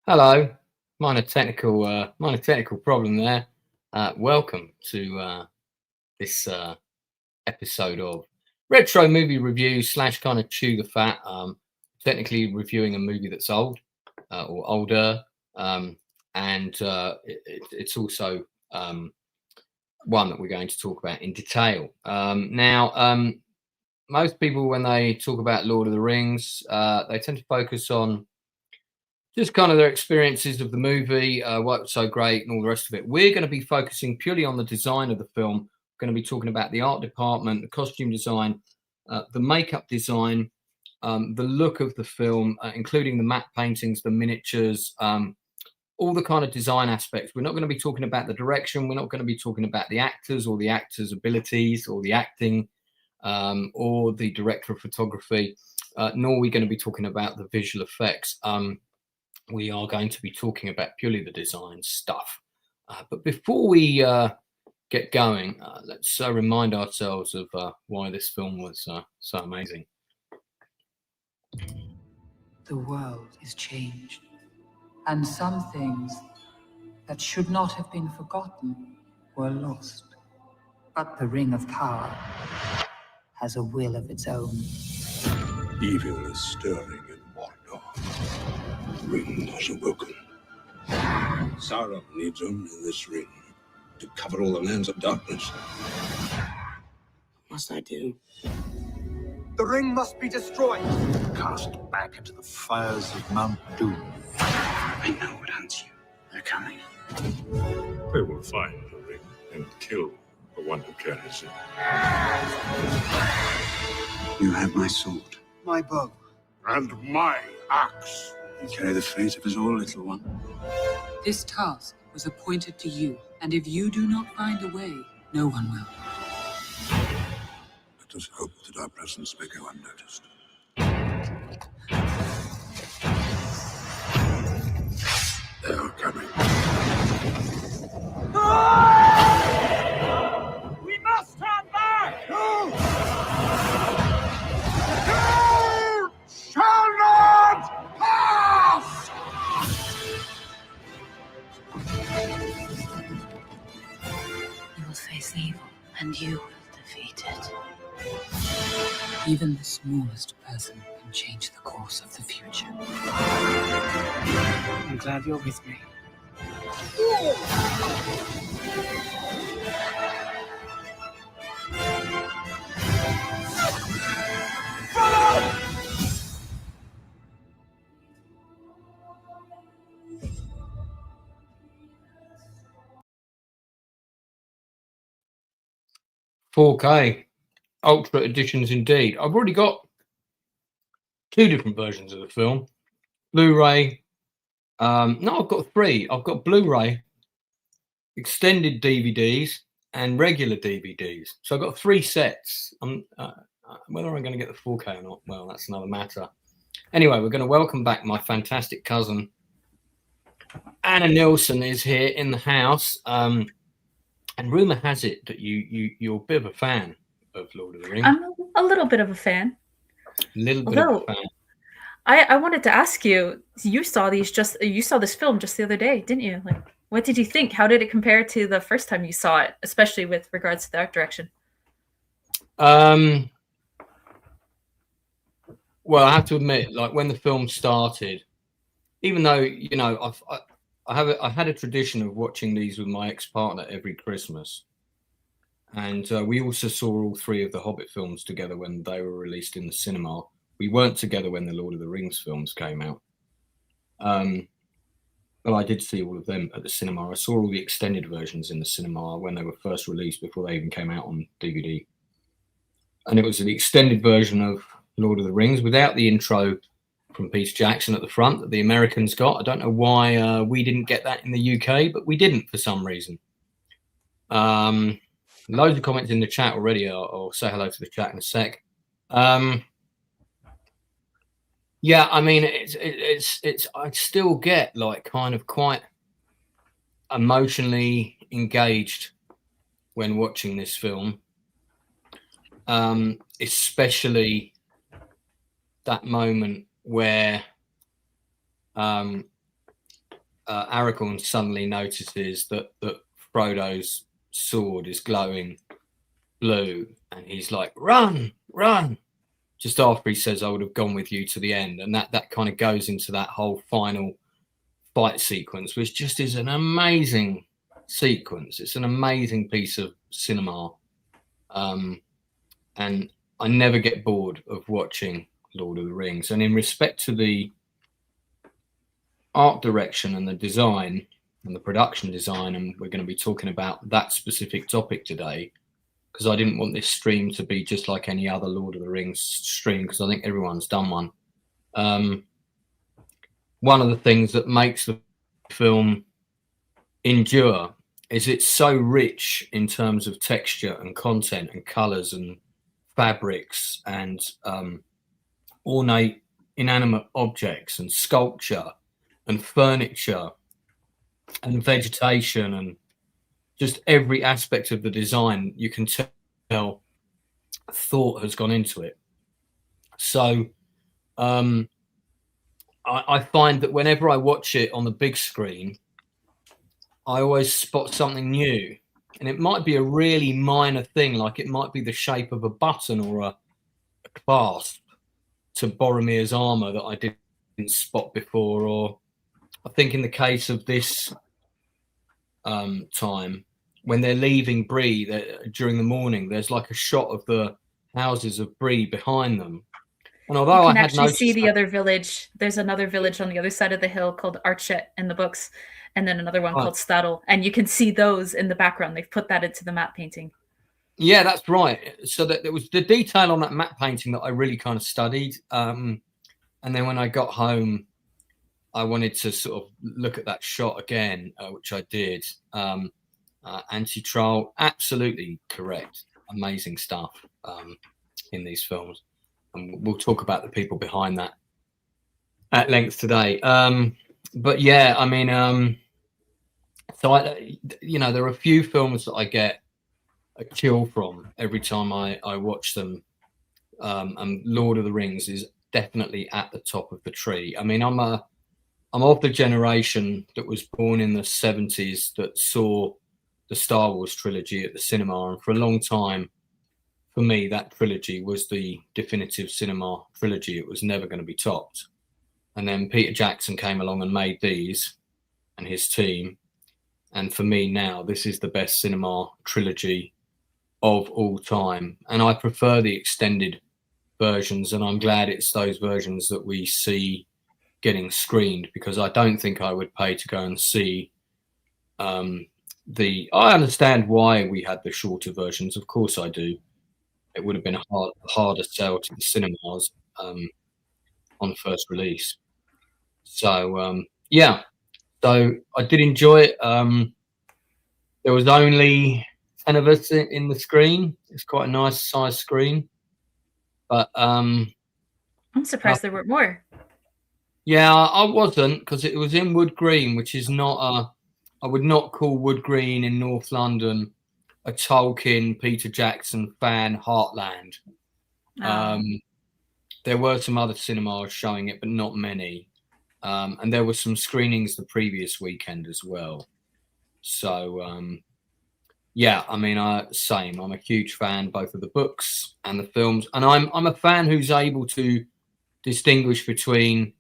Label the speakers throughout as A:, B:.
A: Hello, minor technical problem there. Welcome to this episode of retro movie review slash kind of chew the fat. Technically reviewing a movie that's old or older, and it's also one that we're going to talk about in detail. Now, most people when they talk about Lord of the Rings, they tend to focus on just kind of their experiences of the movie, what's so great and all the rest of it. We're going to be focusing purely on the design of the film. We're going to be talking about the art department, the costume design, the makeup design, the look of the film, including the matte paintings, the miniatures, all the kind of design aspects. We're not going to be talking about the direction. We're not going to be talking about the actors or the actors' abilities or the acting or the director of photography, nor are we going to be talking about the visual effects. We are going to be talking about purely the design stuff. But before we get going, let's remind ourselves of why this film was so amazing.
B: The world is changed, and some things that should not have been forgotten were lost. But the Ring of Power has a will of its own.
C: Evil is stirring in Mordor. The ring has awoken. Sauron needs only this ring to cover all the lands of darkness. What must I do?
D: The ring must be destroyed.
E: Cast back into the fires of Mount Doom.
C: I know what hunts you. They're coming.
F: They will find the ring and kill the one who carries it.
C: You have my sword.
D: My bow.
F: And my axe.
C: You carry the fate of us all, little one.
B: This task was appointed to you, and if you do not find a way, no one will.
C: Let us hope that our presence may go unnoticed. They are coming.
D: We must turn back! No! Shall not pass!
B: You will face evil, and you will defeat it. Even the smallest person can change the course of the future.
D: I'm glad you're with me.
A: Follow! 4K Ultra editions indeed. I've already got two different versions of the film. Blu-ray. No, I've got three. I've got Blu-ray, extended DVDs, and regular DVDs. So I've got three sets. Whether I'm going to get the 4K or not, well, that's another matter. Anyway, we're going to welcome back my fantastic cousin. Anna Nielsen is here in the house. And rumour has it that you're a bit of a fan of Lord of the Rings.
G: I'm a little bit of a fan.
A: Of a fan.
G: I wanted to ask you. You saw this film just the other day, didn't you? Like, what did you think? How did it compare to the first time you saw it, especially with regards to the art direction?
A: Well, I have to admit, like when the film started, even though I had a tradition of watching these with my ex-partner every Christmas, and we also saw all three of the Hobbit films together when they were released in the cinema. We weren't together when the Lord of the Rings films came out, but I did see all of them at the cinema. I saw all the extended versions in the cinema when they were first released, before they even came out on DVD, and it was the extended version of Lord of the Rings without the intro from Peter Jackson at the front that the Americans got. I don't know why we didn't get that in the UK, but we didn't for some reason. Loads of comments in the chat already. I'll say hello to the chat in a sec. Yeah, I mean, it's I still get like kind of quite emotionally engaged when watching this film, especially that moment where Aragorn suddenly notices that Frodo's sword is glowing blue, and he's like, "Run, run!" Just after he says, "I would have gone with you to the end," and that kind of goes into that whole final fight sequence, which just is an amazing sequence. It's an amazing piece of cinema, and I never get bored of watching Lord of the Rings. And in respect to the art direction and the design and the production design, and we're going to be talking about that specific topic today, because I didn't want this stream to be just like any other Lord of the Rings stream, because I think everyone's done one. One of the things that makes the film endure is it's so rich in terms of texture and content and colors and fabrics and ornate inanimate objects and sculpture and furniture and vegetation and just every aspect of the design. You can tell thought has gone into it. So I find that whenever I watch it on the big screen, I always spot something new. And it might be a really minor thing, like it might be the shape of a button or a clasp to Boromir's armor that I didn't spot before. Or I think in the case of this time, when they're leaving Bree during the morning, there's like a shot of the houses of Bree behind them. And although
G: you can
A: I had
G: actually see the
A: that,
G: other village. There's another village on the other side of the hill called Archet in the books, and then another one called Stadel, and you can see those in the background. They've put that into the map painting.
A: Yeah, that's right. So that there was the detail on that map painting that I really kind of studied. And then when I got home, I wanted to sort of look at that shot again, which I did. Anti-troll, absolutely correct. Amazing stuff in these films. And we'll talk about the people behind that at length today. But yeah, I mean, so there are a few films that I get a chill from every time I watch them. And Lord of the Rings is definitely at the top of the tree. I mean, I'm of the generation that was born in the 70s that saw the Star Wars trilogy at the cinema, and for a long time, for me, that trilogy was the definitive cinema trilogy. It was never going to be topped. And then Peter Jackson came along and made these, and his team. And for me now, this is the best cinema trilogy of all time. And I prefer the extended versions, and I'm glad it's those versions that we see getting screened, because I don't think I would pay to go and see I understand why we had the shorter versions. Of course I do. It would have been a harder sell to the cinemas on first release. So yeah, so I did enjoy it. There was only 10 of us in the screen. It's quite a nice size screen, but
G: I'm surprised there weren't more.
A: Yeah, I wasn't, because it was in Wood Green, which is not I would not call Wood Green in North London a Tolkien, Peter Jackson fan heartland. There were some other cinemas showing it, but not many. And there were some screenings the previous weekend as well. So, yeah, I mean, same. I'm a huge fan, both of the books and the films. And I'm a fan who's able to distinguish between,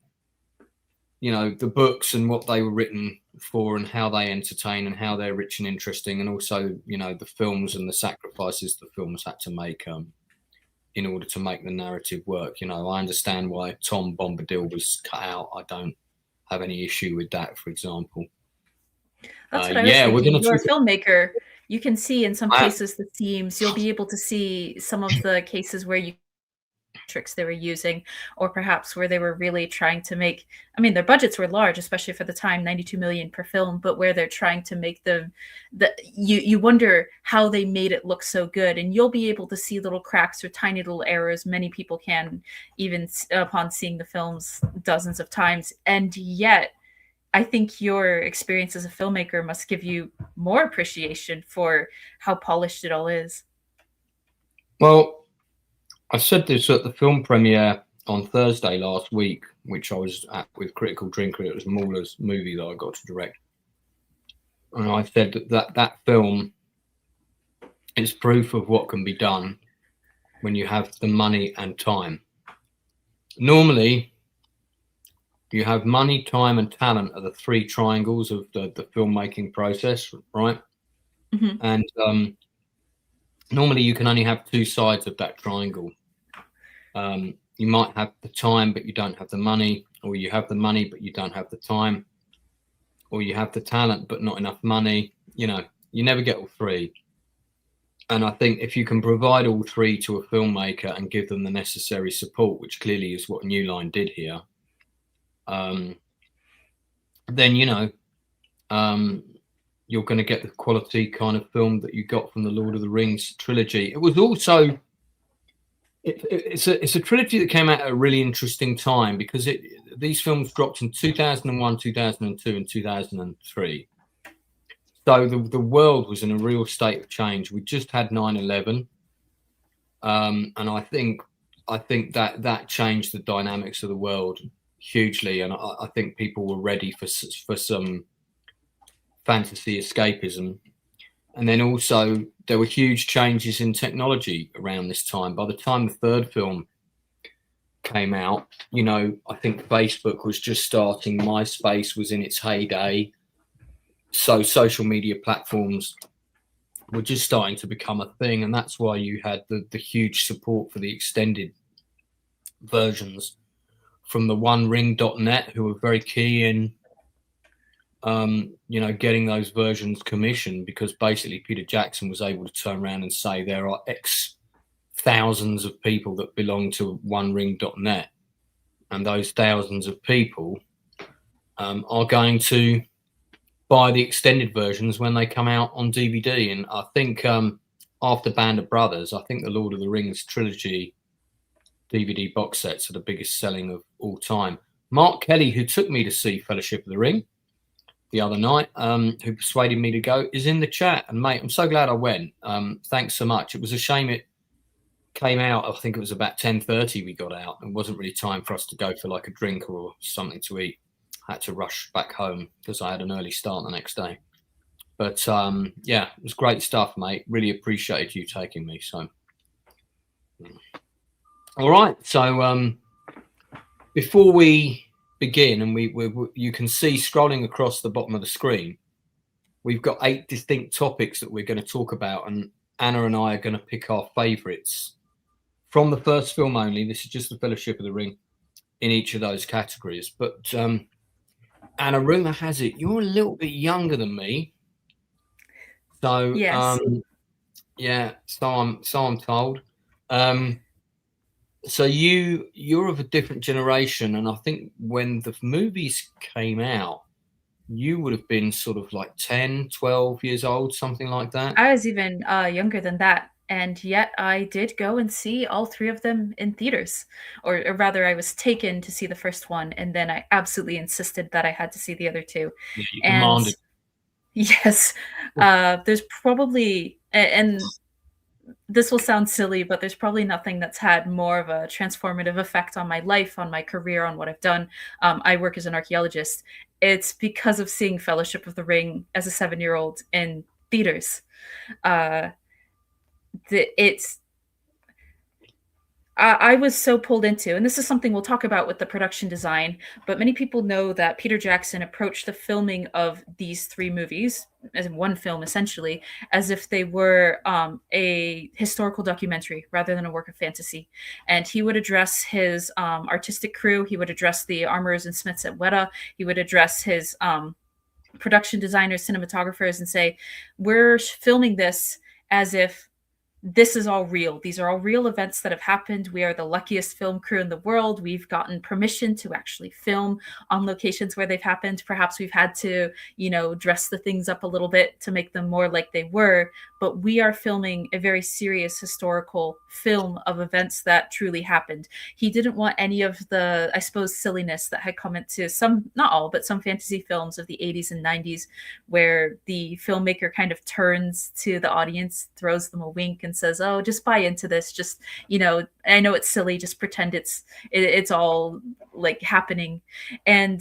A: the books and what they were written for and how they entertain and how they're rich and interesting. And also, the films and the sacrifices the films had to make in order to make the narrative work. I understand why Tom Bombadil was cut out. I don't have any issue with that, for example.
G: That's what I was thinking. You're a filmmaker. You can see in some cases the themes. You'll be able to see some of the cases where tricks they were using, or perhaps where they were really trying to make, their budgets were large, especially for the time, 92 million per film, but where they're trying to make them, you wonder how they made it look so good. And you'll be able to see little cracks or tiny little errors. Many people can, even upon seeing the films dozens of times. And yet I think your experience as a filmmaker must give you more appreciation for how polished it all is.
A: Well, I said this at the film premiere. on Thursday last week, which I was at with Critical Drinker. It was Mauler's movie that I got to direct. And I said that film is proof of what can be done when you have the money and time. Normally, you have money, time, and talent are the three triangles of the filmmaking process, right?
G: Mm-hmm.
A: And normally you can only have two sides of that triangle. You might have the time, but you don't have the money, or you have the money, but you don't have the time, or you have the talent, but not enough money. You know, you never get all three. And I think if you can provide all three to a filmmaker and give them the necessary support, which clearly is what New Line did here, then, you know, you're going to get the quality kind of film that you got from the Lord of the Rings trilogy. It was also, it's a trilogy that came out at a really interesting time, because these films dropped in 2001, 2002, and 2003. So the world was in a real state of change. We just had 9/11, and I think that changed the dynamics of the world hugely, and I think people were ready for some fantasy escapism. And then also there were huge changes in technology around this time. By the time the third film came out, you know, I think Facebook was just starting, MySpace was in its heyday. So social media platforms were just starting to become a thing, and that's why you had the huge support for the extended versions from the OneRing.net, who were very key in, you know, getting those versions commissioned, because basically Peter Jackson was able to turn around and say there are X thousands of people that belong to OneRing.net, and those thousands of people are going to buy the extended versions when they come out on DVD. And I think after Band of Brothers, I think the Lord of the Rings trilogy DVD box sets are the biggest selling of all time. Mark Kelly, who took me to see Fellowship of the Ring the other night, who persuaded me to go, is in the chat. And mate, I'm so glad I went. Thanks so much. It was a shame it came out, I think it was about 10:30 we got out. It wasn't really time for us to go for like a drink or something to eat. I had to rush back home because I had an early start the next day. But yeah, it was great stuff, mate. Really appreciated you taking me. So, all right. So before we begin, and you can see scrolling across the bottom of the screen, we've got 8 distinct topics that we're going to talk about, and Anna and I are going to pick our favourites from the first film only. This is just the Fellowship of the Ring in each of those categories. But Anna, rumour has it you're a little bit younger than me. So
G: yes.
A: Yeah, so I'm told. So you're of a different generation, and I think when the movies came out, you would have been sort of like 10, 12 years old, something like that.
G: I was even younger than that. And yet I did go and see all 3 of them in theaters. Or rather, I was taken to see the first one, and then I absolutely insisted that I had to see the other 2.
A: Yeah, you commanded.
G: Yes. There's probably, and this will sound silly, but there's probably nothing that's had more of a transformative effect on my life, on my career, on what I've done. I work as an archaeologist. It's because of seeing Fellowship of the Ring as a 7-year-old in theaters. I was so pulled into, and this is something we'll talk about with the production design, but many people know that Peter Jackson approached the filming of these 3 movies, as in one film essentially, as if they were a historical documentary rather than a work of fantasy. And he would address his artistic crew, he would address the armorers and smiths at Weta, he would address his production designers, cinematographers, and say, we're filming this as if this is all real. These are all real events that have happened. We are the luckiest film crew in the world. We've gotten permission to actually film on locations where they've happened. Perhaps we've had to, you know, dress the things up a little bit to make them more like they were, but we are filming a very serious historical film of events that truly happened. He didn't want any of the, I suppose, silliness that had come into some, not all, but some fantasy films of the 80s and 90s, where the filmmaker kind of turns to the audience, throws them a wink, and and says, "Oh, just buy into this. Just, I know it's silly. Just pretend it's all like happening." And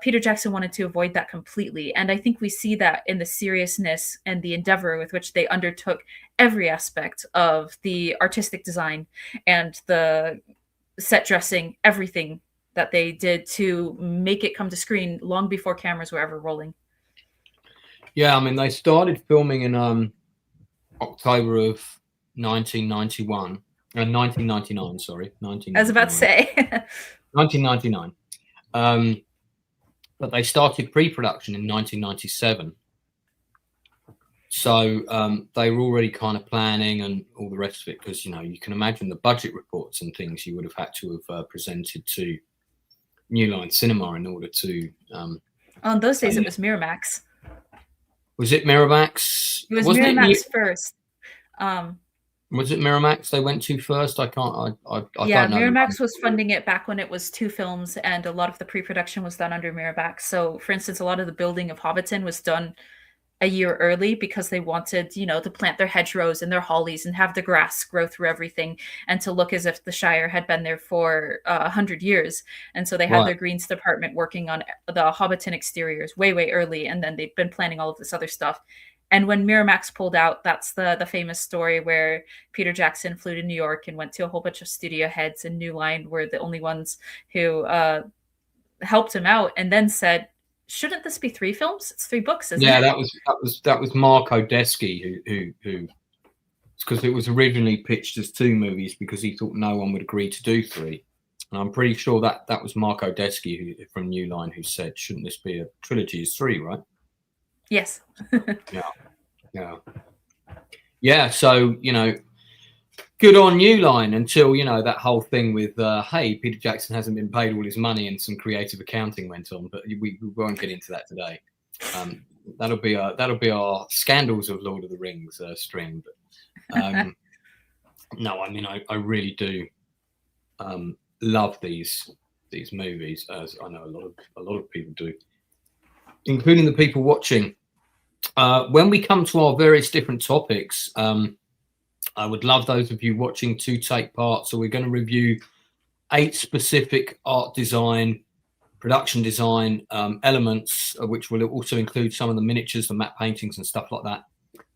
G: Peter Jackson wanted to avoid that completely. And I think we see that in the seriousness and the endeavor with which they undertook every aspect of the artistic design and the set dressing, everything that they did to make it come to screen long before cameras were ever rolling.
A: Yeah, I mean, they started filming in October of 1991, 1999. Sorry, 1999.
G: I was about to say
A: 1999. But they started pre-production in 1997. So they were already kind of planning and all the rest of it, because you can imagine the budget reports and things you would have had to have presented to New Line Cinema in order to.
G: On those days, it was Miramax.
A: Was it Miramax?
G: It was Miramax first.
A: Was it Miramax they went to first? I can't. I
G: yeah,
A: don't know.
G: Miramax was funding it back when it was 2 films, and a lot of the pre-production was done under Miramax. So, for instance, a lot of the building of Hobbiton was done a year early because they wanted, to plant their hedgerows and their hollies and have the grass grow through everything and to look as if the Shire had been there for 100 years. And so they had their greens department working on the Hobbiton exteriors way, way early. And then they've been planning all of this other stuff. And when Miramax pulled out, that's the famous story where Peter Jackson flew to New York and went to a whole bunch of studio heads, and New Line were the only ones who helped him out, and then said, "Shouldn't this be 3 films? It's 3 books, isn't it?"
A: Yeah, that was Mark Odesky who because it was originally pitched as 2 movies because he thought no one would agree to do 3. And I'm pretty sure that was Mark Odesky from New Line who said, "Shouldn't this be a trilogy as 3, right?"
G: Yes.
A: Yeah. So good on New Line until that whole thing with hey, Peter Jackson hasn't been paid all his money and some creative accounting went on, but we won't get into that today. That'll be our scandals of Lord of the Rings stream. But no, I mean I really do love these movies, as I know a lot of people do, including the people watching. When we come to our various different topics, I would love those of you watching to take part. So we're going to review 8 specific art design, production design elements, which will also include some of the miniatures, the matte paintings and stuff like that.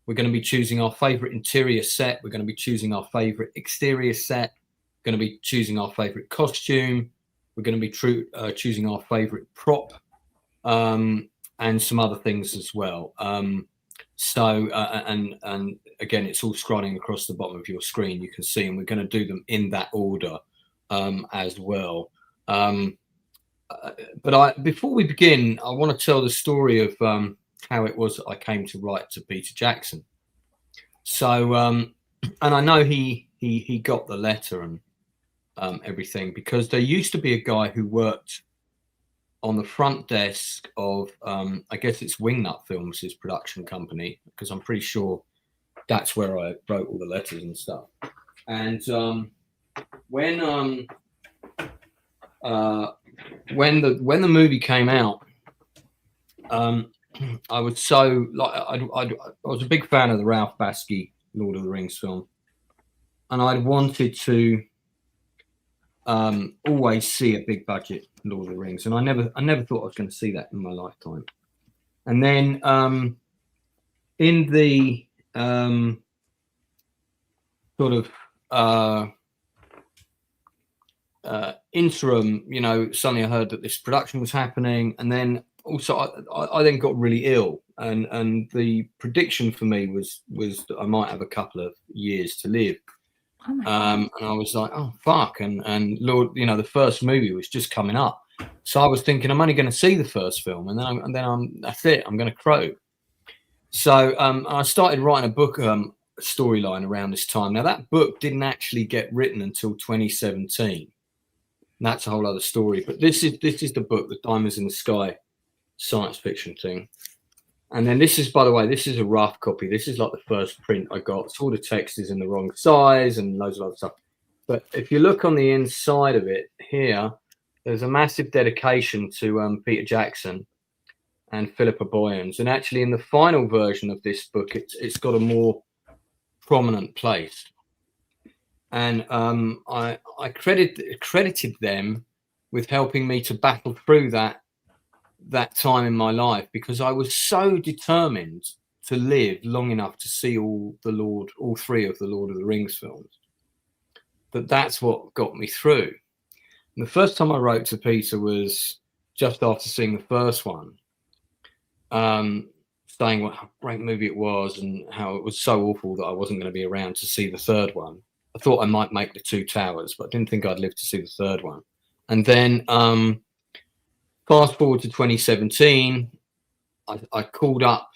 A: We're going to be choosing our favorite interior set. We're going to be choosing our favorite exterior set. We're going to be choosing our favorite costume. We're going to be choosing our favorite prop. And some other things as well. And again, it's all scrolling across the bottom of your screen. You can see, and we're going to do them in that order as well. But before we begin, I want to tell the story of how it was that I came to write to Peter Jackson. So, and I know he got the letter and everything, because there used to be a guy who worked on the front desk of, I guess it's Wingnut Films, his production company, because I'm pretty sure that's where I wrote all the letters and stuff. And when the movie came out, I was so I was a big fan of the Ralph Bakshi Lord of the Rings film, and I wanted to always see a big budget Lord of the Rings, and I never thought I was going to see that in my lifetime. And then in the sort of interim, suddenly I heard that this production was happening, and then also I then got really ill, and the prediction for me was that I might have a couple of years to live.
G: Oh my God.
A: And I was like, oh fuck, and Lord, the first movie was just coming up, so I was thinking I'm only going to see the first film, and then that's it, I'm going to croak. So I started writing a book storyline around this time. Now that book didn't actually get written until 2017. And that's a whole other story. But this is the book, the Diamonds in the Sky science fiction thing. And then this is, by the way, this is a rough copy. This is like the first print I got. So all the text is in the wrong size and loads of other stuff. But if you look on the inside of it here, there's a massive dedication to Peter Jackson and Philippa Boyens. And actually in the final version of this book, it's got a more prominent place. And I credited them with helping me to battle through that time in my life, because I was so determined to live long enough to see all three of the Lord of the Rings films, that's what got me through. And the first time I wrote to Peter was just after seeing the first one, saying what a great movie it was and how it was so awful that I wasn't going to be around to see the third one. I thought I might make The Two Towers, but I didn't think I'd live to see the third one. And then fast forward to 2017, I called up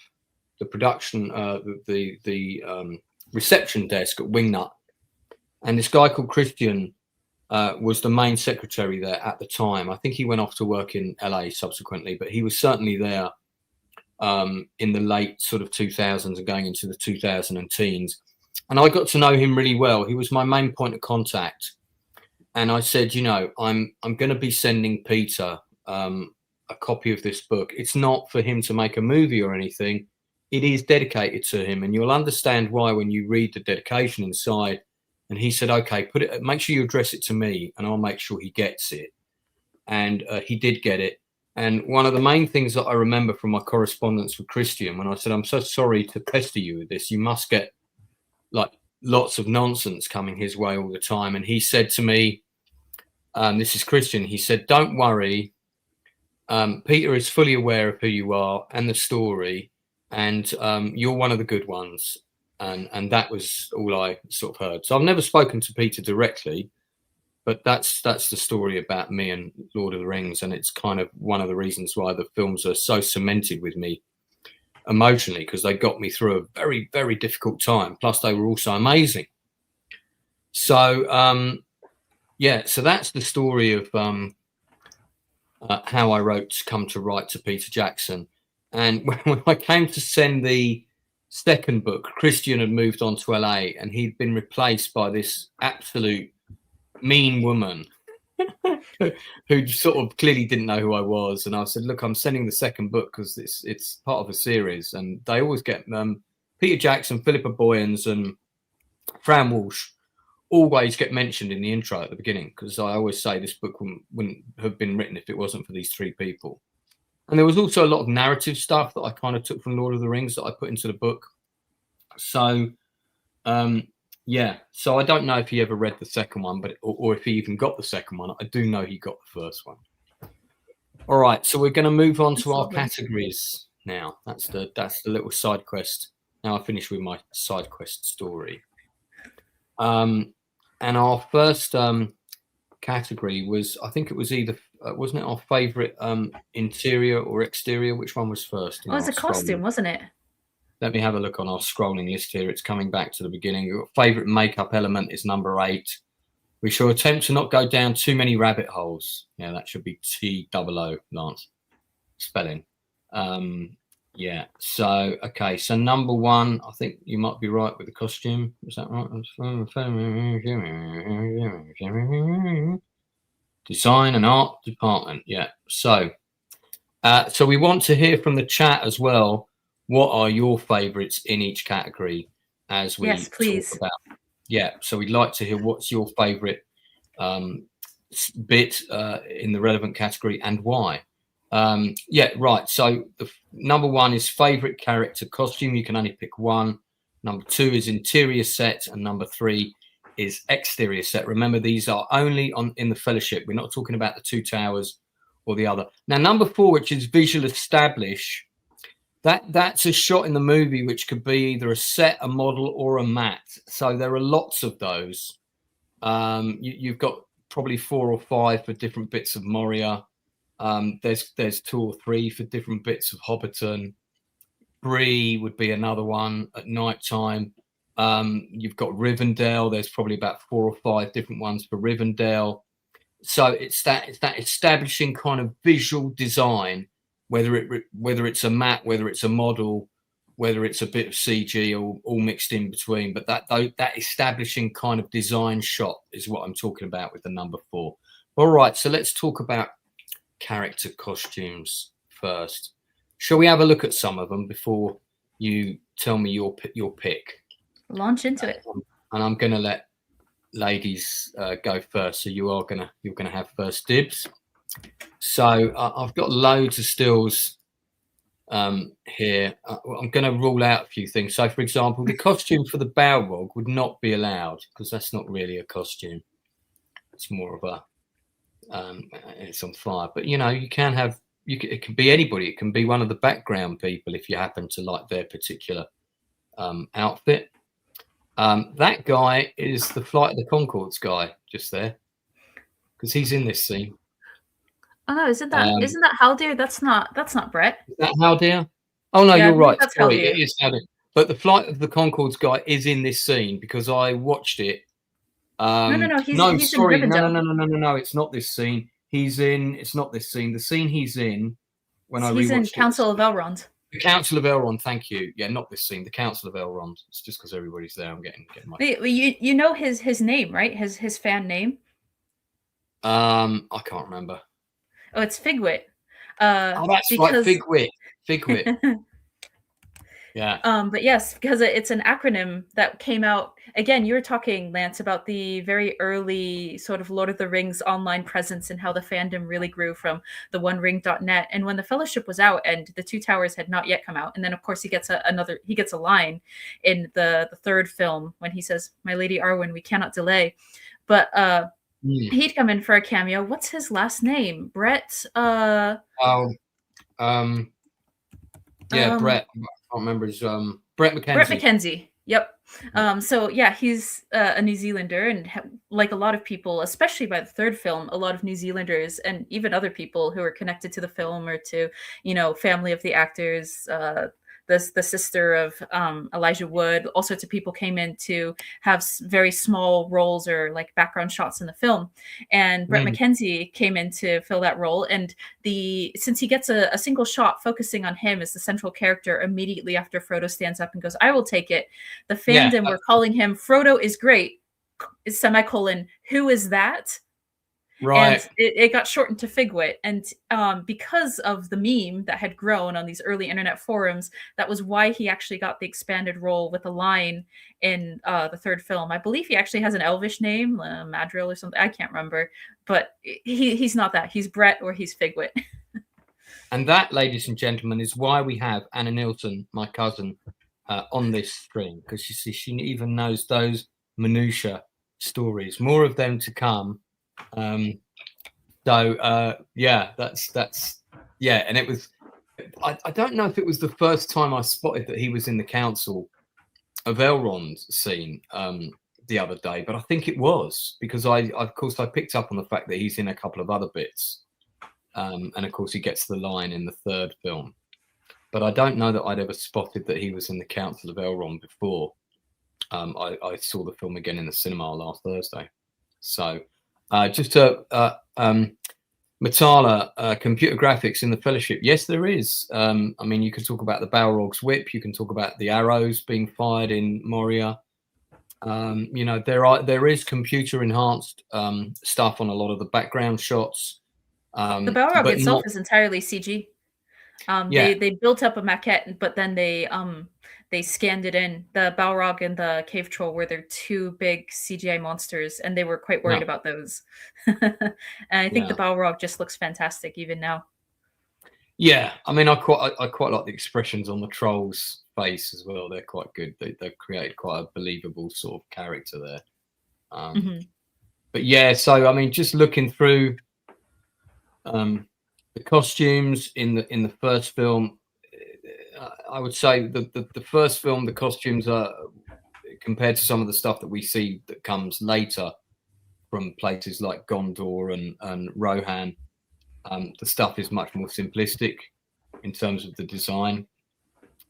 A: the production, the reception desk at Wingnut, and this guy called Christian was the main secretary there at the time. I think he went off to work in LA subsequently, but he was certainly there in the late sort of 2000s and going into the 2010s. And I got to know him really well. He was my main point of contact. And I said, you know, I'm going to be sending Peter a copy of this book. It's not for him to make a movie or anything. It is dedicated to him. And you'll understand why when you read the dedication inside. And he said, okay, make sure you address it to me and I'll make sure he gets it. And he did get it. And one of the main things that I remember from my correspondence with Christian, when I said, I'm so sorry to pester you with this, you must get like lots of nonsense coming his way all the time. And he said to me, this is Christian, he said, don't worry. Peter is fully aware of who you are and the story, and you're one of the good ones. And that was all I sort of heard. So I've never spoken to Peter directly, but that's the story about me and Lord of the Rings. And it's kind of one of the reasons why the films are so cemented with me emotionally, because they got me through a very, very difficult time. Plus they were also amazing. So, yeah, so that's the story of how I come to write to Peter Jackson. And when I came to send the second book, Christian had moved on to LA and he'd been replaced by this absolute mean woman who sort of clearly didn't know who I was. And I said, look, I'm sending the second book because it's part of a series. And they always get Peter Jackson, Philippa Boyens and Fran Walsh always get mentioned in the intro at the beginning, because I always say this book wouldn't have been written if it wasn't for these three people. And there was also a lot of narrative stuff that I kind of took from Lord of the Rings that I put into the book. So, yeah. So I don't know if he ever read the second one, but or if he even got the second one. I do know he got the first one. All right. So we're going to move on to our categories now. That's the little side quest. Now I finish with my side quest story. And our first category was, I think it was either, wasn't it our favourite interior or exterior? Which one was first?
G: Oh, it was a costume, wasn't it?
A: Let me have a look on our scrolling list here. It's coming back to the beginning. Your favourite makeup element is number 8. We shall attempt to not go down too many rabbit holes. Yeah, that should be TOO, Lance. Spelling. Yeah, so, okay, so number 1, I think you might be right with the costume. Is that right? Design and art department, yeah. So we want to hear from the chat as well. What are your favourites in each category as we talk about? Yeah, so we'd like to hear what's your favourite bit in the relevant category and why. Yeah, right. So the number 1 is favourite character costume. You can only pick one. Number 2 is interior set, and number 3 is exterior set. Remember, these are only in the Fellowship. We're not talking about the Two Towers or the other. Now, number 4, which is visual establish, that's a shot in the movie which could be either a set, a model, or a matte. So there are lots of those. You've got probably 4 or 5 for different bits of Moria. There's 2 or 3 for different bits of Hobbiton. Bree would be another one at night time. You've got Rivendell. There's probably about 4 or 5 different ones for Rivendell. So it's that establishing kind of visual design, whether it's a matte, whether it's a model, whether it's a bit of CG, or all mixed in between. But that establishing kind of design shot is what I'm talking about with the number 4. All right, so let's talk about character costumes first. Shall we have a look at some of them before you tell me your pick?
G: Launch into it.
A: And I'm going to let ladies go first. So you're gonna have first dibs. So I've got loads of stills here. I'm going to rule out a few things. So, for example, the costume for the Balrog would not be allowed because that's not really a costume. It's more of a it's on fire. But you can have it can be anybody. It can be one of the background people if you happen to like their particular outfit. That guy is the Flight of the Conchords guy just there because he's in this scene.
G: Oh no, isn't that Haldir? That's not Brett.
A: Is that Haldir? Oh no,
G: yeah,
A: you're right.
G: That's
A: Sorry,
G: Haldir.
A: it is Haldir. But the Flight of the Conchords guy is in this scene because I watched it.
G: No. He's
A: sorry,
G: in
A: no. It's not this scene. It's not this scene. The scene he's in
G: he's in Council of Elrond.
A: The Council of Elrond, thank you. Yeah, not this scene. The Council of Elrond. It's just because everybody's there. I'm getting my.
G: You know his name, right? His fan name.
A: I can't remember.
G: Oh, it's Figwit.
A: That's right, Figwit. Yeah.
G: But yes, because it's an acronym that came out. Again, you were talking, Lance, about the very early sort of Lord of the Rings online presence and how the fandom really grew from the OneRing.net. And when the Fellowship was out and the Two Towers had not yet come out, and then of course he gets a line in the third film when he says, "My Lady Arwen, we cannot delay." But he'd come in for a cameo. What's his last name? Brett.
A: Brett. I can't remember his Brett McKenzie.
G: Brett McKenzie. Yep. So yeah, he's a New Zealander, and like a lot of people, especially by the third film, a lot of New Zealanders and even other people who are connected to the film or to family of the actors. The sister of Elijah Wood, all sorts of people came in to have very small roles or like background shots in the film. And Brett McKenzie came in to fill that role. And since he gets a single shot focusing on him as the central character immediately after Frodo stands up and goes, "I will take it," the fandom were calling him Frodo is great, semicolon, who is that?
A: Right.
G: And it got shortened to Figwit. And because of the meme that had grown on these early internet forums, that was why he actually got the expanded role with a line in the third film. I believe he actually has an Elvish name, Madril or something. I can't remember. But he's not that. He's Brett or he's Figwit.
A: And that, ladies and gentlemen, is why we have Anna Nielsen, my cousin, on this stream. Because you see, she even knows those minutiae stories. More of them to come. And it was I don't know if it was the first time I spotted that he was in the Council of Elrond scene the other day, but I think it was because I picked up on the fact that he's in a couple of other bits, and of course he gets the line in the third film, but I don't know that I'd ever spotted that he was in the Council of Elrond before. I saw the film again in the cinema last Thursday. So just to Matala, computer graphics in the Fellowship. Yes, there is. I mean, you can talk about the Balrog's whip. You can talk about the arrows being fired in Moria. There is computer enhanced stuff on a lot of the background shots.
G: The Balrog itself is entirely CG. They built up a maquette, but then they scanned it in. The Balrog and the Cave Troll were their two big CGI monsters, and they were quite worried about those. And I think the Balrog just looks fantastic even now. Yeah,
A: I mean, I quite like the expressions on the troll's face as well. They're quite good. They've created quite a believable sort of character there. But yeah, so I mean, just looking through the costumes in the first film, I would say the first film, the costumes are, compared to some of the stuff that we see that comes later from places like Gondor and Rohan, the stuff is much more simplistic in terms of the design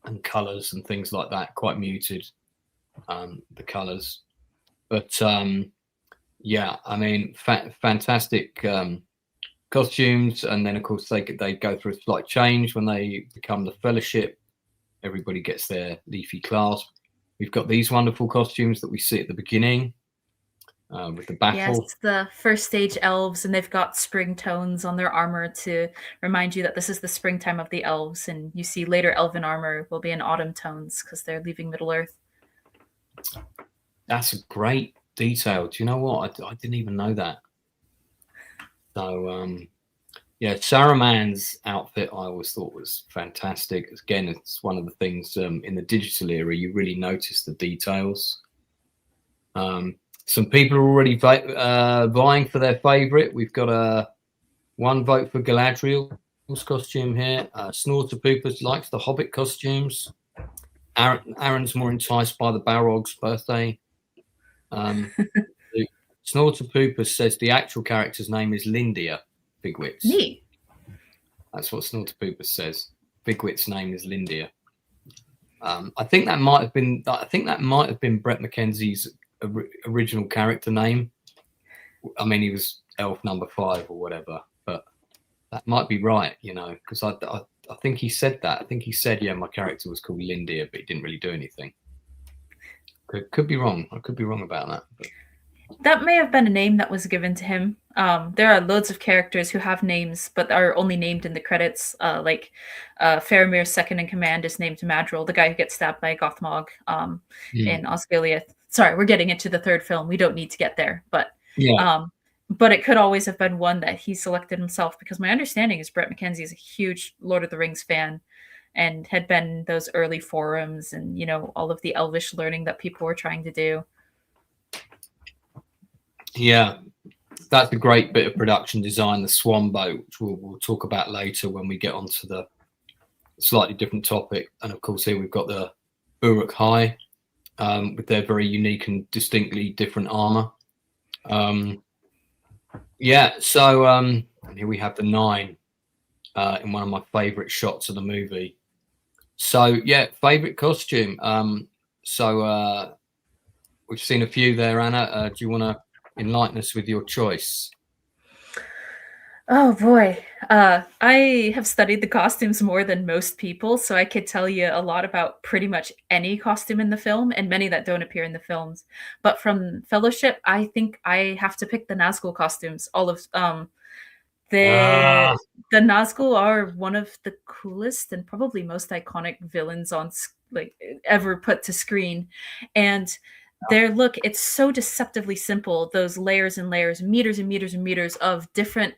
A: and colors and things like that, quite muted, the colors. But yeah, I mean, fantastic costumes, and then of course they go through a slight change when they become the Fellowship. Everybody gets their leafy clasp. We've got these wonderful costumes that we see at the beginning with the battle.
G: Yes, the first stage elves, and they've got spring tones on their armor to remind you that this is the springtime of the elves. And you see later elven armor will be in autumn tones because they're leaving Middle Earth.
A: That's a great detail. Do you know what? I didn't even know that. So yeah, Saruman's outfit I always thought was fantastic. Again, it's one of the things in the digital era you really notice the details. Some people are already vying for their favourite. We've got one vote for Galadriel's costume here. Snorterpoopers likes the Hobbit costumes. Aaron's more enticed by the Balrog's birthday. Snorterpoopers says the actual character's name is Lindia Bigwits.
G: Neat.
A: That's what Snorterpoopers says. Bigwit's name is Lindia. I think that might have been Brett McKenzie's original character name. I mean, he was elf number 5 or whatever, but that might be right, you know, because I think he said that. I think he said, yeah, my character was called Lindia, but he didn't really do anything. Could be wrong. I could be wrong about that. But
G: that may have been a name that was given to him. There are loads of characters who have names, but are only named in the credits. Like Faramir's second in command is named Madril, the guy who gets stabbed by Gothmog in Osgiliath. Sorry, we're getting into the third film. We don't need to get there, but yeah. But it could always have been one that he selected himself, because my understanding is Brett McKenzie is a huge Lord of the Rings fan and had been in those early forums and, you know, all of the Elvish learning that people were trying to do.
A: Yeah, that's a great bit of production design, the swan boat, which we'll talk about later when we get onto the slightly different topic. And of course, here we've got the Uruk-hai with their very unique and distinctly different armor. Yeah, so here we have the 9 in one of my favorite shots of the movie. So yeah, favorite costume. So we've seen a few there, Anna. Do you want to enlighten us with your choice?
G: Oh boy, I have studied the costumes more than most people, so I could tell you a lot about pretty much any costume in the film, and many that don't appear in the films. But from Fellowship, I think I have to pick the Nazgul costumes. All of the Nazgul are one of the coolest and probably most iconic villains on ever put to screen, and their look, it's so deceptively simple. Those layers and layers, meters and meters and meters of different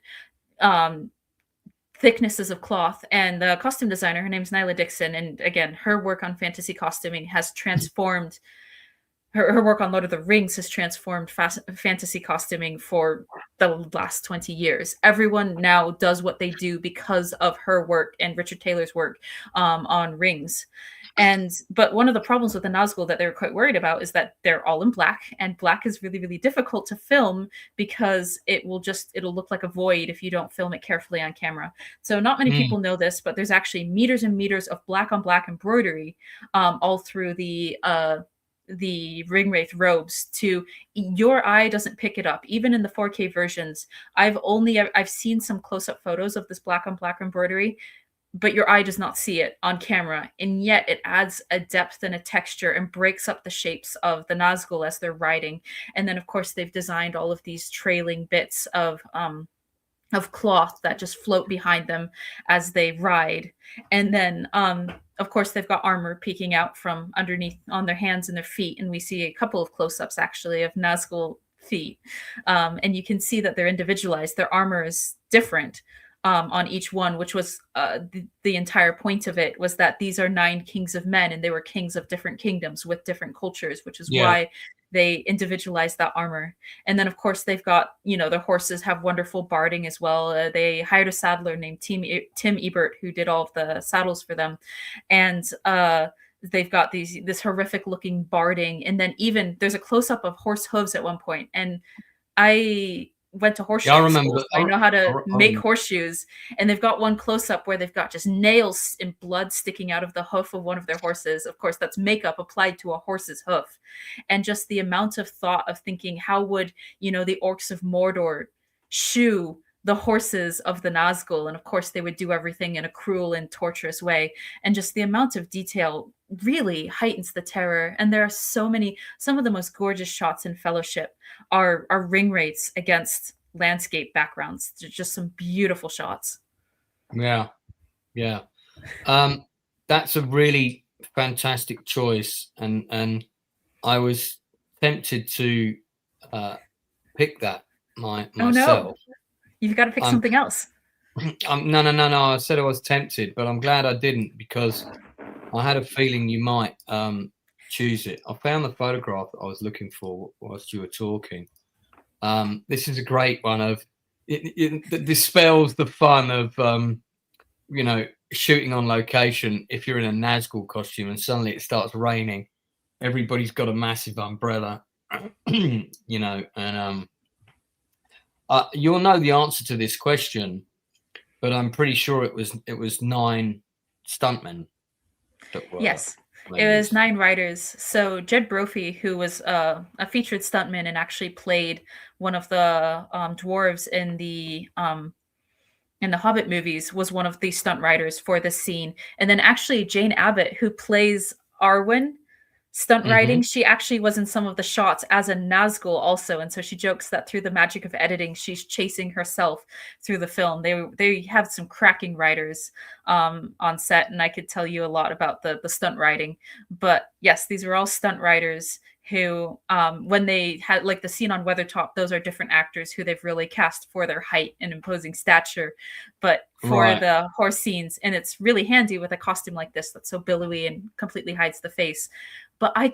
G: thicknesses of cloth. And the costume designer, her name's Nyla Dixon, and again, her work on fantasy costuming has transformed. Her work on Lord of the Rings has transformed fantasy costuming for the last 20 years. Everyone now does what they do because of her work and Richard Taylor's work on Rings. But one of the problems with the Nazgul that they were quite worried about is that they're all in black, and black is really, really difficult to film because it'll look like a void if you don't film it carefully on camera. So not many people know this, but there's actually meters and meters of black on black embroidery all through the Ringwraith robes. Your eye doesn't pick it up. Even in the 4K versions, I've seen some close-up photos of this black on black embroidery, but your eye does not see it on camera, and yet it adds a depth and a texture and breaks up the shapes of the Nazgul as they're riding. And then, of course, they've designed all of these trailing bits of cloth that just float behind them as they ride. And then, of course, they've got armor peeking out from underneath on their hands and their feet, and we see a couple of close-ups, actually, of Nazgul feet. And you can see that they're individualized. Their armor is different on each one, which was the entire point of it, was that these are 9 kings of men, and they were kings of different kingdoms with different cultures, which is why they individualized that armor. And then, of course, they've got, their horses have wonderful barding as well. They hired a saddler named Tim Ebert, who did all of the saddles for them. And they've got this horrific looking barding. And then even there's a close-up of horse hooves at one point. And I went to horseshoe school, so I know how to make horseshoes, and they've got one close-up where they've got just nails and blood sticking out of the hoof of one of their horses. Of course, that's makeup applied to a horse's hoof. And just the amount of thought of thinking, how would the orcs of Mordor shoe the horses of the Nazgul? And of course, they would do everything in a cruel and torturous way. And just the amount of detail really heightens the terror. And there are some of the most gorgeous shots in Fellowship are Ringwraiths against landscape backgrounds. They're just some beautiful shots.
A: Yeah. That's a really fantastic choice. And I was tempted to pick that myself.
G: Oh no, you've got to pick something else.
A: No. I said I was tempted, but I'm glad I didn't, because I had a feeling you might choose it. I found the photograph that I was looking for whilst you were talking. This is a great one of it dispels the fun of shooting on location if you're in a Nazgul costume and suddenly it starts raining. Everybody's got a massive umbrella, and you'll know the answer to this question, but I'm pretty sure it was 9 stuntmen that were.
G: Yes, it was 9 writers. So Jed Brophy, who was a featured stuntman and actually played one of the dwarves in the Hobbit movies, was one of the stunt writers for this scene. And then actually Jane Abbott, who plays Arwen, stunt writing, she actually was in some of the shots as a Nazgul also, and so she jokes that through the magic of editing she's chasing herself through the film. They have some cracking writers on set, and I could tell you a lot about the stunt writing. But yes, these were all stunt writers who when they had like the scene on Weathertop, those are different actors who they've really cast for their height and imposing stature, but for the horse scenes, and it's really handy with a costume like this that's so billowy and completely hides the face. But I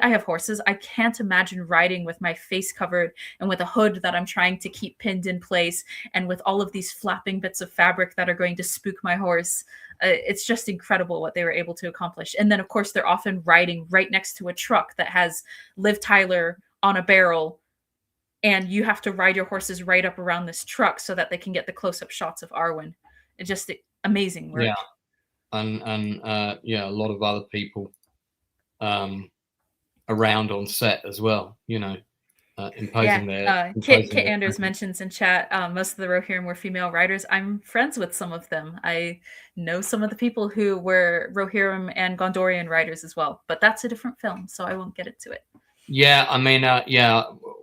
G: have horses. I can't imagine riding with my face covered and with a hood that I'm trying to keep pinned in place and with all of these flapping bits of fabric that are going to spook my horse. It's just incredible what they were able to accomplish. And then, of course, they're often riding right next to a truck that has Liv Tyler on a barrel, and you have to ride your horses right up around this truck so that they can get the close-up shots of Arwen. It's just amazing work.
A: Yeah, and a lot of other people around on set as well, imposing their...
G: Kit Anders mentions in chat, most of the Rohirrim were female writers. I'm friends with some of them. I know some of the people who were Rohirrim and Gondorian writers as well, but that's a different film, so I won't get into it.
A: Yeah, I mean,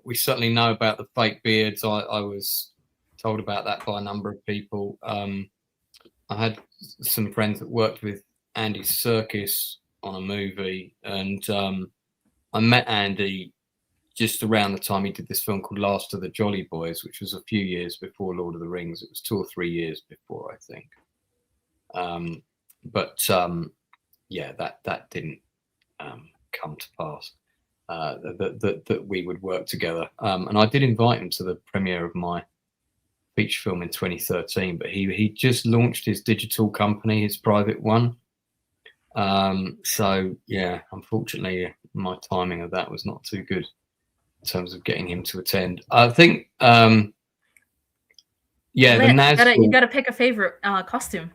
A: we certainly know about the fake beards. I was told about that by a number of people. I had some friends that worked with Andy Serkis on a movie, and I met Andy just around the time he did this film called Last of the Jolly Boys, which was a few years before Lord of the Rings. It was 2 or 3 years before, I think. That didn't come to pass. That we would work together, and I did invite him to the premiere of my feature film in 2013, but he just launched his digital company, his private one. So yeah, unfortunately my timing of that was not too good in terms of getting him to attend. I think the Nazgul,
G: you gotta pick a favorite costume.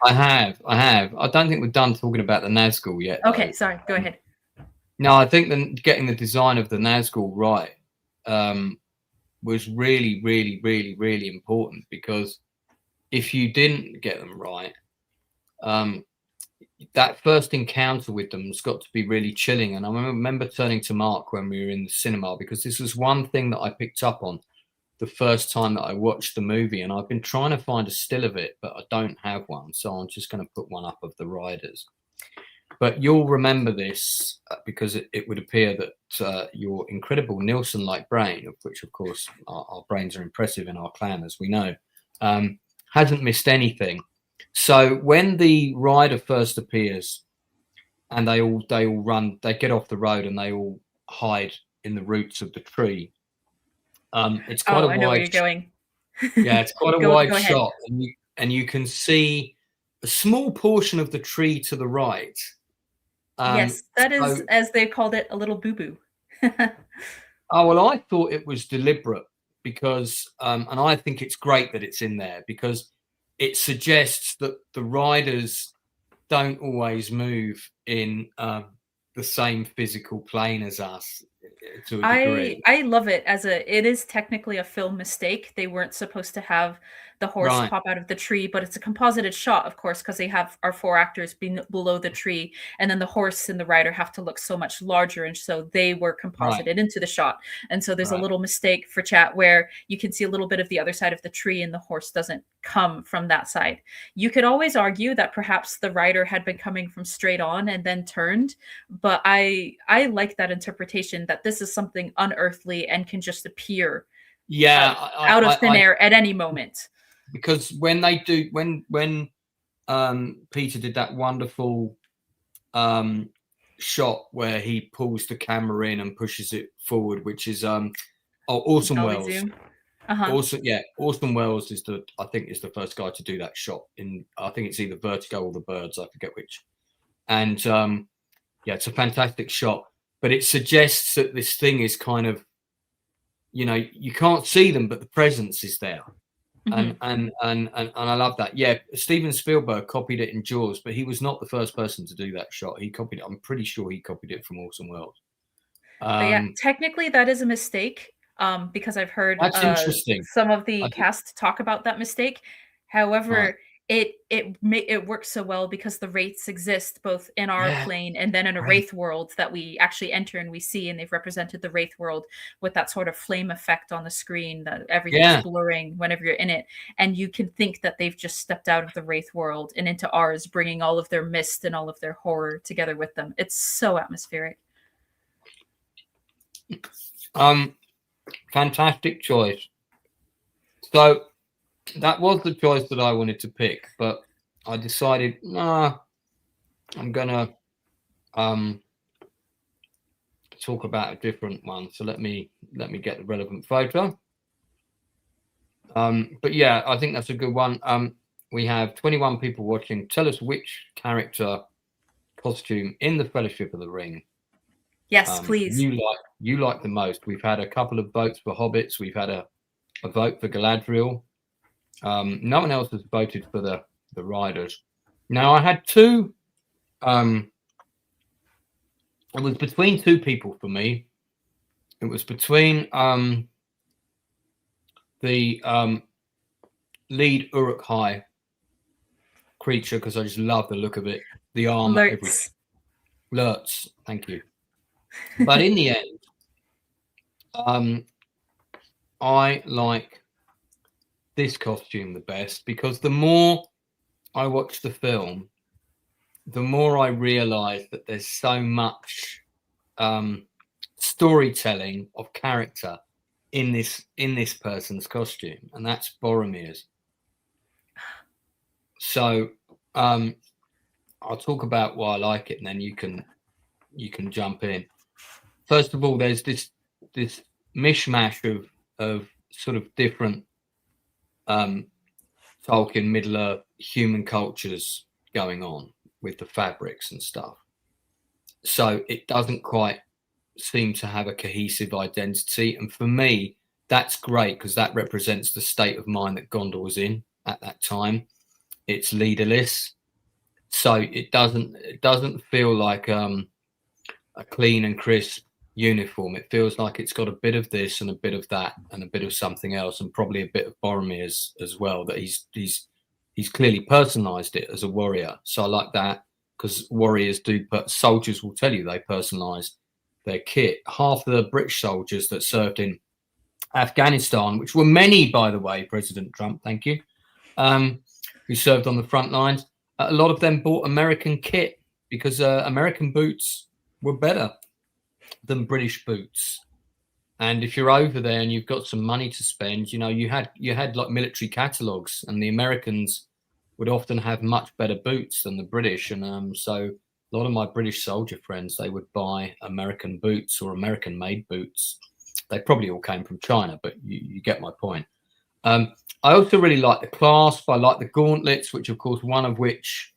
A: I have. I don't think we're done talking about the Nazgul yet.
G: Okay, sorry, go ahead.
A: No, I think getting the design of the Nazgul right was really, really, really, really important, because if you didn't get them right, that first encounter with them has got to be really chilling. And I remember turning to Mark when we were in the cinema, because this was one thing that I picked up on the first time that I watched the movie, and I've been trying to find a still of it, but I don't have one, so I'm just going to put one up of the riders. But you'll remember this because it would appear that your incredible Nielsen-like brain, of which, of course, our brains are impressive in our clan, as we know, hasn't missed anything. So when the rider first appears and they all run, they get off the road and they all hide in the roots of the tree. It's quite a wide.
G: I know where you're going.
A: Yeah, it's quite a wide shot, and you can see a small portion of the tree to the right.
G: Yes, that is, as they called it, a little boo-boo.
A: Oh, well, I thought it was deliberate because, and I think it's great that it's in there, because it suggests that the riders don't always move in the same physical plane as us to a degree.
G: I love it it is technically a film mistake. They weren't supposed to have the horse pop out of the tree, but it's a composited shot, of course, because they have our 4 actors below the tree, and then the horse and the rider have to look so much larger, and so they were composited into the shot. And so there's a little mistake for chat where you can see a little bit of the other side of the tree and the horse doesn't come from that side. You could always argue that perhaps the rider had been coming from straight on and then turned, but I like that interpretation that this is something unearthly and can just appear out of thin air at any moment.
A: Because when Peter did that wonderful shot where he pulls the camera in and pushes it forward, which is Orson Welles. Orson Welles is the first guy to do that shot in, I think it's either Vertigo or The Birds, I forget which. And it's a fantastic shot, but it suggests that this thing is kind of, you can't see them, but the presence is there. And I love that. Yeah, Steven Spielberg copied it in Jaws, but he was not the first person to do that shot. He copied it. I'm pretty sure he copied it from Orson Welles.
G: Technically that is a mistake, because I've heard
A: that's interesting.
G: Some of the cast talk about that mistake. However, it works so well because the wraiths exist both in our plane and then in a wraith world that we actually enter and we see, and they've represented the wraith world with that sort of flame effect on the screen that everything's blurring whenever you're in it, and you can think that they've just stepped out of the wraith world and into ours, bringing all of their mist and all of their horror together with them. It's so atmospheric.
A: Fantastic choice. So that was the choice that I wanted to pick, but I decided, I'm gonna talk about a different one. So let me get the relevant photo. But yeah, I think that's a good one. We have 21 people watching. Tell us which character costume in the Fellowship of the Ring,
G: yes, please,
A: you like the most. We've had a couple of votes for hobbits. We've had a vote for Galadriel. No one else has voted for the riders. Now I had two. It was between two people for me. It was between the lead Uruk-hai creature, because I just love the look of it, the armor, everything. Lurtz, thank you. But in the end, I like this costume the best, because the more I watch the film, the more I realize that there's so much storytelling of character in this person's costume, and that's Boromir's. So I'll talk about why I like it, and then you can jump in. First of all, there's this mishmash of sort of different Tolkien Middle-earth human cultures going on with the fabrics and stuff. So it doesn't quite seem to have a cohesive identity. And for me, that's great, because that represents the state of mind that Gondor was in at that time. It's leaderless. So it doesn't feel like a clean and crisp uniform. It feels like it's got a bit of this and a bit of that and a bit of something else, and probably a bit of Boromir's as well, that he's clearly personalized it as a warrior. So I like that, because warriors do, but soldiers will tell you they personalize their kit. Half the British soldiers that served in Afghanistan, which were many, by the way, President Trump, thank you, who served on the front lines, a lot of them bought American kit, because American boots were better than British boots. And if you're over there and you've got some money to spend, you had like military catalogs, and the Americans would often have much better boots than the British. And so a lot of my British soldier friends, they would buy American boots or American made boots. They probably all came from China, but you get my point. I also really like the clasp. I like the gauntlets, which of course, one of which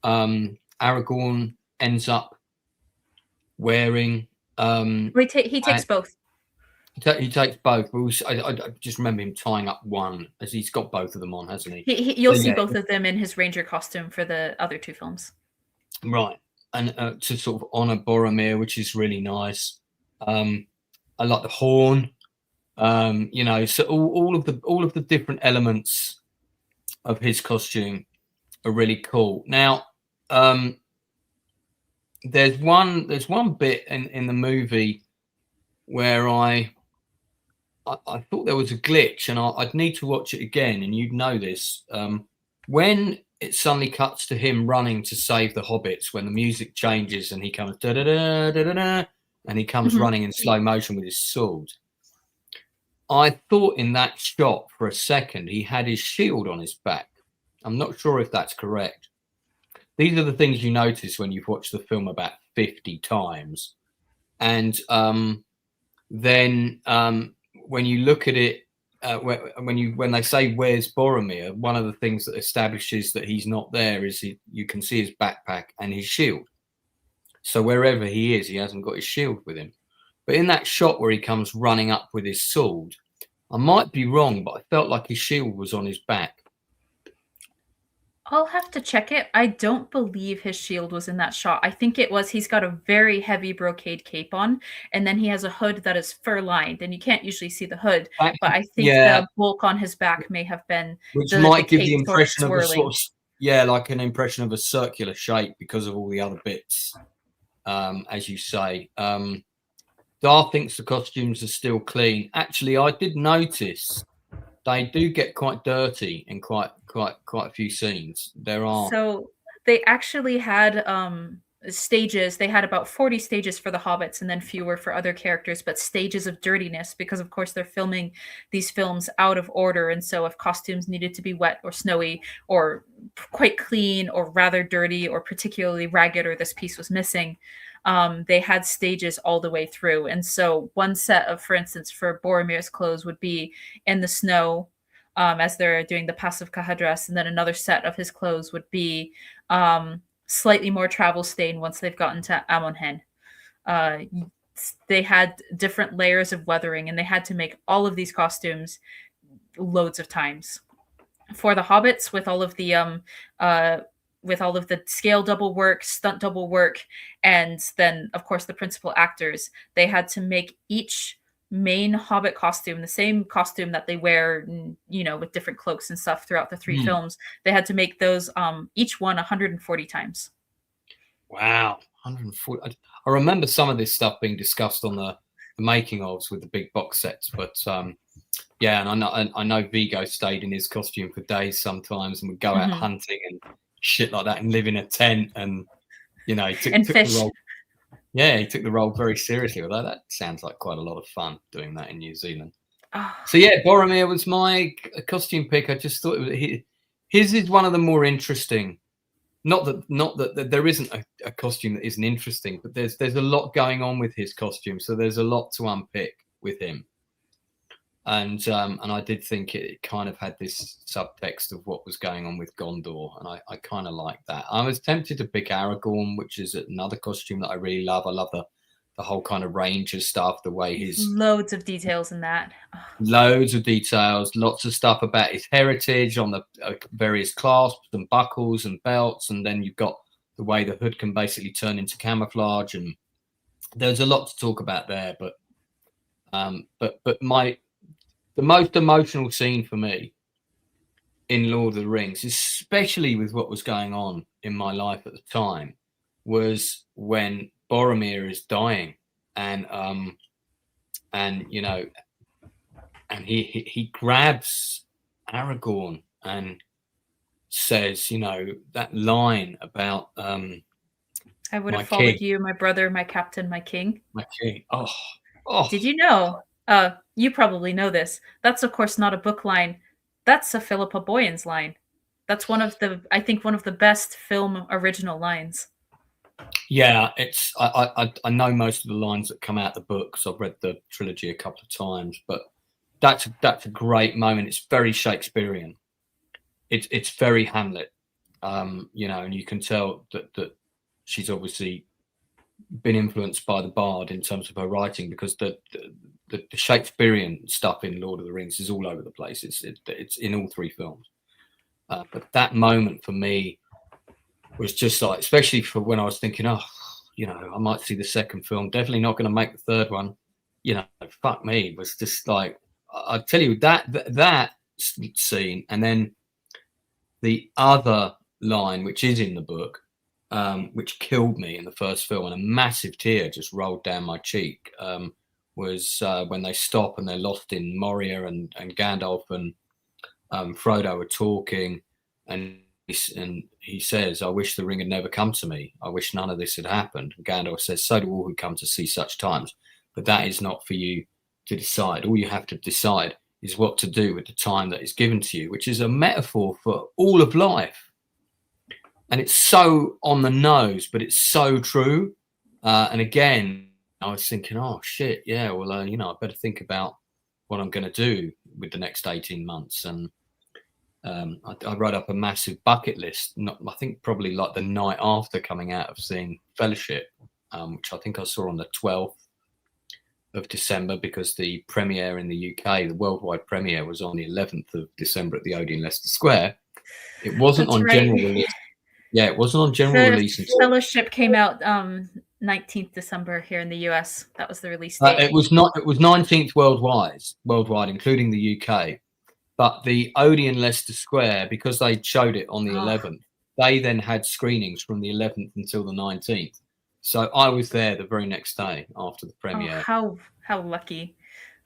A: Aragorn ends up wearing.
G: He takes both.
A: He takes both. I just remember him tying up one, as he's got both of them on, hasn't he?
G: You'll see both of them in his ranger costume for the other two films.
A: Right, and to sort of honor Boromir, which is really nice. I like the horn. So all of the different elements of his costume are really cool. Now, there's one bit in the movie where I I thought there was a glitch, and I'd need to watch it again, and you'd know this. When it suddenly cuts to him running to save the hobbits, when the music changes and he comes da da da da da da, and he comes running in slow motion with his sword. I thought in that shot for a second he had his shield on his back. I'm not sure if that's correct. These are the things you notice when you've watched the film about 50 times. And then when you look at it, when they say where's Boromir, one of the things that establishes that he's not there is you can see his backpack and his shield. So wherever he is, he hasn't got his shield with him. But in that shot where he comes running up with his sword, I might be wrong, but I felt like his shield was on his back.
G: I'll have to check it. I don't believe his shield was in that shot. I think it was, he's got a very heavy brocade cape on, and then he has a hood that is fur-lined, and you can't usually see the hood, but I think the bulk on his back may have been
A: which might give the impression of a sort of, like an impression of a circular shape because of all the other bits, as you say. Dar thinks the costumes are still clean. Actually, I did notice they do get quite dirty in quite a few scenes. There are.
G: So they actually had stages. They had about 40 stages for the hobbits and then fewer for other characters, but stages of dirtiness because, of course, they're filming these films out of order. And so if costumes needed to be wet or snowy or quite clean or rather dirty or particularly ragged or this piece was missing, they had stages all the way through. And so one set of, for instance, for Boromir's clothes would be in the snow as they're doing the Passive Kahadras, and then another set of his clothes would be slightly more travel stained once they've gotten to Amonhen. They had different layers of weathering, and they had to make all of these costumes loads of times. For the hobbits, with all of the scale double work, stunt double work, and then, of course, the principal actors, they had to make each main hobbit costume the same costume that they wear, with different cloaks and stuff throughout the 3 films. They had to make those each one 140 times.
A: Wow, 140. I remember some of this stuff being discussed on the making ofs with the big box sets, but and I know Viggo stayed in his costume for days sometimes and would go out hunting and shit like that and live in a tent, and he took the role. Yeah, he took the role very seriously, although that sounds like quite a lot of fun doing that in New Zealand. So yeah, Boromir was my costume pick. I just thought his is one of the more interesting. Not that there isn't a costume that isn't interesting, but there's a lot going on with his costume, so there's a lot to unpick with him. And I did think it kind of had this subtext of what was going on with Gondor, and I kind of like that. I was tempted to pick Aragorn, which is another costume that I really love. I love the whole kind of ranger stuff, the way his
G: loads of details in that.
A: Loads of details, lots of stuff about his heritage on the various clasps and buckles and belts, and then you've got the way the hood can basically turn into camouflage, and there's a lot to talk about there. But the most emotional scene for me in Lord of the Rings, especially with what was going on in my life at the time, was when Boromir is dying, and he grabs Aragorn and says, that line about
G: I would have followed you, my brother, my captain, my king.
A: My king. Oh.
G: Did you know? You probably know this. That's, of course, not a book line. That's a Philippa Boyens line. That's one of the best film original lines.
A: Yeah, it's I know most of the lines that come out the books. I've read the trilogy a couple of times, but that's a great moment. It's very Shakespearean. It's very Hamlet, and you can tell that she's obviously been influenced by the Bard in terms of her writing, because the Shakespearean stuff in Lord of the Rings is all over the place. It's in all 3 films, but that moment for me was just like, especially for when I was thinking, I might see the second film, definitely not going to make the 3rd one. Fuck me, it was just like, I tell you, that scene, and then the other line, which is in the book, which killed me in the first film, and a massive tear just rolled down my cheek, was when they stop and they're lost in Moria, and Gandalf and Frodo are talking, and he says, "I wish the ring had never come to me. I wish none of this had happened." And Gandalf says, "So do all who come to see such times, but that is not for you to decide. All you have to decide is what to do with the time that is given to you," which is a metaphor for all of life. And it's so on the nose, but it's so true. And again, I was thinking, oh shit, yeah, well, I better think about what I'm going to do with the next 18 months. And I wrote up a massive bucket list, I think probably like the night after coming out of seeing Fellowship, which I think I saw on the 12th of December, because the premiere in the UK, the worldwide premiere, was on the 11th of December at the Odeon Leicester Square. It wasn't on general release. Yeah, it wasn't on general release until
G: Fellowship came out 19th December here in the US. That was the release date.
A: It was 19th worldwide, including the UK. But the Odeon Leicester Square, because they showed it on the 11th, they then had screenings from the 11th until the 19th. So I was there the very next day after the premiere.
G: Oh, how lucky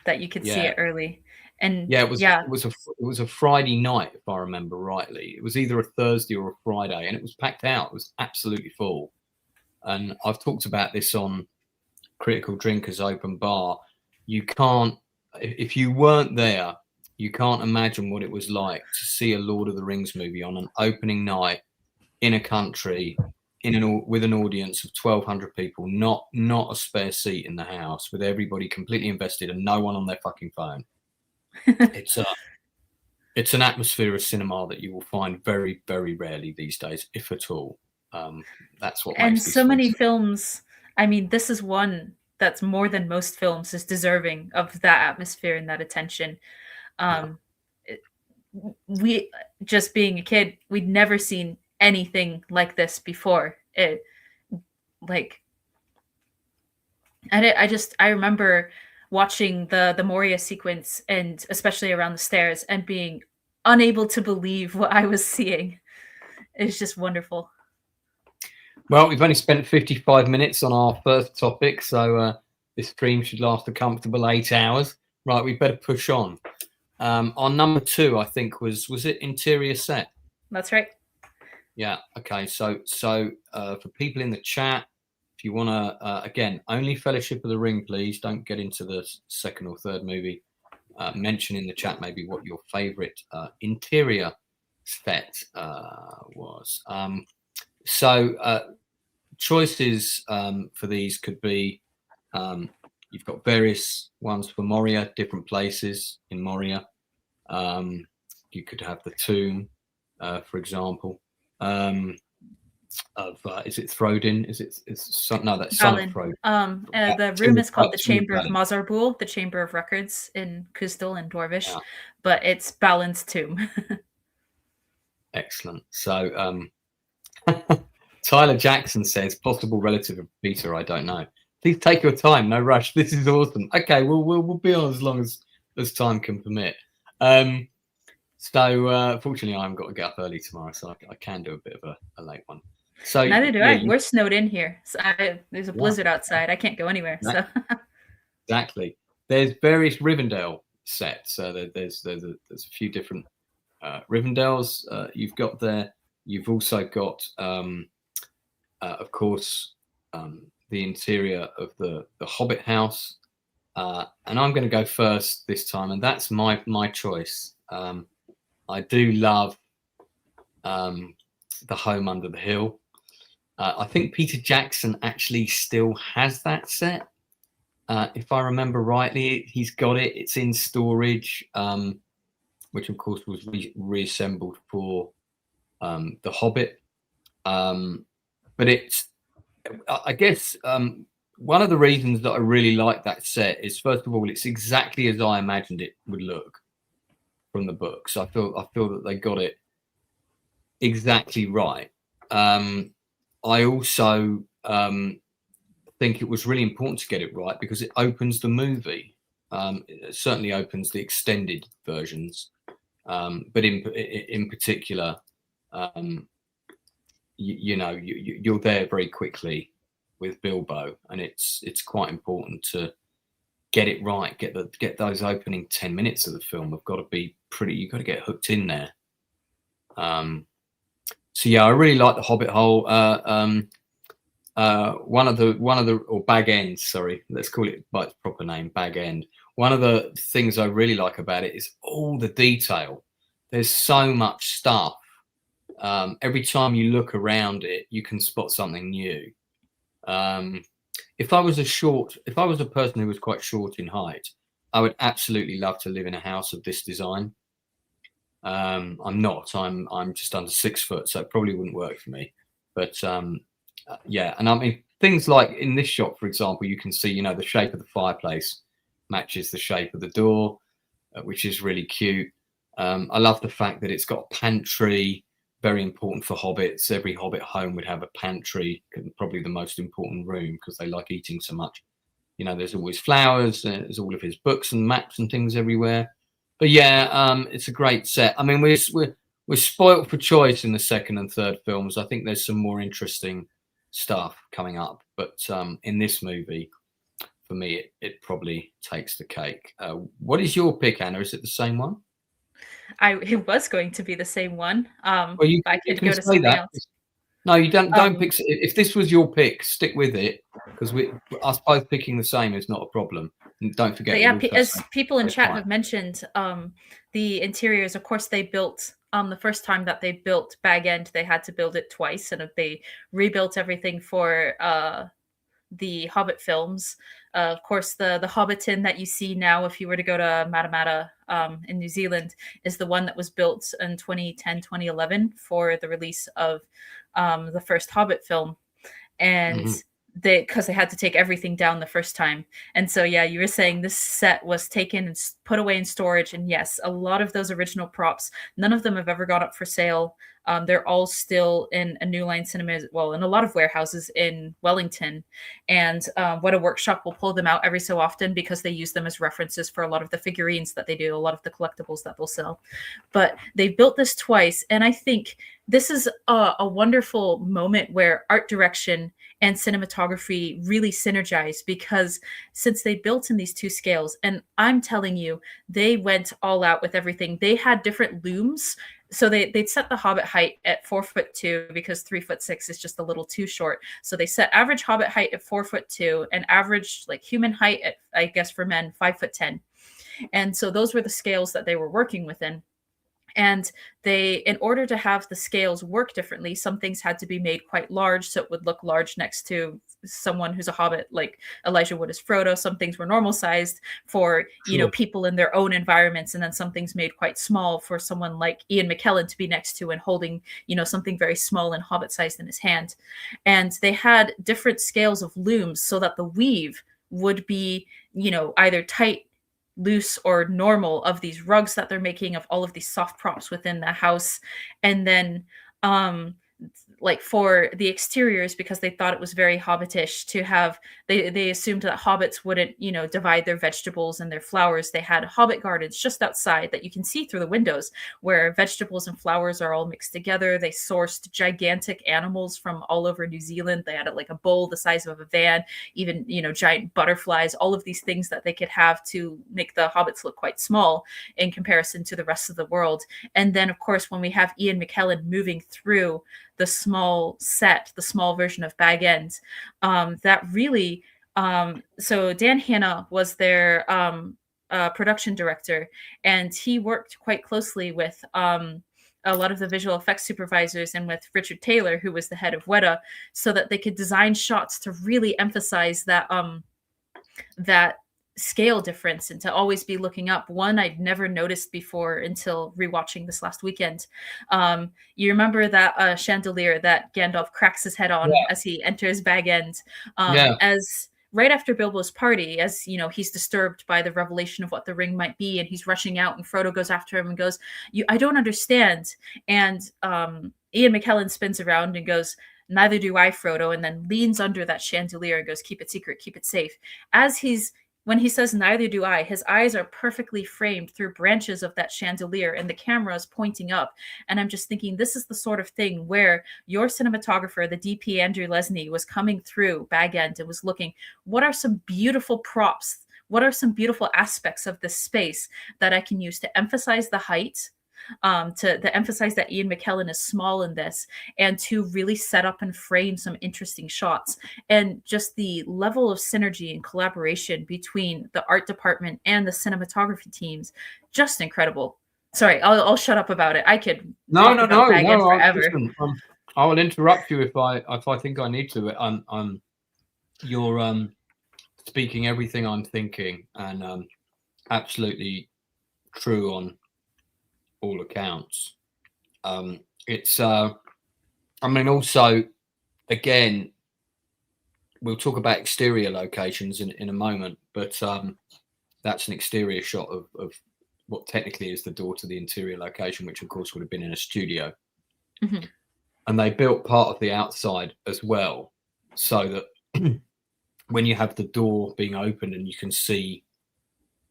G: that you could see it early. And
A: yeah, it was a Friday night, if I remember rightly. It was either a Thursday or a Friday, and it was packed out. It was absolutely full. And I've talked about this on Critical Drinkers Open Bar. You can't, if you weren't there, you can't imagine what it was like to see a Lord of the Rings movie on an opening night in a country with an audience of 1,200 people, not a spare seat in the house, with everybody completely invested and no one on their fucking phone. It's an atmosphere of cinema that you will find very, very rarely these days, if at all. That's what makes
G: so many films. I mean, this is one that's more than most films is deserving of that atmosphere and that attention. We, just being a kid, we'd never seen anything like this before. I remember watching the Moria sequence, and especially around the stairs, and being unable to believe what I was seeing. It's just wonderful.
A: Well, we've only spent 55 minutes on our first topic, so this stream should last a comfortable 8 hours. Right, we better push on. Our number 2, I think, was it interior set?
G: That's right.
A: Yeah. Okay. So for people in the chat, if you want to, again, only Fellowship of the Ring, please. Don't get into the second or third movie. Mention in the chat maybe what your favourite interior set was. Choices for these could be, you've got various ones for Moria, different places in Moria. You could have the tomb, for example. Is it Throdin? That's Son of Throdin.
G: The room is called the Chamber of Mazarbul, the Chamber of Records in Khuzdul and Dwarvish, but it's Balin's tomb.
A: Excellent. So Tyler Jackson says, possible relative of Peter, I don't know. Please take your time, no rush. This is awesome. Okay, we'll be on as long as time can permit. Fortunately, I haven't got to get up early tomorrow, so I can do a bit of a late one. So
G: neither do I. We're snowed in here. So there's a blizzard outside. I can't go anywhere. So
A: exactly. There's various Rivendell sets. So there's a few different Rivendell's you've got there. You've also got, of course, the interior of the Hobbit house. And I'm going to go first this time, and that's my choice. I do love the Home Under the Hill. I think Peter Jackson actually still has that set. If I remember rightly, he's got it. It's in storage, which of course was reassembled for the Hobbit. But I guess one of the reasons that I really like that set is, first of all, it's exactly as I imagined it would look from the books. I feel that they got it exactly right. I also think it was really important to get it right because it opens the movie. It certainly opens the extended versions, but in particular, you're there very quickly with Bilbo, and it's quite important to get it right. Get those opening 10 minutes of the film have got to be pretty. You've got to get hooked in there. So yeah, I really like the Hobbit hole. One of the or Bag End, sorry, let's call it by its proper name, Bag End. One of the things I really like about it is all the detail. There's so much stuff. Every time you look around it, you can spot something new. If I was a person who was quite short in height, I would absolutely love to live in a house of this design. I'm not. I'm just under 6 foot, so it probably wouldn't work for me. But yeah, and I mean things like in this shot, for example, you can see, you know, the shape of the fireplace matches the shape of the door, which is really cute. I love the fact that it's got a pantry. Very important for hobbits. Every hobbit home would have a pantry, probably the most important room because they like eating so much. You know, there's always flowers. There's all of his books and maps and things everywhere. But yeah, it's a great set. I mean, we're spoilt for choice in the second and third films. I think there's some more interesting stuff coming up. But in this movie, for me, it probably takes the cake. What is your pick, Anna? Is it the same one?
G: It was going to be the same one.
A: Well, you
G: I could
A: can
G: go to something else.
A: No, you don't pick. If this was your pick, stick with it, because us both picking the same is not a problem. And don't forget.
G: But yeah, as people in chat have mentioned, the interiors, of course, they built the first time that they built Bag End, they had to build it twice, and they rebuilt everything for the Hobbit films. Of course, the Hobbiton that you see now, if you were to go to Matamata in New Zealand, is the one that was built in 2010, 2011 for the release of the first Hobbit film. And because they had to take everything down the first time. And so, yeah, you were saying this set was taken and put away in storage. And yes, a lot of those original props, none of them have ever gone up for sale. They're all still in a New Line Cinema, well, in a lot of warehouses in Wellington. And What a Workshop will pull them out every so often because they use them as references for a lot of the figurines that they do, a lot of the collectibles that they'll sell. But they built this twice. And I think this is a wonderful moment where art direction and cinematography really synergize, because since they built in these two scales, and I'm telling you, they went all out with everything. They had different looms. So they'd set the Hobbit height at 4'2" because 3'6" is just a little too short. So they set average Hobbit height at 4'2" and average like human height at, I guess for men, 5'10". And so those were the scales that they were working within. And they, in order to have the scales work differently, some things had to be made quite large so it would look large next to someone who's a hobbit, like Elijah Wood as Frodo. Some things were normal sized for, you know, people in their own environments. And then some things made quite small for someone like Ian McKellen to be next to and holding, you know, something very small and hobbit sized in his hand. And they had different scales of looms so that the weave would be, you know, either tight, loose, or normal of these rugs that they're making, of all of these soft props within the house. And then like for the exteriors, because they thought it was very hobbitish to have, they assumed that hobbits wouldn't, you know, divide their vegetables and their flowers. They had hobbit gardens just outside that you can see through the windows, where vegetables and flowers are all mixed together. They sourced gigantic animals from all over New Zealand. They had like a bull the size of a van, even, you know, giant butterflies, all of these things that they could have to make the hobbits look quite small in comparison to the rest of the world. And then, of course, when we have Ian McKellen moving through the small set, the small version of Bag End, that really, so Dan Hanna was their production director, and he worked quite closely with a lot of the visual effects supervisors and with Richard Taylor, who was the head of Weta, so that they could design shots to really emphasize that that scale difference and to always be looking up. One I'd never noticed before until rewatching this last weekend. You remember that chandelier that Gandalf cracks his head on as he enters Bag End, as right after Bilbo's party, as you know, he's disturbed by the revelation of what the ring might be, and he's rushing out, and Frodo goes after him and goes, I don't understand. And Ian McKellen spins around and goes, neither do I, Frodo, and then leans under that chandelier and goes, keep it secret, keep it safe. When he says, neither do I, his eyes are perfectly framed through branches of that chandelier and the camera is pointing up. And I'm just thinking, this is the sort of thing where your cinematographer, the DP Andrew Lesney, was coming through Bag End and was looking, what are some beautiful props what are some beautiful aspects of this space that I can use to emphasize the height, to emphasize that Ian McKellen is small in this, and to really set up and frame some interesting shots. And just the level of synergy and collaboration between the art department and the cinematography teams, just incredible. Sorry, I'll shut up about it. I could
A: no.
G: forever.
A: Listen, I will interrupt you if I think I need to. You're speaking everything I'm thinking, and absolutely true on all accounts. It's I mean, also, again, we'll talk about exterior locations in a moment, but that's an exterior shot of what technically is the door to the interior location, which of course would have been in a studio.
G: Mm-hmm.
A: And they built part of the outside as well, so that when you have the door being opened and you can see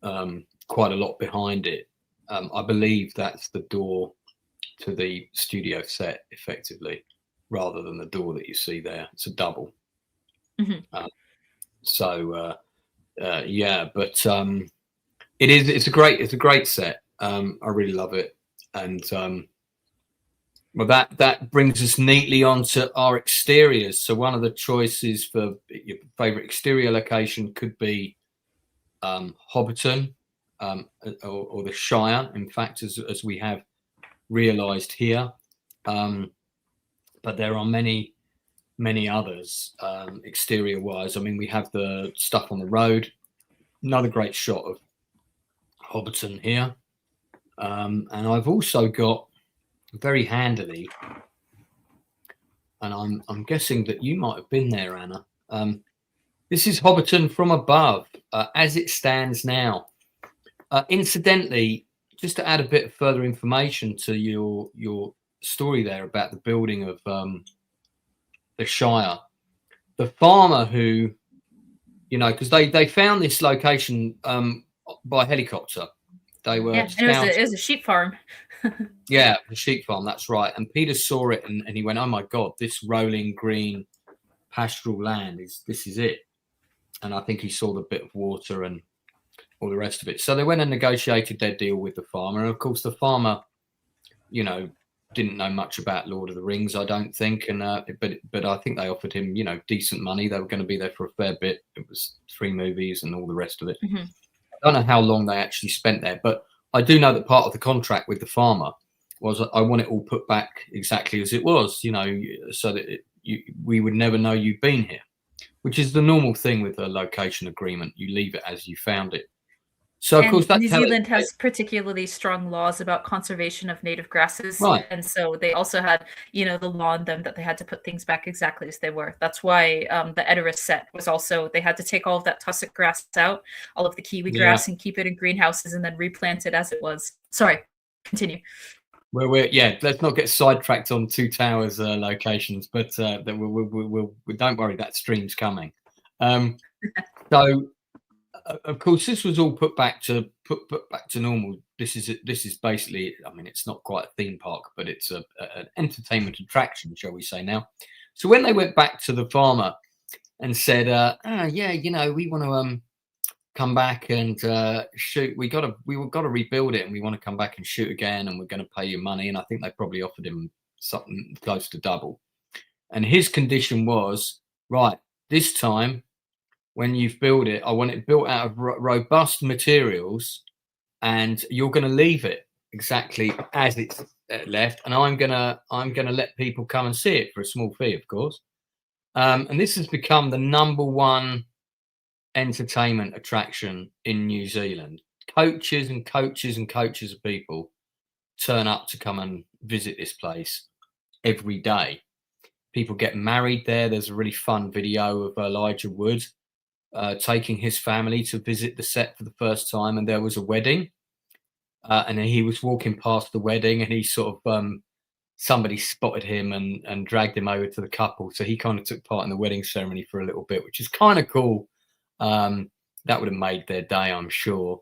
A: quite a lot behind it, I believe that's the door to the studio set, effectively, rather than the door that you see there. It's a double.
G: Mm-hmm.
A: Yeah, but it's a great set. I really love it, and well, that brings us neatly onto our exteriors. So one of the choices for your favorite exterior location could be Hobbiton, or the Shire, in fact, as we have realized here. But there are many others exterior wise. I mean, we have the stuff on the road, another great shot of Hobbiton here, and I've also got very handily, and I'm guessing that you might have been there, Anna. This is Hobbiton from above, as it stands now. Incidentally, just to add a bit of further information to your story there about the building of the Shire, the farmer who, because they found this location by helicopter. They were
G: it was a sheep farm.
A: Yeah, the sheep farm, that's right. And Peter saw it and he went, oh my God, this rolling green pastoral land this is it. And I think he saw the bit of water and all the rest of it. So they went and negotiated their deal with the farmer. And of course, the farmer, didn't know much about Lord of the Rings, I don't think. And but I think they offered him, decent money. They were going to be there for a fair bit. It was 3 movies and all the rest of it.
G: Mm-hmm.
A: I don't know how long they actually spent there, but I do know that part of the contract with the farmer was I want it all put back exactly as it was, so that we would never know you've been here, which is the normal thing with a location agreement. You leave it as you found it. So, of course, that's
G: New Zealand has particularly strong laws about conservation of native grasses.
A: Right.
G: And so they also had, the law on them that they had to put things back exactly as they were. That's why the Edoras set was also, they had to take all of that tussock grass out, all of the kiwi grass, and keep it in greenhouses and then replant it as it was. Sorry, continue.
A: Well, let's not get sidetracked on Two Towers locations, but we don't worry, that stream's coming. So, of course, this was all put back to normal. This is basically, I mean, it's not quite a theme park, but it's an entertainment attraction, shall we say now. So when they went back to the farmer and said, we want to come back and shoot. We got to rebuild it, and we want to come back and shoot again, and we're going to pay you money. And I think they probably offered him something close to double. And his condition was, right, this time when you've built it, I want it built out of robust materials, and you're going to leave it exactly as it's left, and I'm gonna let people come and see it for a small fee, of course. And this has become the #1 entertainment attraction in New Zealand. Coaches and coaches and coaches of people turn up to come and visit this place every day. People get married there. There's a really fun video of Elijah Wood taking his family to visit the set for the first time, and there was a wedding, and he was walking past the wedding, and he sort of somebody spotted him and dragged him over to the couple, so he kind of took part in the wedding ceremony for a little bit, which is kind of cool. That would have made their day, I'm sure.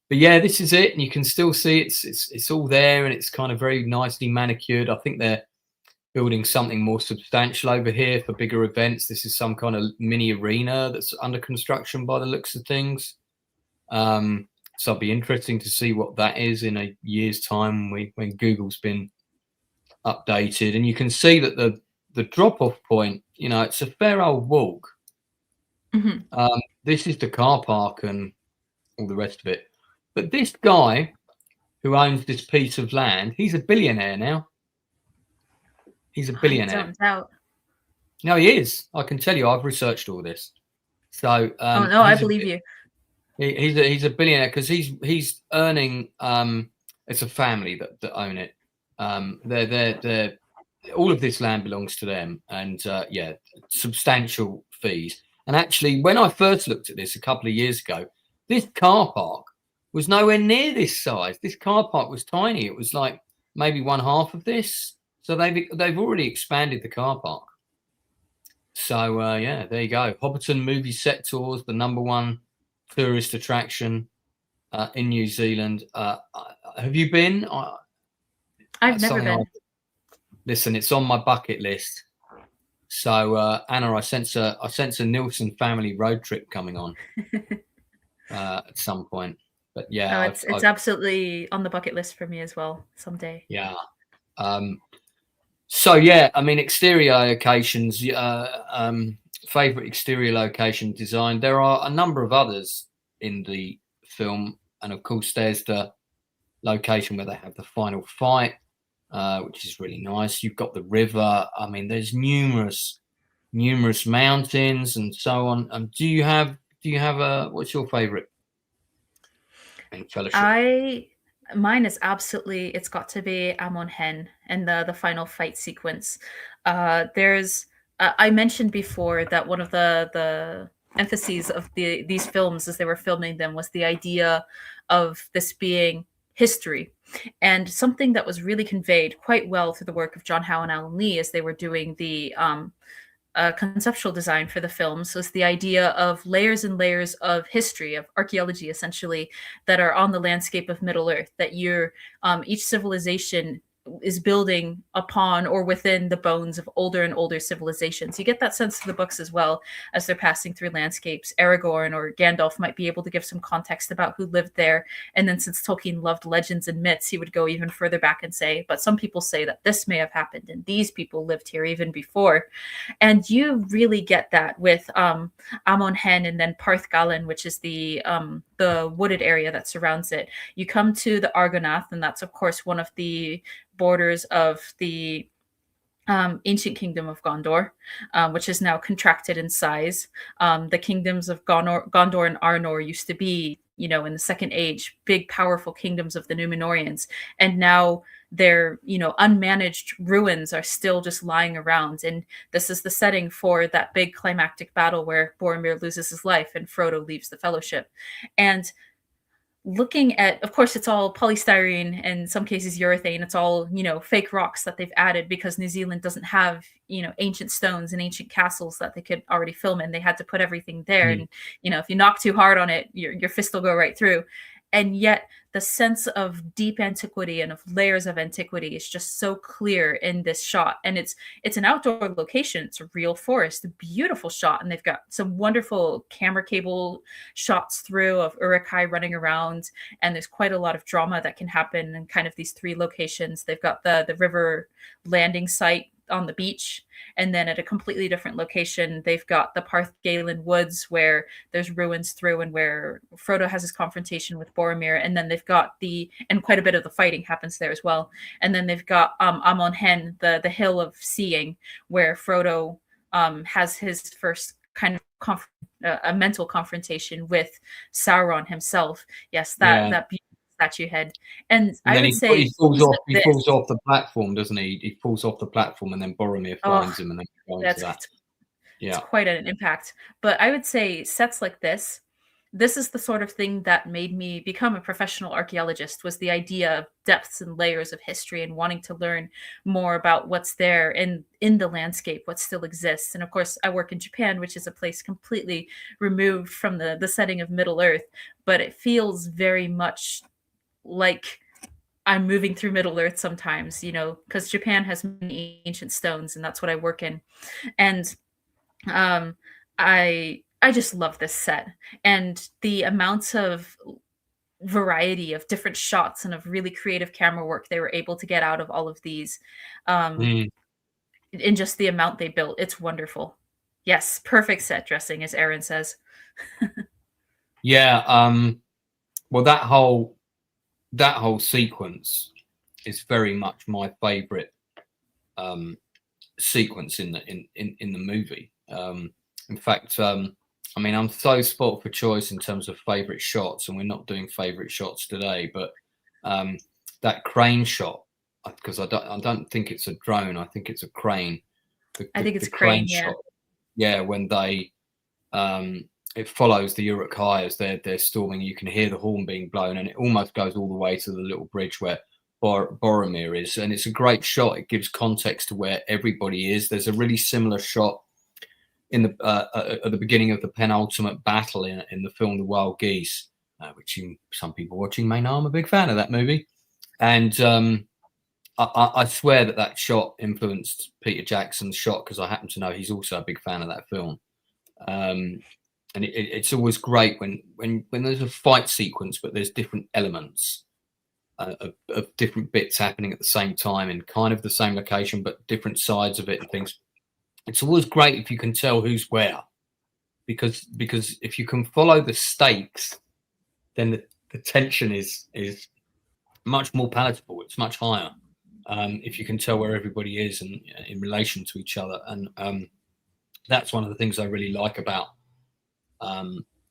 A: But yeah, this is it, and you can still see it's all there, and it's kind of very nicely manicured. I think they're building something more substantial over here for bigger events. This is some kind of mini arena that's under construction by the looks of things. So it'll be interesting to see what that is in a year's time when Google's been updated. And you can see that the drop-off point, it's a fair old walk. This is the car park and all the rest of it. But this guy who owns this piece of land, he's a billionaire now. He's a billionaire.
G: I don't doubt.
A: No, he is. I can tell you, I've researched all this. So,
G: oh no, I believe you.
A: He's a billionaire because he's earning. It's a family that own it. They're all of this land belongs to them, and substantial fees. And actually, when I first looked at this a couple of years ago, this car park was nowhere near this size. This car park was tiny. It was like maybe one half of this. So they've already expanded the car park. So there you go. Hobbiton movie set tours, the #1 tourist attraction in New Zealand. Have you been?
G: I've never been.
A: Listen, it's on my bucket list. So Anna, I sense a Nielsen family road trip coming on at some point. But yeah,
G: it's absolutely on the bucket list for me as well someday.
A: Yeah. So yeah, I mean, exterior locations, favorite exterior location design. There are a number of others in the film, and of course, there's the location where they have the final fight, which is really nice. You've got the river. I mean, there's numerous mountains and so on. Do you have what's your favorite in Fellowship?
G: Mine is absolutely, it's got to be Amon Hen and the final fight sequence. There's I mentioned before that one of the emphases of these films as they were filming them was the idea of this being history, and something that was really conveyed quite well through the work of John Howe and Alan Lee as they were doing the conceptual design for the films was the idea of layers and layers of history, of archaeology, essentially, that are on the landscape of Middle Earth, that each civilization is building upon or within the bones of older and older civilizations. You get that sense through the books as well as they're passing through landscapes. Aragorn or Gandalf might be able to give some context about who lived there. And then since Tolkien loved legends and myths, he would go even further back and say, but some people say that this may have happened and these people lived here even before. And you really get that with Amon Hen and then Parth Galen, which is the wooded area that surrounds it. You come to the Argonath, and that's of course one of the borders of the ancient kingdom of Gondor, which is now contracted in size. The kingdoms of Gondor and Arnor used to be, in the Second Age, big, powerful kingdoms of the Númenóreans, and now their, unmanaged ruins are still just lying around. And this is the setting for that big climactic battle where Boromir loses his life and Frodo leaves the Fellowship. And looking at, of course, it's all polystyrene and in some cases urethane. It's all, fake rocks that they've added because New Zealand doesn't have, ancient stones and ancient castles that they could already film in. They had to put everything there. And, if you knock too hard on it, your fist will go right through. And yet the sense of deep antiquity and of layers of antiquity is just so clear in this shot. And it's an outdoor location. It's a real forest, a beautiful shot. And they've got some wonderful camera cable shots through of Uruk-hai running around. And there's quite a lot of drama that can happen in kind of these three locations. They've got the river landing site on the beach, and then at a completely different location they've got the Parth Galen woods where there's ruins through and where Frodo has his confrontation with Boromir, and then they've got and quite a bit of the fighting happens there as well. And then they've got Amon Hen, the hill of seeing, where Frodo has his first kind of a mental confrontation with Sauron himself. Yes, that beautiful statue head. And I would say
A: he falls off the platform, doesn't he? He falls off the platform and then Boromir finds him and then goes into that.
G: Yeah, it's quite an impact. But I would say sets like this is the sort of thing that made me become a professional archaeologist, was the idea of depths and layers of history and wanting to learn more about what's there in the landscape, what still exists. And of course, I work in Japan, which is a place completely removed from the setting of Middle Earth, but it feels very much like I'm moving through Middle Earth sometimes, because Japan has many ancient stones and that's what I work in. And I I just love this set, and the amounts of variety of different shots and of really creative camera work they were able to get out of all of these, in just the amount they built. It's wonderful. Yes, perfect set dressing, as Aaron says.
A: Yeah. Well, that whole sequence is very much my favorite sequence in the movie. In fact, I mean, I'm so spot for choice in terms of favorite shots, and we're not doing favorite shots today, but that crane shot, because I don't think it's a drone, I think it's a crane.
G: I think it's a crane, yeah.
A: Shot, yeah, when they it follows the Uruk-hai as they're storming. You can hear the horn being blown, and it almost goes all the way to the little bridge where Boromir is, and it's a great shot. It gives context to where everybody is. There's a really similar shot in the at the beginning of the penultimate battle in the film The Wild Geese, which some people watching may know I'm a big fan of that movie, and I swear that shot influenced Peter Jackson's shot, because I happen to know he's also a big fan of that film. And it's always great when there's a fight sequence, but there's different elements of different bits happening at the same time in kind of the same location, but different sides of it and things. It's always great if you can tell who's where, because if you can follow the stakes, then the tension is much more palatable. It's much higher if you can tell where everybody is and in relation to each other. And that's one of the things I really like about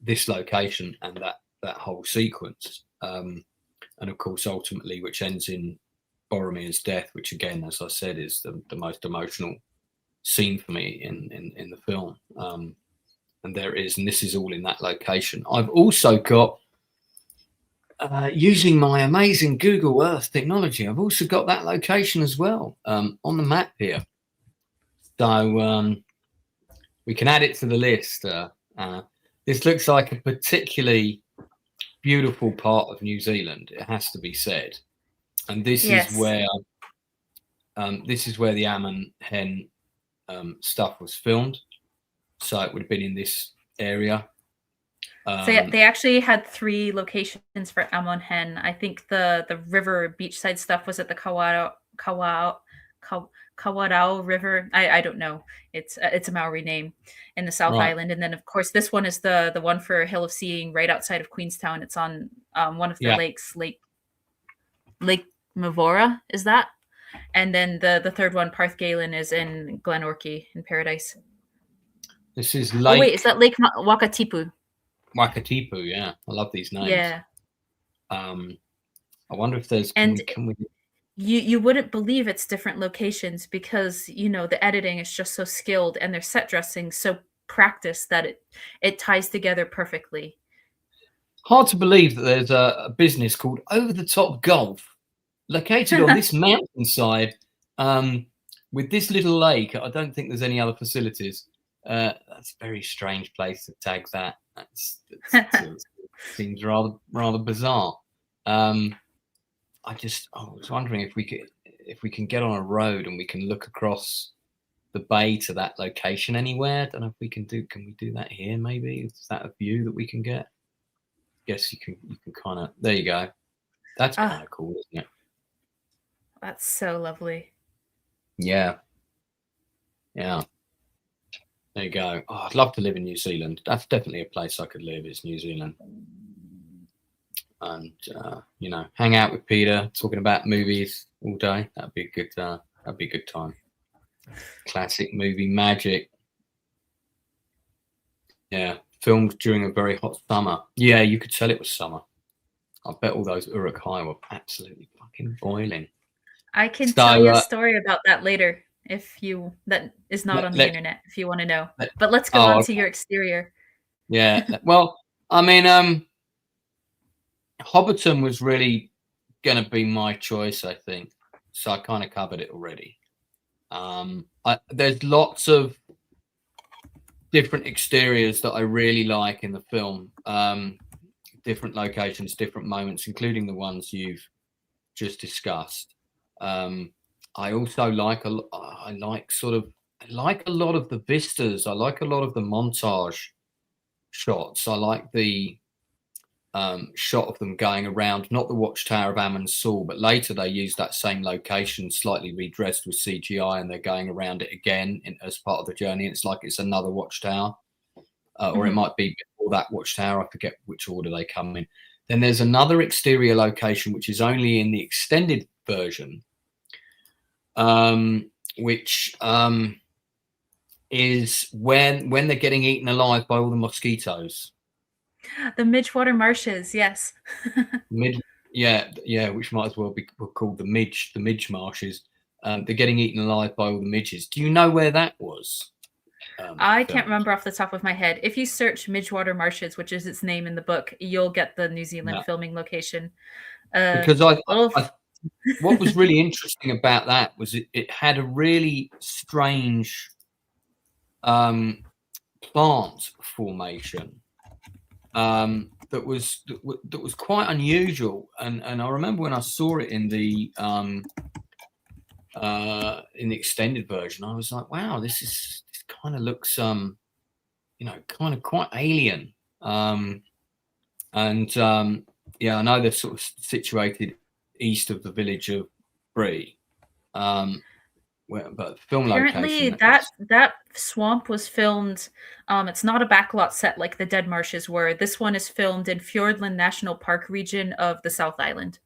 A: this location and that whole sequence. And of course, ultimately, which ends in Boromir's death, which again, as I said, is the most emotional scene for me in the film. And there it is, and this is all in that location. I've also got, using my amazing Google Earth technology, I've also got that location as well on the map here. So we can add it to the list. This looks like a particularly beautiful part of New Zealand, it has to be said. And this is where the Amon Hen stuff was filmed. So it would have been in this area.
G: So yeah, they actually had 3 locations for Amon Hen. I think the river beachside stuff was at the Kawarau River. I don't know. It's a Maori name in the South Island. And then of course this one is the one for Hill of Seeing right outside of Queenstown. It's on one of the lakes, Lake Mavora is that? And then the third one, Parth Galen, is in Glenorchy in Paradise.
A: This is Lake.
G: Oh wait, is that Lake Wakatipu?
A: Wakatipu, yeah. I love these names.
G: Yeah.
A: I wonder if there's can we
G: You wouldn't believe it's different locations, because the editing is just so skilled and their set dressing so practiced that it ties together perfectly.
A: Hard to believe that there's a business called Over the Top Golf located on this mountainside with this little lake. I don't think there's any other facilities. That's a very strange place to tag that. That seems rather bizarre. I was wondering if we can get on a road and we can look across the bay to that location anywhere. I don't know if we can we do that here? Maybe is that a view that we can get? Guess you can kind of, there you go. That's kind of cool, isn't it?
G: That's so lovely.
A: Yeah. There you go. Oh, I'd love to live in New Zealand. That's definitely a place I could live, is New Zealand. And hang out with Peter, talking about movies all day. That'd be a good time. Classic movie magic. Yeah, filmed during a very hot summer. Yeah, you could tell it was summer. I bet all those Uruk-hai were absolutely fucking boiling.
G: I can tell you a story about that later, that is not on the internet, if you want to know. But let's go on to your exterior.
A: Yeah, well, I mean, Hobbiton was really going to be my choice, I think. So I kind of covered it already. There's lots of different exteriors that I really like in the film. Different locations, different moments, including the ones you've just discussed. I also like a lot of the vistas. I like a lot of the montage shots. I like the shot of them going around, not the watchtower of Ammon's Saul, but later they used that same location, slightly redressed with CGI, and they're going around it again as part of the journey. It's like it's another watchtower, or it might be before that watchtower. I forget which order they come in. Then there's another exterior location, which is only in the extended version, which is when they're getting eaten alive by all the mosquitoes.
G: The Midgewater Marshes, yes.
A: Which might as well be called the Midge Marshes. They're getting eaten alive by all the midges. Do you know where that was?
G: I can't remember off the top of my head. If you search Midgewater Marshes, which is its name in the book, you'll get the New Zealand filming location.
A: Because what was really interesting about that was it had a really strange plant formation that was quite unusual, and I remember when I saw it in the extended version, I was like, wow, this kind of looks kind of quite alien. I know they're sort of situated east of the village of Bree, but film
G: apparently
A: location,
G: that swamp was filmed. It's not a backlot set like the Dead Marshes were. This one is filmed in Fiordland National Park region of the South Island.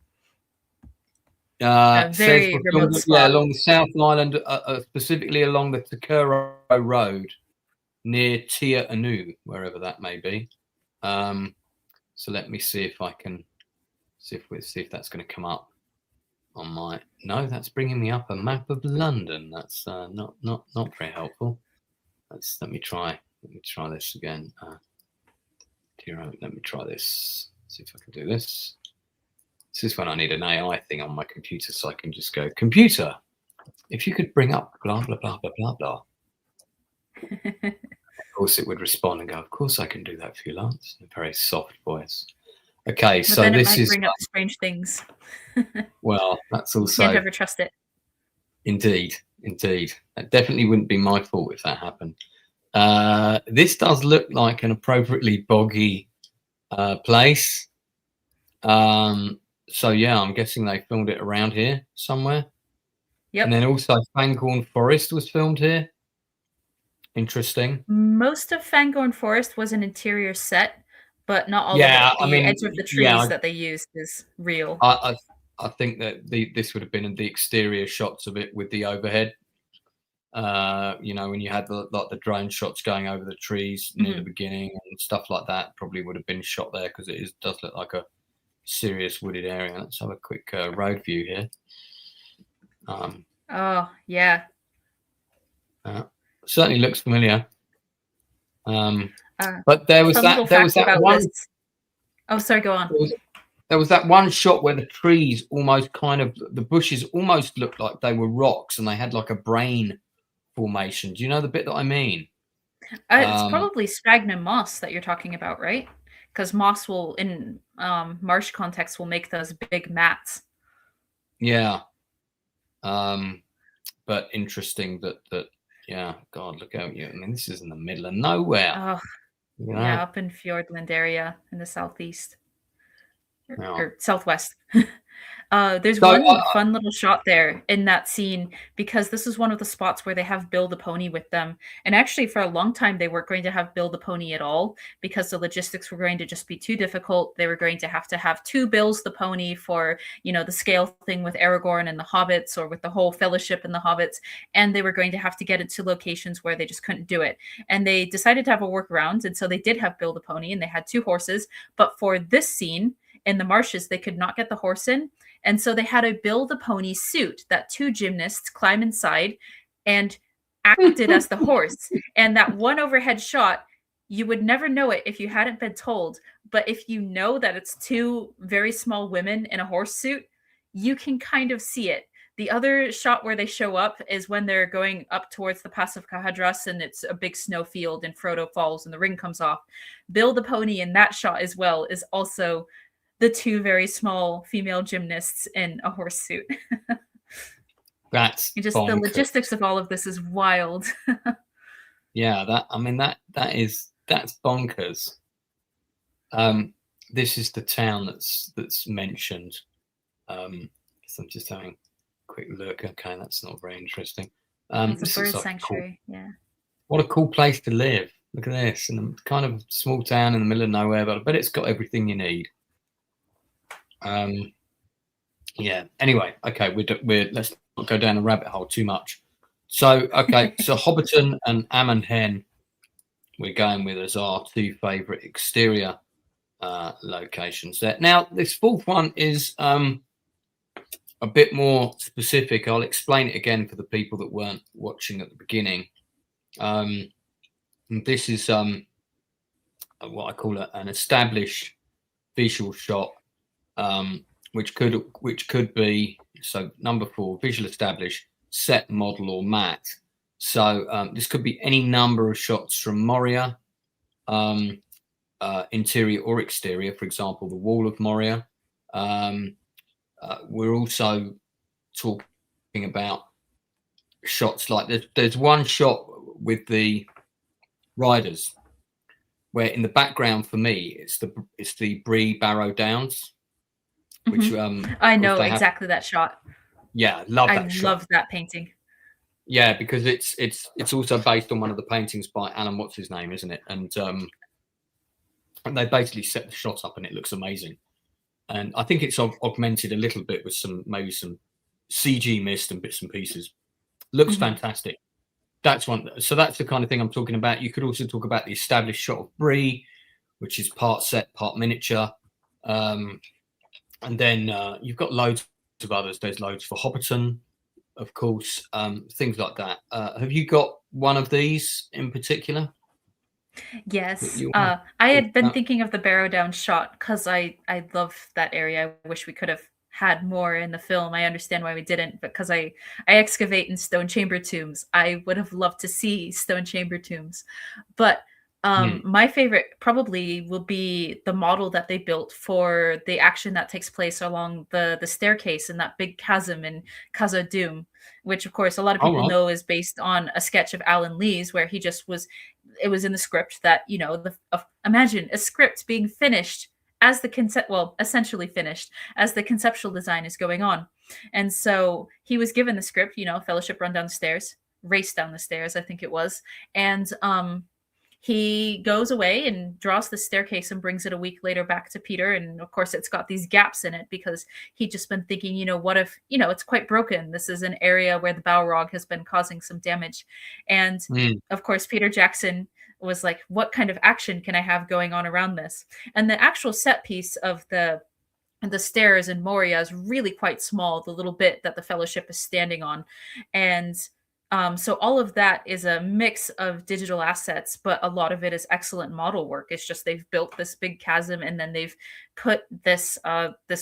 G: A very remote spot.
A: Along the South Island, specifically along the Takuro Road near Tia Anu, wherever that may be. So let me see if I can see if that's going to come up on my. No, that's bringing me up a map of London. That's not very helpful. Let me try this again. Let me try this. See if I can do this. This is when I need an AI thing on my computer, so I can just go, computer, if you could bring up blah blah blah blah blah blah. Of course, it would respond and go, of course I can do that for you, Lance, in a very soft voice. Okay,
G: but
A: so
G: then
A: this
G: it might bring up strange things.
A: Well, that's also.
G: You can't ever trust it.
A: Indeed. That definitely wouldn't be my fault if that happened. This does look like an appropriately boggy place. So yeah, I'm guessing they filmed it around here somewhere.
G: Yep.
A: And then also Fangorn Forest was filmed here. Interesting.
G: Most of Fangorn Forest was an interior set, but not all of it. The edge of the trees that they used is real.
A: I think that this would have been in the exterior shots of it with the overhead. When you had the drone shots going over the trees near the beginning and stuff like that, probably would have been shot there because it does look like a serious wooded area. Let's have a quick road view here.
G: Oh yeah.
A: Certainly looks familiar. But there was that one.
G: Oh, sorry, go on.
A: There was that one shot where the trees the bushes almost looked like they were rocks and they had like a brain formation. Do you know the bit that I mean?
G: It's probably sphagnum moss that you're talking about, right? Because moss will, in marsh context, will make those big mats.
A: Yeah. But interesting that yeah, God, look out. I mean, this is in the middle of nowhere.
G: Oh, yeah, up in Fiordland area in the southeast. Or southwest. There's one fun little shot there in that scene because this is one of the spots where they have Bill the Pony with them. And actually, for a long time, they weren't going to have Bill the Pony at all because the logistics were going to just be too difficult. They were going to have two Bills the Pony for, the scale thing with Aragorn and the Hobbits, or with the whole Fellowship and the Hobbits. And they were going to have to get it to locations where they just couldn't do it. And they decided to have a workaround. And so they did have Bill the Pony, and they had two horses. But for this scene, in the marshes, they could not get the horse in. And so they had a Bill the Pony suit that two gymnasts climb inside and acted as the horse. And that one overhead shot, you would never know it if you hadn't been told. But if you know that it's two very small women in a horse suit, you can kind of see it. The other shot where they show up is when they're going up towards the Pass of Cahadras, and it's a big snow field and Frodo falls and the ring comes off. Bill the Pony in that shot as well is also the two very small female gymnasts in a horse suit.
A: That's
G: just bonkers. The logistics of all of this is wild.
A: Yeah, that's bonkers. This is the town that's mentioned. So I'm just having a quick look. Okay, that's not very interesting.
G: It's
A: This
G: a bird
A: looks like
G: sanctuary. Yeah.
A: What a cool place to live. Look at this, in a kind of small town in the middle of nowhere, but I bet it's got everything you need. Yeah. Anyway, okay, we're let's not go down the rabbit hole too much. So, okay, so Hobbiton and Am Hen, we're going with as our two favourite exterior locations there. Now, this fourth one is a bit more specific. I'll explain it again for the people that weren't watching at the beginning. This is what I call an established visual shot, which could be, so number 4, visual established, set, model, or matte. So this could be any number of shots from Moria, interior or exterior. For example, the wall of Moria. We're also talking about shots like there's one shot with the riders where in the background for me it's the Bree Barrow Downs, which
G: I know exactly that shot.
A: Yeah, love that shot.
G: I love that painting.
A: Yeah, because it's also based on one of the paintings by Alan, what's his name, isn't it? And they basically set the shot up and it looks amazing. And I think it's augmented a little bit with maybe some CG mist and bits and pieces. Looks fantastic. That's one. So that's the kind of thing I'm talking about. You could also talk about the established shot of Bree, which is part set, part miniature. And then you've got loads of others. There's loads for Hobbiton, of course, things like that. Have you got one of these in particular?
G: Yes. I had been thinking of the Barrow Down shot because I love that area. I wish we could have had more in the film. I understand why we didn't, because I excavate in stone chamber tombs. I would have loved to see stone chamber tombs. But my favorite probably will be the model that they built for the action that takes place along the staircase in that big chasm in Casa Doom, which of course a lot of people know is based on a sketch of Alan Lee's where he just it was in the script that, you know, imagine a script being finished as the essentially finished as the conceptual design is going on. And so he was given the script, you know, Fellowship run down the stairs, race down the stairs, I think it was. And he goes away and draws the staircase and brings it a week later back to Peter. And of course, it's got these gaps in it because he'd just been thinking, you know, what if, you know, it's quite broken. This is an area where the Balrog has been causing some damage. And of course, Peter Jackson was like, what kind of action can I have going on around this? And the actual set piece of the stairs in Moria is really quite small, the little bit that the Fellowship is standing on. And so all of that is a mix of digital assets, but a lot of it is excellent model work. It's just they've built this big chasm and then they've put this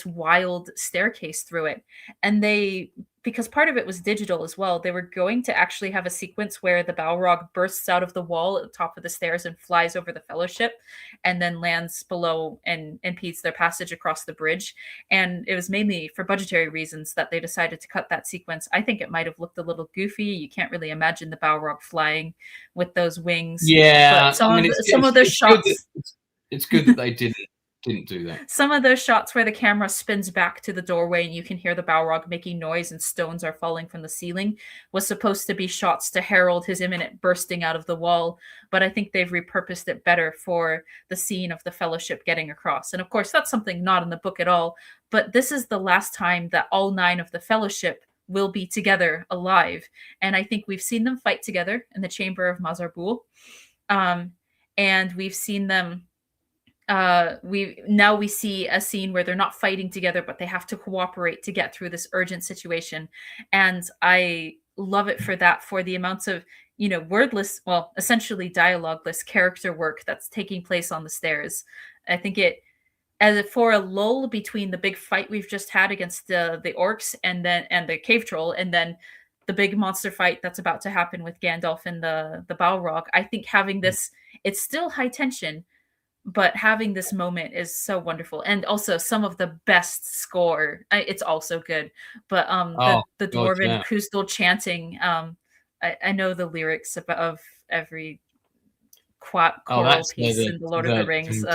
G: wild staircase through it. And because part of it was digital as well, they were going to actually have a sequence where the Balrog bursts out of the wall at the top of the stairs and flies over the Fellowship and then lands below and impedes their passage across the bridge. And it was mainly for budgetary reasons that they decided to cut that sequence. I think it might have looked a little goofy. You can't really imagine the Balrog flying with those wings.
A: Yeah,
G: but some of those shots.
A: It's good that they didn't do that.
G: Some of those shots where the camera spins back to the doorway and you can hear the Balrog making noise and stones are falling from the ceiling was supposed to be shots to herald his imminent bursting out of the wall. But I think they've repurposed it better for the scene of the Fellowship getting across. And of course, that's something not in the book at all. But this is the last time that all 9 of the Fellowship will be together alive. And I think we've seen them fight together in the Chamber of Mazarbul. And we've seen them we see a scene where they're not fighting together, but they have to cooperate to get through this urgent situation. And I love it for that, for the amounts of, you know, wordless, well, essentially dialogueless character work that's taking place on the stairs. I think for a lull between the big fight we've just had against the orcs and the cave troll, and then the big monster fight that's about to happen with Gandalf and the Balrog, I think having this, it's still high tension, but having this moment is so wonderful. And also some of the best score, it's also good. But the Dwarven Crystal chanting, I know the lyrics of every choral piece in the Lord of the Rings.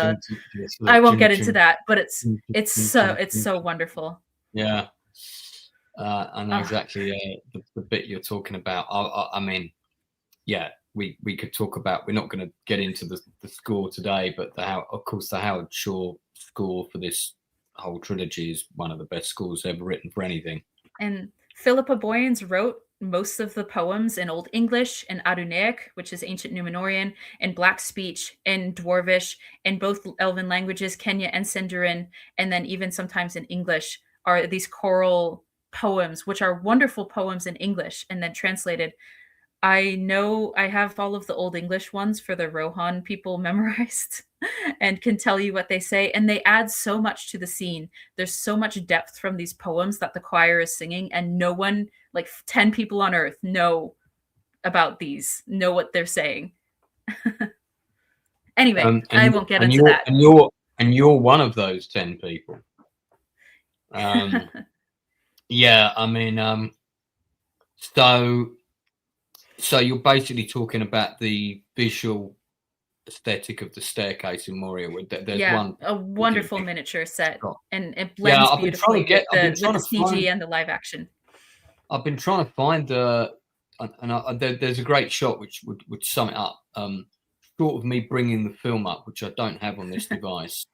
G: I won't get into that, but it's so wonderful.
A: Yeah, I know exactly the bit you're talking about. I mean, yeah, we could talk about. We're not going to get into the score today, but the Howard Shore score for this whole trilogy is one of the best scores ever written for anything.
G: And Philippa Boyens wrote most of the poems in Old English and Adunaic, which is ancient Numenorean, and Black speech, and Dwarvish, in both Elven languages, Quenya and Sindarin, and then even sometimes in English, are these choral poems, which are wonderful poems in English and then translated. I know I have all of the Old English ones for the Rohan people memorized and can tell you what they say. And they add so much to the scene. There's so much depth from these poems that the choir is singing, and no one, like 10 people on earth, know about these, know what they're saying. Anyway, I won't get into that.
A: And you're one of those 10 people. Yeah, I mean, so you're basically talking about the visual aesthetic of the staircase in Moria. There's
G: a wonderful miniature set, and it blends beautifully with the CG and the live action.
A: I've been trying to find there's a great shot which would sum it up. Short of me bringing the film up, which I don't have on this device,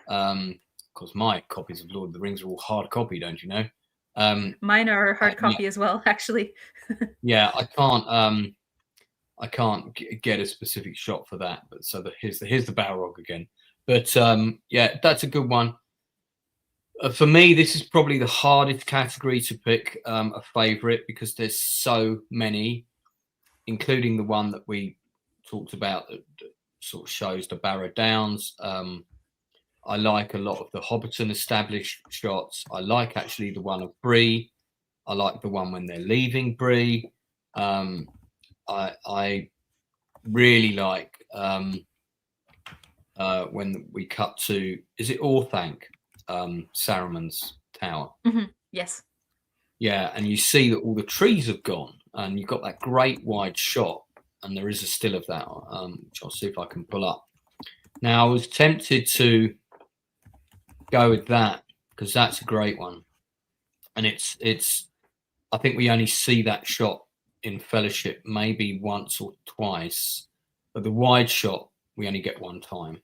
A: because my copies of Lord of the Rings are all hard copy, don't you know?
G: Mine are hard copy as well, actually.
A: Yeah, I can't get a specific shot for that, but so here's the Balrog again. But yeah, that's a good one. For me, this is probably the hardest category to pick a favorite, because there's so many, including the one that we talked about that sort of shows the Barrow Downs. I like a lot of the Hobbiton established shots. I like actually the one of Bree. I like the one when they're leaving Bree. I really like when we cut to, is it Orthanc, Saruman's tower?
G: Mm-hmm. Yes.
A: Yeah, and you see that all the trees have gone, and you've got that great wide shot, and there is a still of that, which I'll see if I can pull up. Now, I was tempted to go with that because that's a great one, and it's I think we only see that shot in Fellowship maybe once or twice, but the wide shot we only get one time.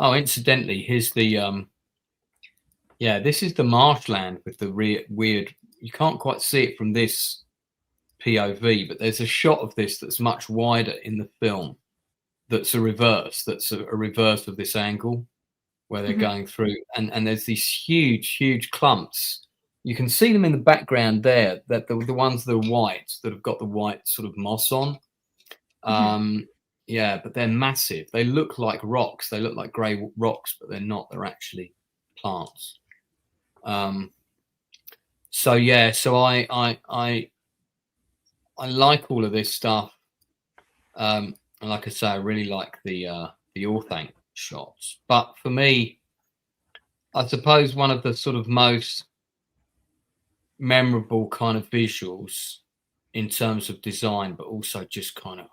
A: Incidentally, here's the this is the marshland with the weird, you can't quite see it from this POV, but there's a shot of this that's much wider in the film that's a reverse of this angle where they're going through, and there's these huge clumps. You can see them in the background there, that the ones that are white, that have got the white sort of moss on. Yeah, but they're massive. They look like rocks. They look like grey rocks, but they're not. They're actually plants. So I like all of this stuff. And like I say, I really like the Orthanc shots. But for me, I suppose one of the sort of most memorable kind of visuals in terms of design, but also just kind of,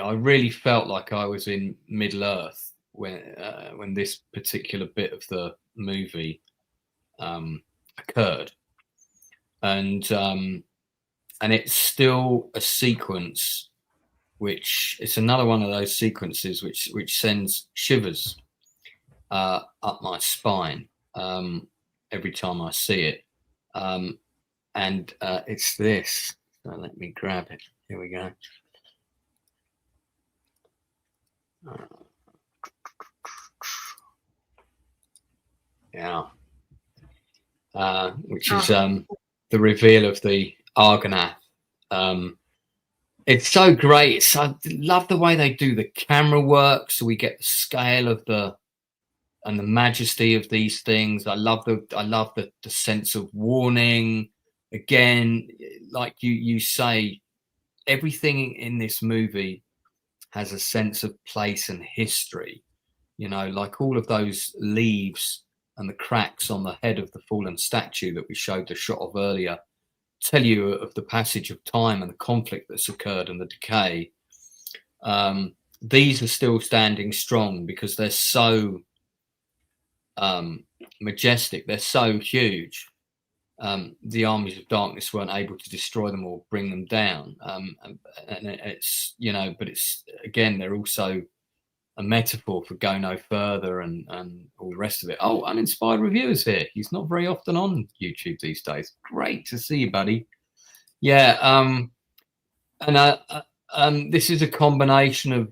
A: I really felt like I was in Middle Earth when this particular bit of the movie occurred, and it's still a sequence which it's another one of those sequences which sends shivers up my spine every time I see it, and it's this. So let me grab it. Here we go. Which is the reveal of the Argonath. It's so great. I love the way they do the camera work, so we get the scale of the majesty of these things. I love the sense of warning. Again, like you say, everything in this movie has a sense of place and history. You know, like all of those leaves and the cracks on the head of the fallen statue that we showed the shot of earlier. tell you of the passage of time and the conflict that's occurred and the decay. These are still standing strong because they're so majestic, they're so huge. The armies of darkness weren't able to destroy them or bring them down. And it's, you know, but it's, again, they're also a metaphor for go no further and all the rest of it. Oh, Uninspired Reviewers here. He's not very often on YouTube these days. Great to see you, buddy. Yeah. This is a combination of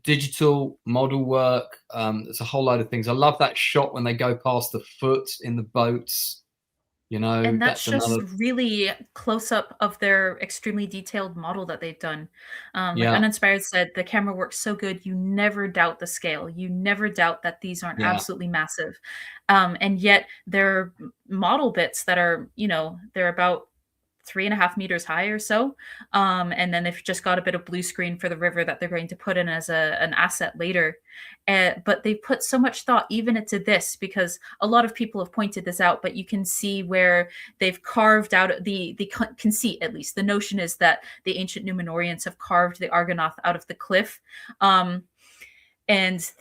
A: digital model work. There's a whole load of things. I love that shot when they go past the foot in the boats. You know,
G: and that's just
A: another
G: really close up of their extremely detailed model that they've done. Like
A: Yeah.
G: Uninspired said, the camera works so good, you never doubt the scale. You never doubt that these aren't
A: Yeah.
G: absolutely massive. And yet they're model bits that are, you know, they're about 3.5 meters high or so. And then they've just got a bit of blue screen for the river that they're going to put in as an asset later. But they put so much thought even into this, because a lot of people have pointed this out, but you can see where they've carved out the conceit, at least. The notion is that the ancient Numenorians have carved the Argonath out of the cliff. And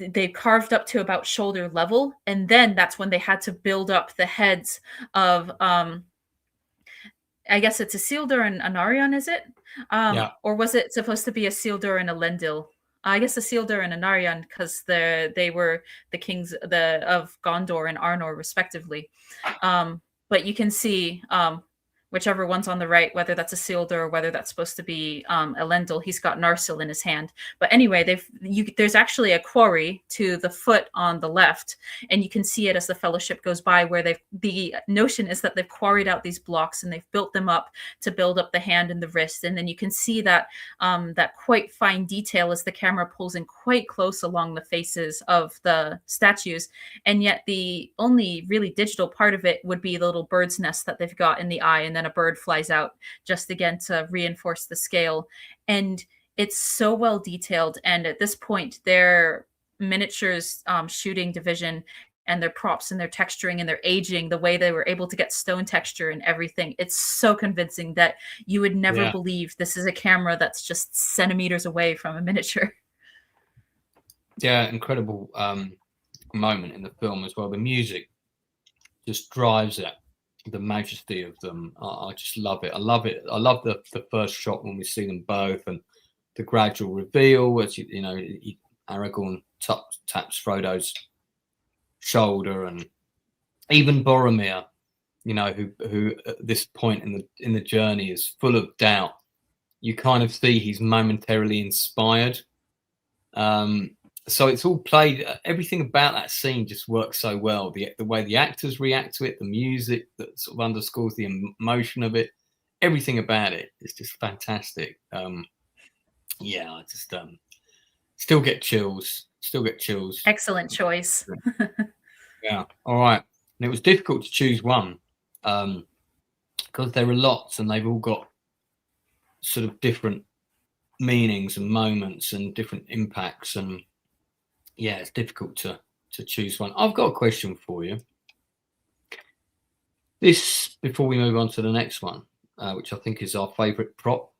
G: they carved up to about shoulder level. And then that's when they had to build up the heads of... I guess it's a Isildur and Anarion, is it?
A: Yeah.
G: Or was it supposed to be a Isildur and Elendil? I guess a Isildur and Anarion, because they were the kings of Gondor and Arnor, respectively. But you can see whichever one's on the right, whether that's a Isildur or whether that's supposed to be Elendil. He's got Narsil in his hand. But anyway, there's actually a quarry to the foot on the left, and you can see it as the Fellowship goes by, where the notion is that they've quarried out these blocks and they've built them up to build up the hand and the wrist. And then you can see that that quite fine detail as the camera pulls in quite close along the faces of the statues. And yet the only really digital part of it would be the little bird's nest that they've got in the eye, and then a bird flies out, just again to reinforce the scale. And it's so well detailed. And at this point, their miniatures shooting division and their props and their texturing and their aging, the way they were able to get stone texture and everything, it's so convincing that you would never believe this is a camera that's just centimeters away from a miniature.
A: Yeah, incredible moment in the film as well. The music just drives it. The majesty of them, I just love it. I love the first shot when we see them both, and the gradual reveal as you know Aragorn taps Frodo's shoulder, and even Boromir, you know, who at this point in the journey is full of doubt. You kind of see he's momentarily inspired. So it's all played. Everything about that scene just works so well. The way the actors react to it, the music that sort of underscores the emotion of it, everything about it is just fantastic. Yeah, I just still get chills.
G: Excellent choice.
A: Yeah. All right. And it was difficult to choose one because there are lots, and they've all got sort of different meanings and moments and different impacts, and yeah, it's difficult to choose one. I've got a question for you. This, before we move on to the next one, which I think is our favourite prop,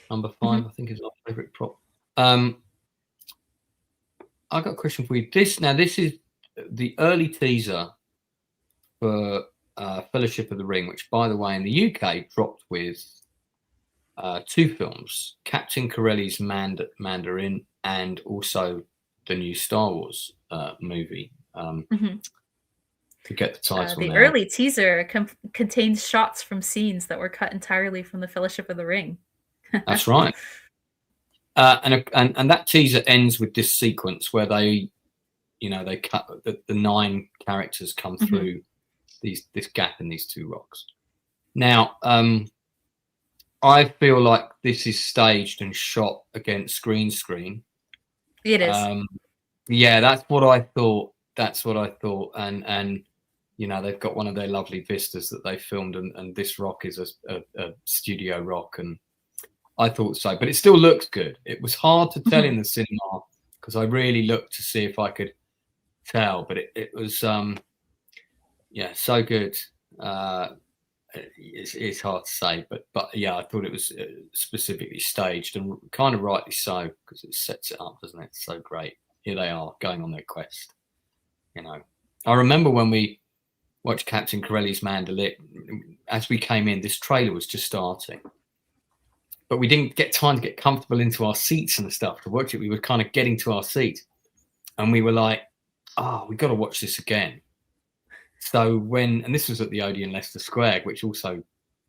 A: number 5, I think is our favourite prop. I've got a question for you. This is the early teaser for Fellowship of the Ring, which, by the way, in the UK dropped with 2 films, Captain Corelli's Mandarin, and also the new Star Wars movie. Forget the title.
G: The
A: now.
G: early teaser contains shots from scenes that were cut entirely from the Fellowship of the Ring.
A: That's right. And that teaser ends with this sequence where they cut the 9 characters come through this gap in these 2 rocks. Now, I feel like this is staged and shot against green screen.
G: It is.
A: Yeah, that's what I thought. And you know, they've got one of their lovely vistas that they filmed, and this rock is a studio rock, and I thought so. But it still looks good. It was hard to tell in the cinema because I really looked to see if I could tell, but it was so good. it's hard to say, but yeah, I thought it was specifically staged, and kind of rightly so, because it sets it up, doesn't it? It's so great. Here they are going on their quest. You know, I remember when we watched Captain Corelli's Mandolin, as we came in, this trailer was just starting, but we didn't get time to get comfortable into our seats and stuff to watch it. We were kind of getting to our seat, and we were like, "Oh, we got to watch this again." So and this was at the Odeon Leicester Square, which also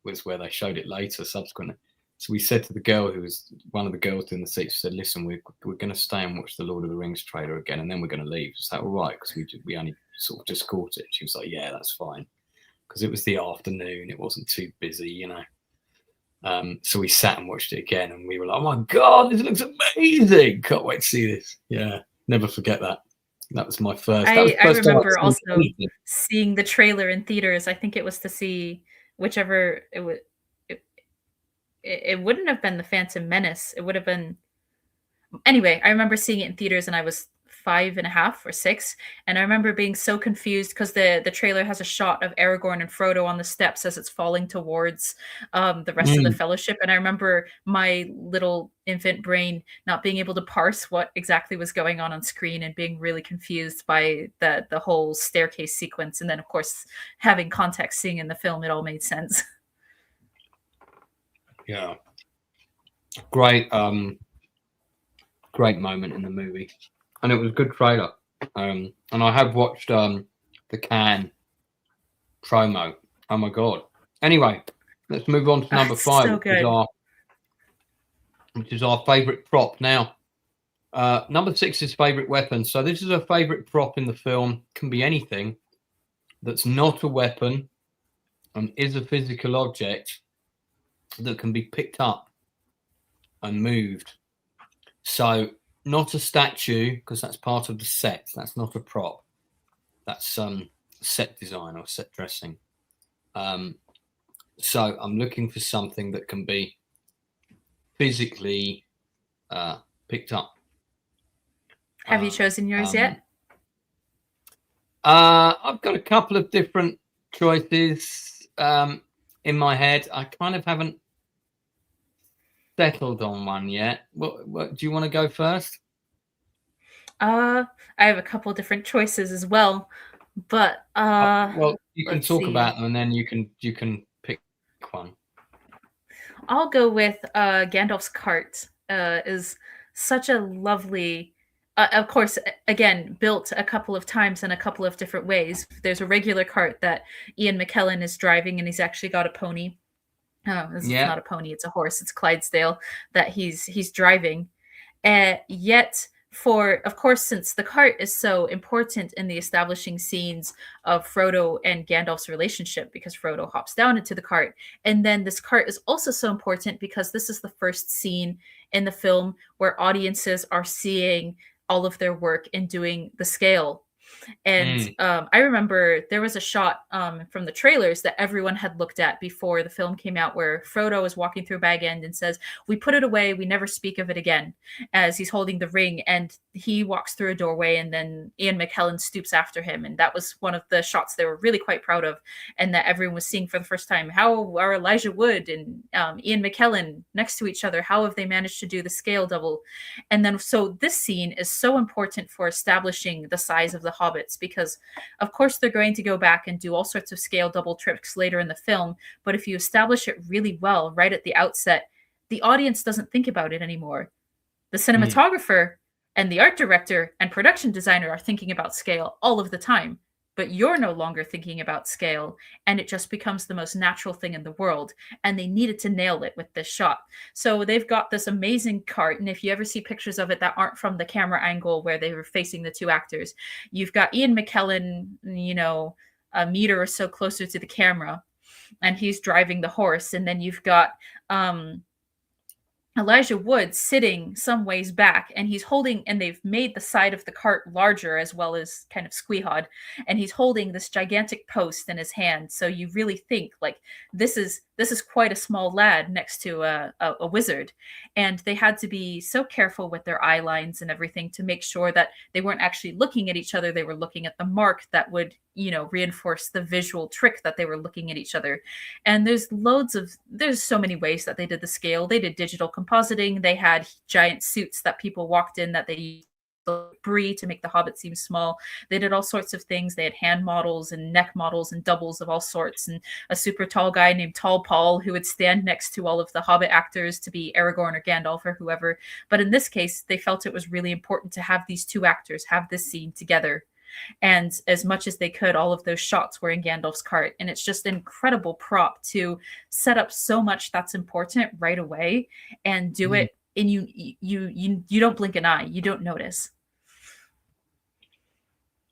A: was where they showed it later subsequently. So we said to the girl who was one of the girls in the seats, we said, "Listen, we're going to stay and watch the Lord of the Rings trailer again, and then we're going to leave. Is that all right? Because we only sort of just caught it." She was like, "Yeah, that's fine." Because it was the afternoon. It wasn't too busy, you know. So we sat and watched it again, and we were like, "Oh my God, this looks amazing. Can't wait to see this." Yeah, never forget that. That was my first.
G: I remember also seeing the trailer in theaters. I think it was to see whichever it would. It wouldn't have been The Phantom Menace. It would have been. Anyway, I remember seeing it in theaters, and I was 5.5 or 6, and I remember being so confused because the trailer has a shot of Aragorn and Frodo on the steps as it's falling towards the rest of the Fellowship, and I remember my little infant brain not being able to parse what exactly was going on screen and being really confused by the whole staircase sequence, and then of course having context, seeing in the film, it all made sense.
A: Yeah, great moment in the movie. And it was a good trailer. And I have watched the Cannes promo. Oh my God. Anyway, let's move on to number 5,
G: so
A: which is our favorite prop. Now, number 6 is favorite weapon. So this is a favorite prop in the film. Can be anything that's not a weapon and is a physical object that can be picked up and moved. So not a statue, because that's part of the set. That's not a prop. That's set design or set dressing. So I'm looking for something that can be physically picked up.
G: Have you chosen yours yet?
A: I've got a couple of different choices in my head. I kind of haven't settled on one yet. What do you want to go first?
G: I have a couple different choices as well, but
A: well, you can talk about them, and then you can pick one.
G: I'll go with Gandalf's cart. Is such a lovely, of course, again, built a couple of times in a couple of different ways. There's a regular cart that Ian McKellen is driving, and he's actually got a pony. It's not a pony, it's a horse. It's Clydesdale that he's driving. Yet, of course, since the cart is so important in the establishing scenes of Frodo and Gandalf's relationship, because Frodo hops down into the cart. And then this cart is also so important because this is the first scene in the film where audiences are seeing all of their work and doing the scale. And I remember there was a shot from the trailers that everyone had looked at before the film came out where Frodo is walking through Bag End and says, "We put it away, we never speak of it again," as he's holding the ring, and he walks through a doorway, and then Ian McKellen stoops after him. And that was one of the shots they were really quite proud of, and that everyone was seeing for the first time. How are Elijah Wood and Ian McKellen next to each other? How have they managed to do the scale double? And then so this scene is so important for establishing the size of the hobbits, because of course they're going to go back and do all sorts of scale double tricks later in the film, but if you establish it really well right at the outset, the audience doesn't think about it anymore. The cinematographer and the art director and production designer are thinking about scale all of the time, but you're no longer thinking about scale, and it just becomes the most natural thing in the world. And they needed to nail it with this shot. So they've got this amazing cart, and if you ever see pictures of it that aren't from the camera angle where they were facing the two actors, you've got Ian McKellen, a meter or so closer to the camera, and he's driving the horse. And then you've got Elijah Wood sitting some ways back, and he's holding, and they've made the side of the cart larger as well as kind of squeehawed, and he's holding this gigantic post in his hand. So you really think like this is this is quite a small lad next to a wizard. And they had to be so careful with their eye lines and everything to make sure that they weren't actually looking at each other. They were looking at the mark that would, reinforce the visual trick that they were looking at each other. And there's so many ways that they did the scale. They did digital compositing. They had giant suits that people walked in that they used Brie to make the Hobbit seem small. They did all sorts of things. They had hand models and neck models and doubles of all sorts, and a super tall guy named Tall Paul who would stand next to all of the Hobbit actors to be Aragorn or Gandalf or whoever. But in this case, they felt it was really important to have these two actors have this scene together. And as much as they could, all of those shots were in Gandalf's cart. And it's just an incredible prop to set up so much that's important right away and do it. And you don't blink an eye. You don't notice.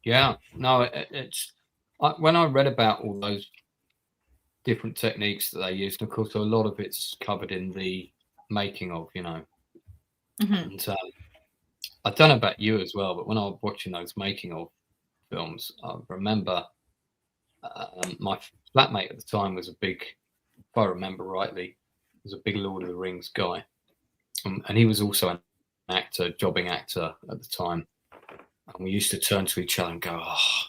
A: Yeah, no, it's when I read about all those different techniques that they used, and of course, a lot of it's covered in the making of, And I don't know about you as well, but when I was watching those making of films, I remember my flatmate at the time was if I remember rightly, was a big Lord of the Rings guy, and he was also an actor, jobbing actor at the time. And we used to turn to each other and go, "Oh,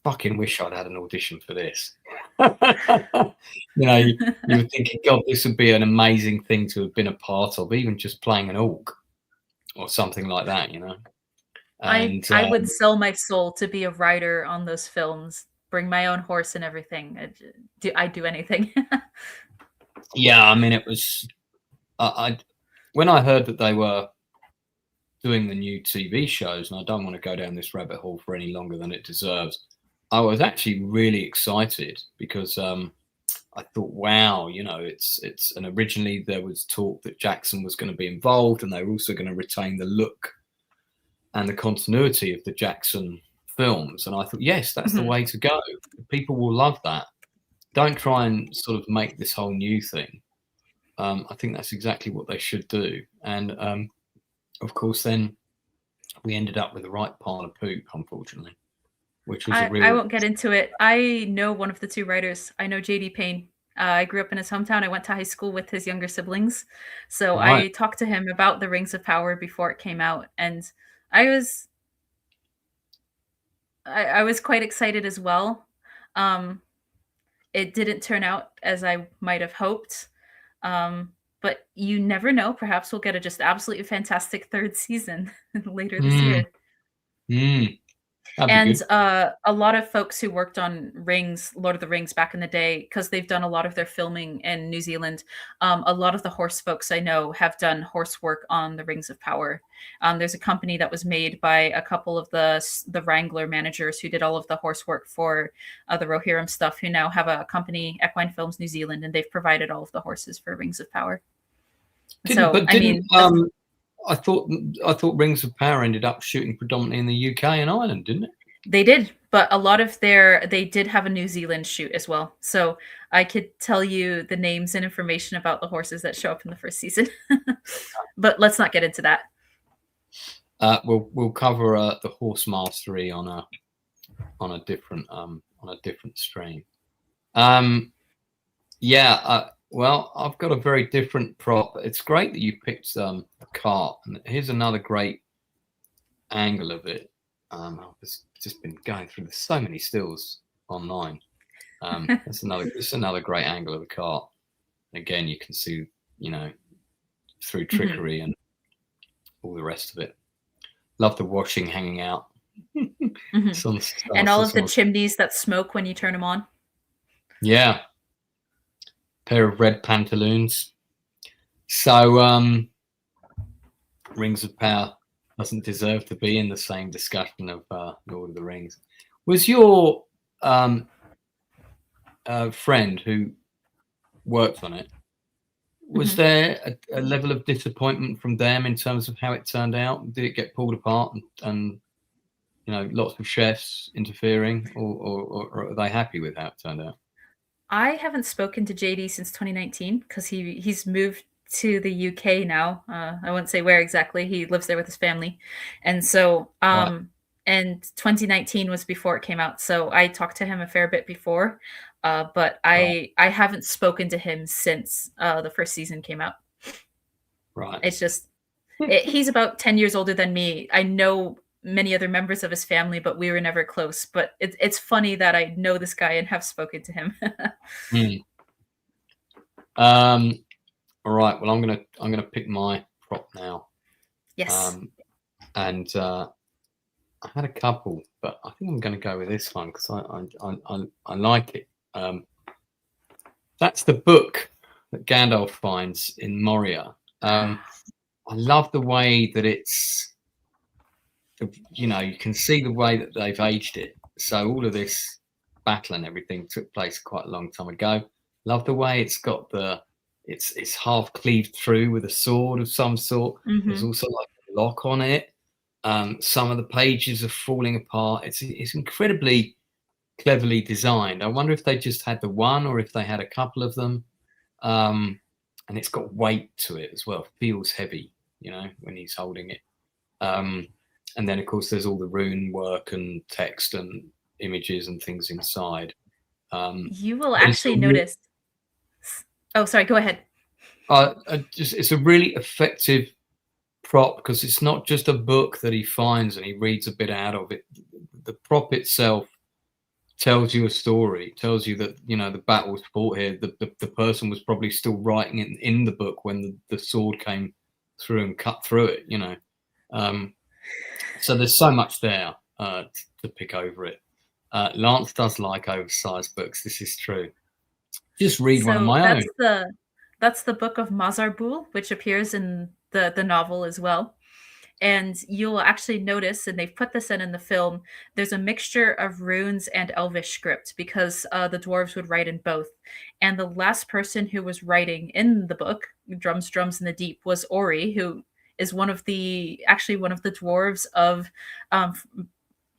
A: fucking wish I'd had an audition for this." You were thinking, God, this would be an amazing thing to have been a part of, even just playing an orc or something like that, And
G: I would sell my soul to be a writer on those films, bring my own horse and everything. I'd do anything.
A: Yeah, I mean, it was, when I heard that they were doing the new TV shows, and I don't want to go down this rabbit hole for any longer than it deserves, I was actually really excited because I thought, wow, it's and originally there was talk that Jackson was going to be involved, and they were also going to retain the look and the continuity of the Jackson films. And I thought, yes, that's the way to go. People will love that. Don't try and sort of make this whole new thing. I think that's exactly what they should do. And of course, then we ended up with the right pile of poop, unfortunately, which was
G: I won't get into it. I know one of the two writers. I know J.D. Payne. I grew up in his hometown. I went to high school with his younger siblings. So
A: Right.
G: I talked to him about the Rings of Power before it came out. And I was quite excited as well. It didn't turn out as I might have hoped. But you never know. Perhaps we'll get a just absolutely fantastic third season later this year. And a lot of folks who worked on Lord of the Rings back in the day, because they've done a lot of their filming in New Zealand, a lot of the horse folks I know have done horse work on the Rings of Power. There's a company that was made by a couple of the Wrangler managers who did all of the horse work for the Rohirrim stuff, who now have a company, Equine Films New Zealand, and they've provided all of the horses for Rings of Power.
A: I thought Rings of Power ended up shooting predominantly in the UK and Ireland, didn't it?
G: They did, but a lot of they did have a New Zealand shoot as well. So I could tell you the names and information about the horses that show up in the first season, but let's not get into that.
A: We'll cover the horse mastery on a different stream. Well, I've got a very different prop. It's great that you picked a cart, and here's another great angle of it. I've just been going through so many stills online. It's another great angle of the cart. Again, you can see, through trickery and all the rest of it. Love the washing hanging out.
G: And all of the chimneys that smoke when you turn them on.
A: Yeah. Pair of red pantaloons. So Rings of Power doesn't deserve to be in the same discussion of Lord of the Rings. Was your friend who worked on it, was there a level of disappointment from them in terms of how it turned out? Did it get pulled apart and lots of chefs interfering, or are they happy with how it turned out?
G: I haven't spoken to JD since 2019 because he's moved to the UK now. I won't say where exactly. He lives there with his family. And so, and 2019 was before it came out. So I talked to him a fair bit before. But I haven't spoken to him since the first season came out.
A: Right.
G: It's just he's about 10 years older than me. I know many other members of his family, but we were never close. But it's funny that I know this guy and have spoken to him.
A: All right. Well, I'm gonna pick my prop now.
G: Yes.
A: And I had a couple, but I think I'm going to go with this one because I like it. That's the book that Gandalf finds in Moria. I love the way that it's, you can see the way that they've aged it. So all of this battle and everything took place quite a long time ago. Love the way it's got it's half cleaved through with a sword of some sort. There's also like a lock on it. Some of the pages are falling apart. It's incredibly cleverly designed. I wonder if they just had the one or if they had a couple of them. And it's got weight to it as well. It feels heavy, when he's holding it. And then, of course, there's all the rune work and text and images and things inside.
G: You will actually notice. Oh, sorry. Go ahead.
A: It's a really effective prop because it's not just a book that he finds and he reads a bit out of it. The prop itself tells you a story. It tells you that the battle was fought here. The person was probably still writing it in the book when the sword came through and cut through it. So there's so much there to pick over it. Lance does like oversized books. This is true. Just read one of my own.
G: That's the Book of Mazarbul, which appears in the novel as well. And you'll actually notice, and they've put this in the film, there's a mixture of runes and Elvish script because the dwarves would write in both. And the last person who was writing in the book, Drums, Drums in the Deep, was Ori, who is one of the dwarves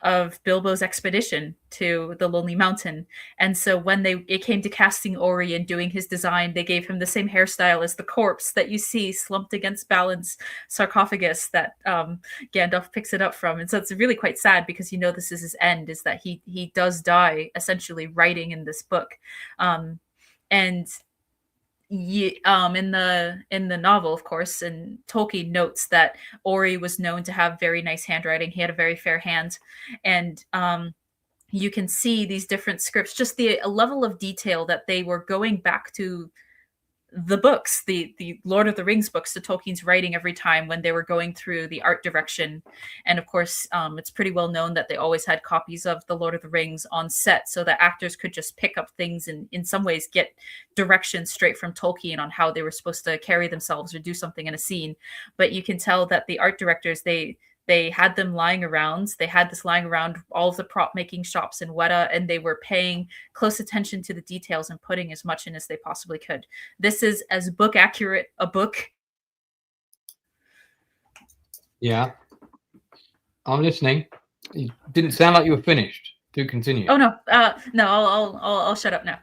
G: of Bilbo's expedition to the Lonely Mountain. And so when it came to casting Ori and doing his design, they gave him the same hairstyle as the corpse that you see slumped against Balin's sarcophagus that Gandalf picks it up from. And so it's really quite sad because this is his end, is that he does die essentially writing in this book. And in the novel, of course, and Tolkien notes that Ori was known to have very nice handwriting. He had a very fair hand, and you can see these different scripts, just the level of detail that they were going back to the books, the Lord of the Rings books, to Tolkien's writing every time when they were going through the art direction. And of course, it's pretty well known that they always had copies of the Lord of the Rings on set so that actors could just pick up things and in some ways get directions straight from Tolkien on how they were supposed to carry themselves or do something in a scene. But you can tell that the art directors, they had them lying around. They had this lying around all of the prop making shops in Weta, and they were paying close attention to the details and putting as much in as they possibly could. This is as book accurate a book.
A: Yeah. I'm listening. It didn't sound like you were finished. Do continue.
G: Oh, no. No, I'll shut up now.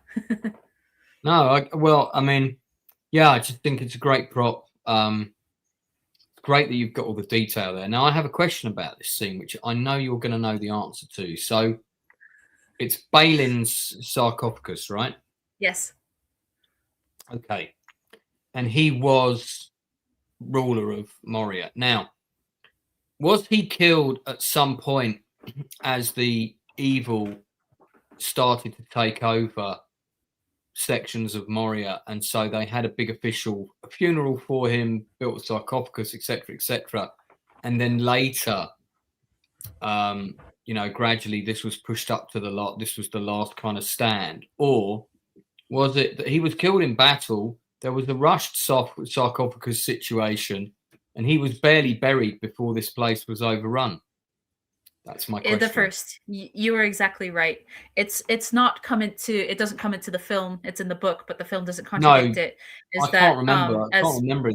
A: No, I just think it's a great prop. Great that you've got all the detail there. Now, I have a question about this scene, which I know you're going to know the answer to. So, it's Balin's sarcophagus, right?
G: Yes.
A: Okay. And he was ruler of Moria. Now, was he killed at some point as the evil started to take over sections of Moria, and so they had a big official funeral for him, built a sarcophagus, etc., and then later gradually this was pushed up to the lot. This was the last kind of stand? Or was it that he was killed in battle, there was the rushed sarcophagus situation, and he was barely buried before this place was overrun? That's my question.
G: The first, you were exactly right. It doesn't come into the film. It's in the book, but the film doesn't contradict it.
A: I can't remember.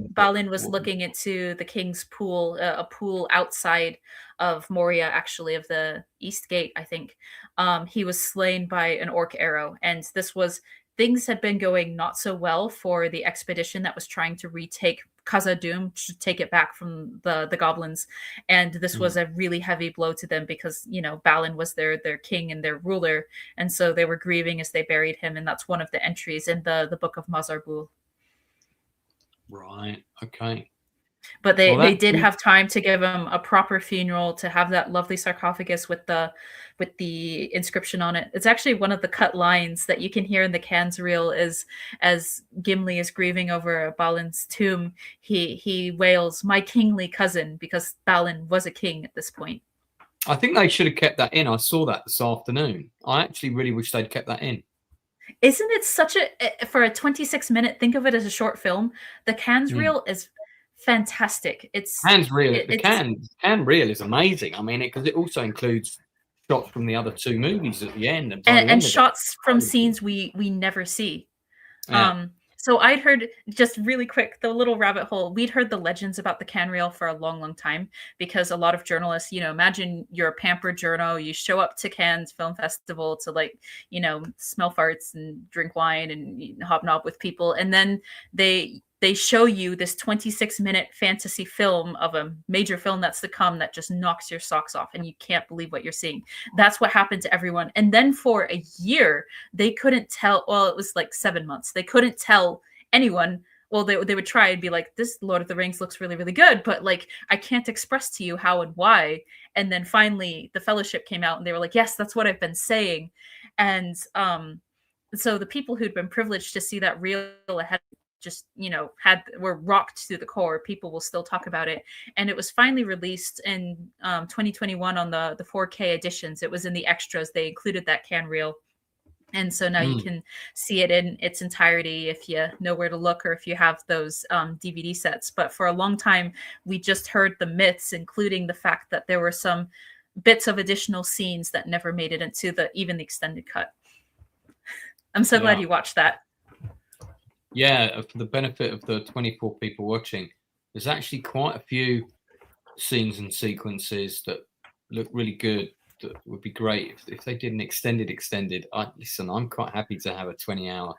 G: Balin was looking into the King's Pool, a pool outside of Moria, actually, of the East Gate, I think. He was slain by an orc arrow, and things had been going not so well for the expedition that was trying to retake Khazad-dûm to take it back from the goblins, and this was a really heavy blow to them because, you know, Balin was their king and their ruler, and so they were grieving as they buried him, and that's one of the entries in the book of Mazarbul.
A: Right. Okay.
G: But they did have time to give him a proper funeral, to have that lovely sarcophagus with the inscription on it. It's actually one of the cut lines that you can hear in the Cannes reel is, as Gimli is grieving over Balin's tomb, he wails, "My kingly cousin," because Balin was a king at this point.
A: I think they should have kept that in. I saw that this afternoon. I actually really wish they'd kept that in.
G: Isn't it such for a 26-minute, think of it as a short film, the Cannes reel is fantastic. It's
A: Cannes reel. The Cannes reel is amazing. I mean, because it also includes shots from the other two movies at the end,
G: and shots from scenes we never see.
A: Yeah.
G: So I'd heard, just really quick, the little rabbit hole, we'd heard the legends about the Cannes reel for a long time, because a lot of journalists, you know, imagine you're a pampered journo, you show up to Cannes Film Festival to, like, you know, smell farts and drink wine and hobnob with people, and then they show you this 26-minute fantasy film of a major film that's to come that just knocks your socks off and you can't believe what you're seeing. That's what happened to everyone. And then for a year, they couldn't tell, well, it was like 7 months. They couldn't tell anyone. Well, they would try and be like, this Lord of the Rings looks really, really good, but like, I can't express to you how and why. And then finally the Fellowship came out and they were like, yes, that's what I've been saying. And so the people who'd been privileged to see that reel ahead just, you know, were rocked to the core. People will still talk about it. And it was finally released in 2021 on the 4K editions. It was in the extras. They included that Cannes reel. And so now you can see it in its entirety if you know where to look, or if you have those DVD sets. But for a long time, we just heard the myths, including the fact that there were some bits of additional scenes that never made it into even the extended cut. I'm so glad you watched that.
A: Yeah, for the benefit of the 24 people watching, there's actually quite a few scenes and sequences that look really good. That would be great if they did an extended. Listen, I'm quite happy to have a 20-hour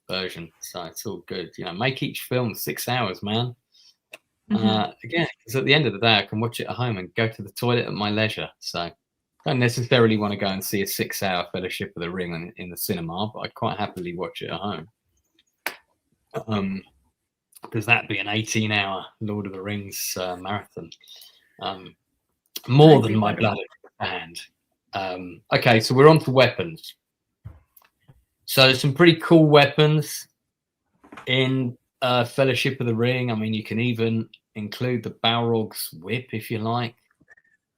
A: version, so it's all good. You know, make each film 6 hours, man. Again, because at the end of the day, I can watch it at home and go to the toilet at my leisure. So I don't necessarily want to go and see a 6-hour Fellowship of the Ring in the cinema, but I'd quite happily watch it at home. Because that'd be an 18-hour Lord of the Rings marathon, more than my blood at hand. Okay, so we're on to weapons. So there's some pretty cool weapons in Fellowship of the Ring. I mean, you can even include the Balrog's whip if you like.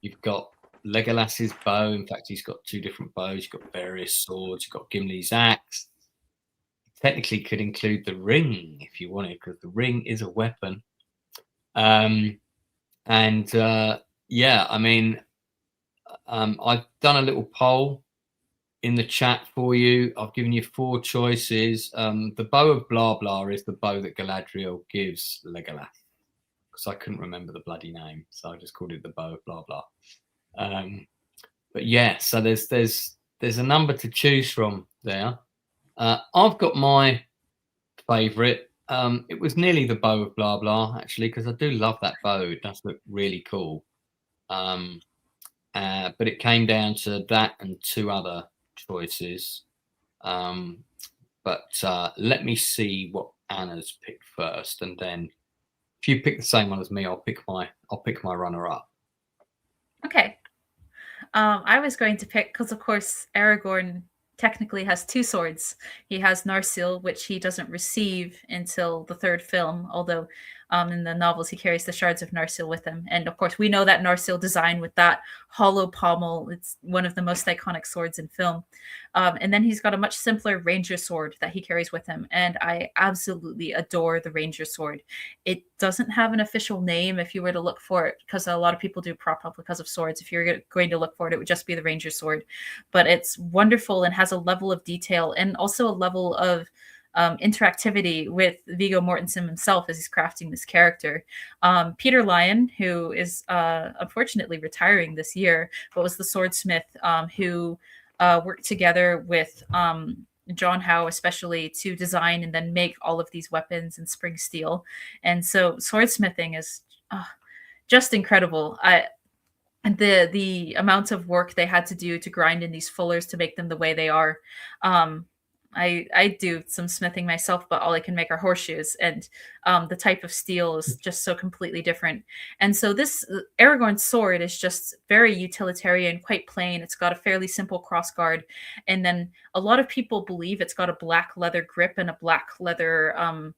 A: You've got Legolas's bow. In fact, he's got 2 different bows. You've got various swords. You've got Gimli's axe. Technically could include the ring if you wanted, because the ring is a weapon. Yeah, I mean, I've done a little poll in the chat for you. I've given you 4 choices. The bow of blah blah is the bow that Galadriel gives Legolas, because I couldn't remember the bloody name, so I just called it the bow of blah blah. But yeah, so there's a number to choose from there. I've got my favourite. It was nearly the bow of blah blah, actually, because I do love that bow. It does look really cool. But it came down to that and 2 other choices. But let me see what Anna's picked first, and then if you pick the same one as me, I'll pick my runner up.
G: Okay. I was going to pick, because of course Aragorn technically has 2 swords. He has Narsil, which he doesn't receive until the 3rd film, although in the novels he carries the shards of Narsil with him. And of course we know that Narsil design with that hollow pommel, it's one of the most iconic swords in film. And then he's got a much simpler ranger sword that he carries with him, and I absolutely adore the ranger sword. It doesn't have an official name if you were to look for it, because a lot of people do prop up because of swords. If you're going to look for it, it would just be the ranger sword. But it's wonderful and has a level of detail and also a level of interactivity with Viggo Mortensen himself as he's crafting this character. Peter Lyon, who is unfortunately retiring this year, but was the swordsmith who worked together with John Howe especially to design and then make all of these weapons in spring steel. And so swordsmithing is just incredible. The amount of work they had to do to grind in these fullers to make them the way they are. I do some smithing myself, but all I can make are horseshoes, and the type of steel is just so completely different. And so this Aragorn's sword is just very utilitarian, quite plain. It's got a fairly simple crossguard, and then a lot of people believe it's got a black leather grip and a black leather,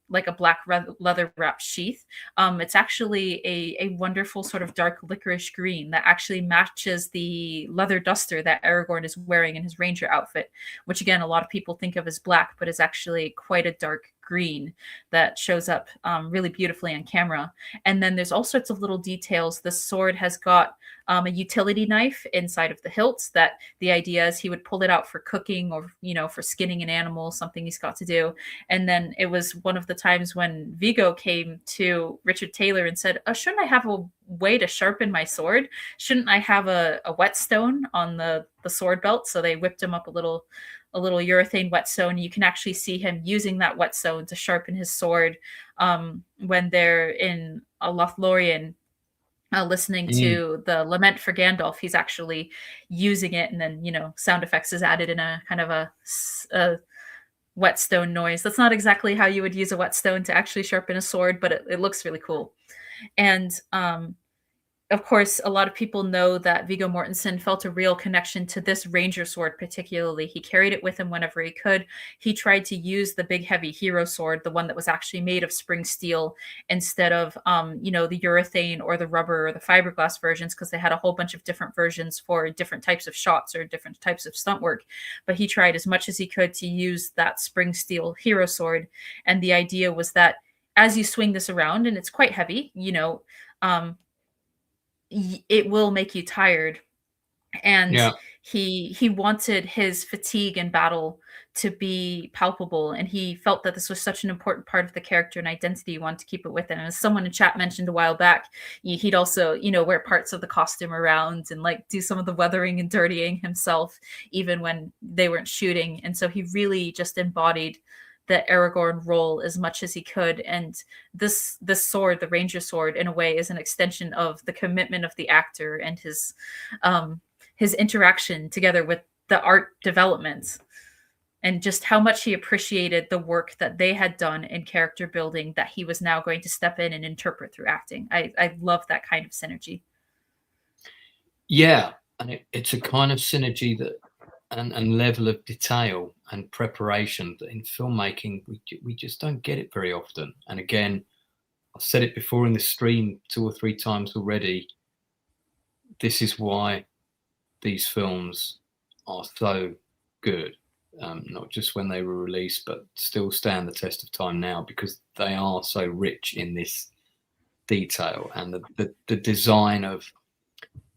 G: like a black leather wrapped sheath. It's actually a wonderful sort of dark licorice green that actually matches the leather duster that Aragorn is wearing in his ranger outfit, which again, a lot of people think of as black, but is actually quite a dark green that shows up really beautifully on camera. And then there's all sorts of little details. The sword has got a utility knife inside of the hilt that the idea is he would pull it out for cooking or, for skinning an animal, something he's got to do. And then it was one of the times when Viggo came to Richard Taylor and said, shouldn't I have a way to sharpen my sword? Shouldn't I have a whetstone on the sword belt? So they whipped him up a little urethane whetstone. You can actually see him using that whetstone to sharpen his sword when they're in a Lothlorien listening to the lament for Gandalf. He's actually using it, and then sound effects is added in a kind of a whetstone noise. That's not exactly how you would use a whetstone to actually sharpen a sword, but it looks really cool. And of course, a lot of people know that Viggo Mortensen felt a real connection to this ranger sword particularly. He carried it with him whenever he could. He tried to use the big heavy hero sword, the one that was actually made of spring steel, instead of the urethane or the rubber or the fiberglass versions, because they had a whole bunch of different versions for different types of shots or different types of stunt work. But he tried as much as he could to use that spring steel hero sword. And the idea was that as you swing this around, and it's quite heavy, it will make you tired. And he wanted his fatigue in battle to be palpable, and he felt that this was such an important part of the character and identity. He wanted to keep it with him. And as someone in chat mentioned a while back, he'd also wear parts of the costume around and do some of the weathering and dirtying himself even when they weren't shooting. And so he really just embodied the Aragorn role as much as he could. And this sword, the ranger sword, in a way is an extension of the commitment of the actor and his interaction together with the art development, and just how much he appreciated the work that they had done in character building that he was now going to step in and interpret through acting. I love that kind of synergy.
A: Yeah, and it's a kind of synergy that and level of detail and preparation that in filmmaking we just don't get it very often. And again, I've said it before in the stream 2 or 3 times already, this is why these films are so good, not just when they were released, but still stand the test of time now, because they are so rich in this detail and the design of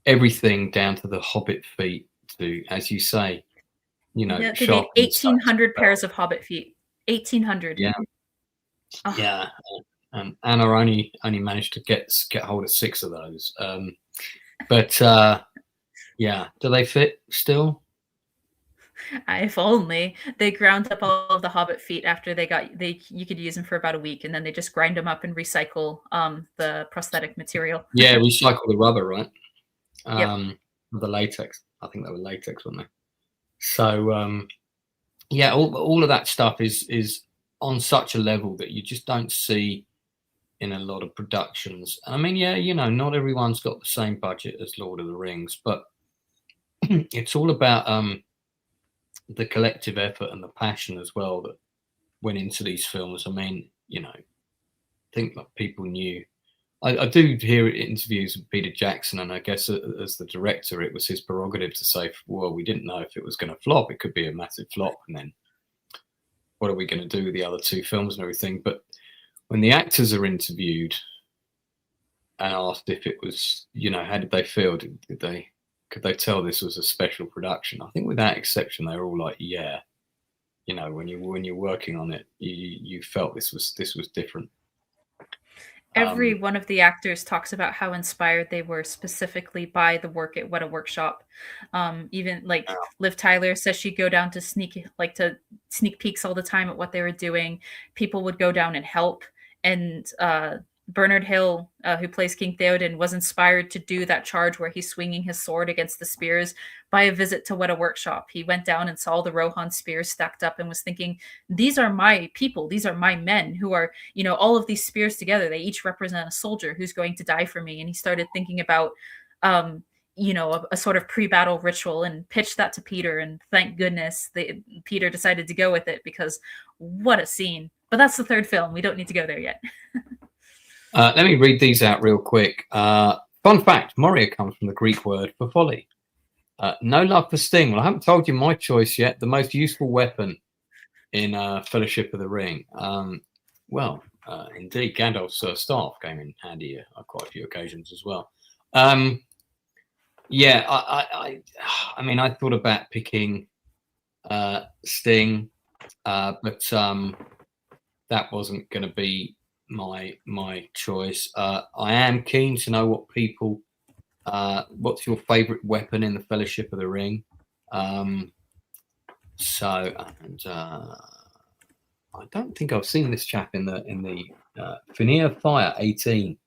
A: everything down to the hobbit feet to, as you say,
G: they made 1,800 pairs of hobbit feet. 1,800.
A: Yeah. Oh. Yeah. Anna only managed to get hold of 6 of those. But yeah, do they fit still?
G: If only. They ground up all of the hobbit feet after you could use them for about a week, and then they just grind them up and recycle the prosthetic material.
A: Yeah, recycle the rubber, right?
G: Yep.
A: The latex. I think they were latex, weren't they? So yeah, all of that stuff is on such a level that you just don't see in a lot of productions. I mean, yeah, not everyone's got the same budget as Lord of the Rings, but it's all about the collective effort and the passion as well that went into these films. I mean, I think that people knew. I do hear interviews with Peter Jackson, and I guess as the director, it was his prerogative to say, well, we didn't know if it was going to flop. It could be a massive flop, and then what are we going to do with the other 2 films and everything? But when the actors are interviewed and asked if it was, how did they feel? Could they tell this was a special production? I think without exception, they were all like, yeah. When you're working on it, you felt this was different.
G: Every one of the actors talks about how inspired they were specifically by the work at What a Workshop. Even like Liv Tyler says she'd go down to sneak peeks all the time at what they were doing. People would go down and help. And Bernard Hill, who plays King Theoden, was inspired to do that charge where he's swinging his sword against the spears by a visit to What a Workshop. He went down and saw the Rohan spears stacked up and was thinking, these are my people. These are my men who are, all of these spears together. They each represent a soldier who's going to die for me. And he started thinking about, a sort of pre-battle ritual and pitched that to Peter. And thank goodness Peter decided to go with it, because what a scene. But that's the third film. We don't need to go there yet.
A: Let me read these out real quick. Fun fact, Moria comes from the Greek word for folly. No love for Sting. Well, I haven't told you my choice yet. The most useful weapon in Fellowship of the Ring. Indeed, Gandalf's staff came in handy on quite a few occasions as well. I thought about picking Sting, but that wasn't going to be my choice. I am keen to know what people what's your favorite weapon in the Fellowship of the Ring. I don't think I've seen this chap in the Veneer Fire 18.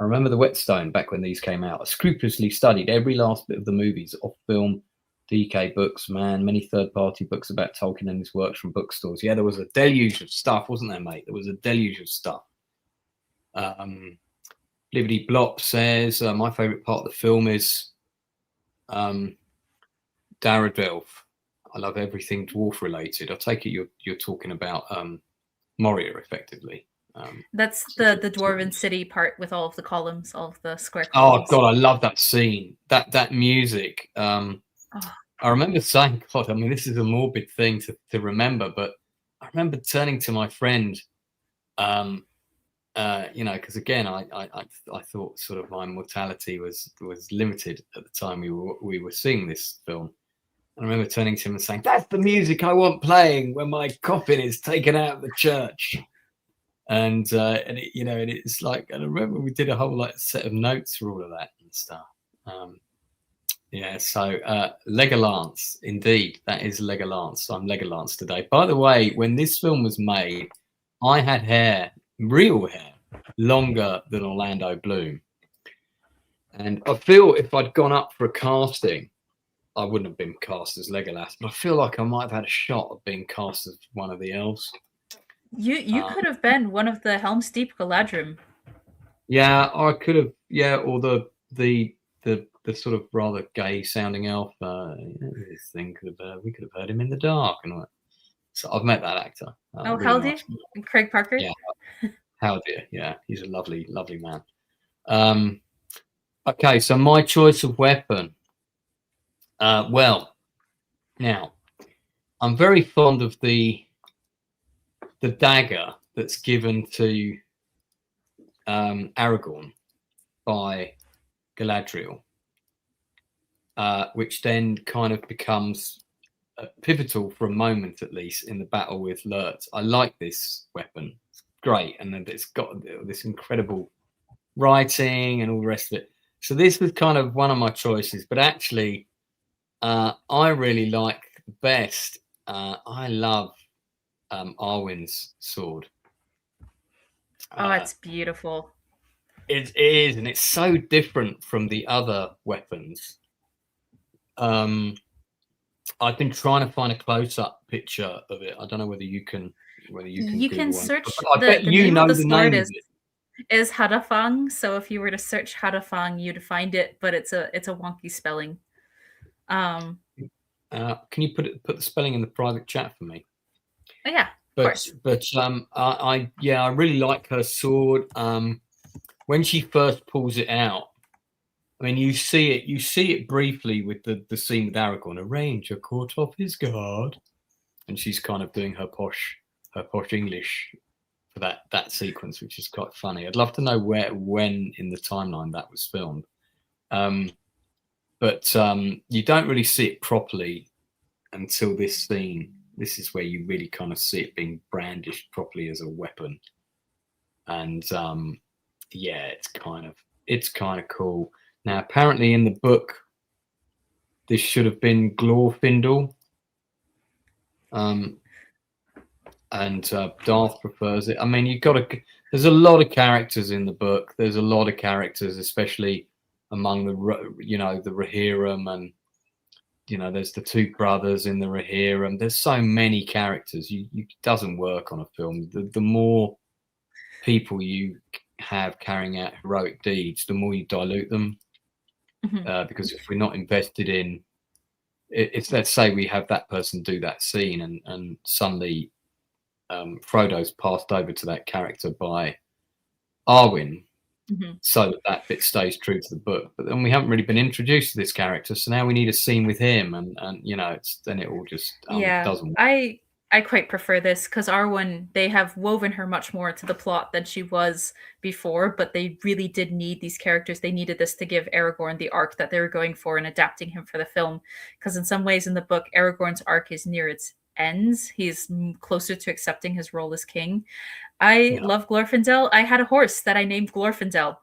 A: I remember the Whetstone back when these came out. I scrupulously studied every last bit of the movies, off film, DK books, many third-party books about Tolkien and his works from bookstores. Yeah, there was a deluge of stuff, wasn't there, mate? There was a deluge of stuff. Liberty Blop says, my favourite part of the film is Daradilf. I love everything dwarf-related. I take it you're talking about Moria, effectively.
G: That's the Dwarven City part with all of the columns, all of the square columns.
A: Oh, God, I love that scene. That music. I remember saying, God, I mean, this is a morbid thing to remember, but I remember turning to my friend, because again, I thought sort of my mortality was limited at the time we were seeing this film. I remember turning to him and saying, "That's the music I want playing when my coffin is taken out of the church." And it's like, and I remember we did a whole set of notes for all of that and stuff. So Legolas, indeed, that is Legolas. I'm Legolas today. By the way, when this film was made, I had hair, real hair, longer than Orlando Bloom. And I feel if I'd gone up for a casting, I wouldn't have been cast as Legolas, but I feel like I might have had a shot of being cast as one of the elves.
G: You could have been one of the Helm's Deep Galadrim.
A: Yeah, I could have. Yeah, or the sort of rather gay sounding elf. This thing we could have heard him in the dark and all that. So I've met that actor.
G: Haldir? Nice. Craig Parker?
A: Yeah, Haldir. Yeah, he's a lovely, lovely man. Okay, so my choice of weapon. Now I'm very fond of the dagger that's given to Aragorn by Galadriel, which then kind of becomes pivotal for a moment, at least, in the battle with Lurtz. I like this weapon. It's great. And then it's got this incredible writing and all the rest of it. So this was kind of one of my choices. But actually, I really like best. I love Arwen's sword.
G: Oh, it's beautiful.
A: It is, and it's so different from the other weapons. I've been trying to find a close-up picture of it. I don't know whether you can.
G: You can search.
A: I bet you know the name of it.
G: Is Hadafang. So if you were to search Hadafang, you'd find it, but it's a wonky spelling.
A: Can you put the spelling in the private chat for me?
G: Oh, yeah, of course.
A: But I really like her sword. When she first pulls it out, I mean, you see it briefly with the scene with Aragorn. A ranger caught off his guard, and she's kind of doing her posh English for that sequence, which is quite funny. I'd love to know when in the timeline that was filmed. But you don't really see it properly until this scene. This is where you really kind of see it being brandished properly as a weapon. And yeah, it's kind of cool. Now, apparently in the book, this should have been Glorfindel. And Darth prefers it. I mean, there's a lot of characters in the book. There's a lot of characters, especially among the Rohirrim, and there's the two brothers in the Rohirrim. There's so many characters. It doesn't work on a film. The more people you have carrying out heroic deeds, the more you dilute them. Because if we're not invested in it's, let's say we have that person do that scene, and suddenly Frodo's passed over to that character by Arwen, so that bit stays true to the book. But then we haven't really been introduced to this character, so now we need a scene with him, and then it all just doesn't work.
G: I quite prefer this because Arwen, they have woven her much more to the plot than she was before, but they really did need these characters. They needed this to give Aragorn the arc that they were going for and adapting him for the film. Because in some ways in the book, Aragorn's arc is near its ends. He's closer to accepting his role as king. I love Glorfindel. I had a horse that I named Glorfindel.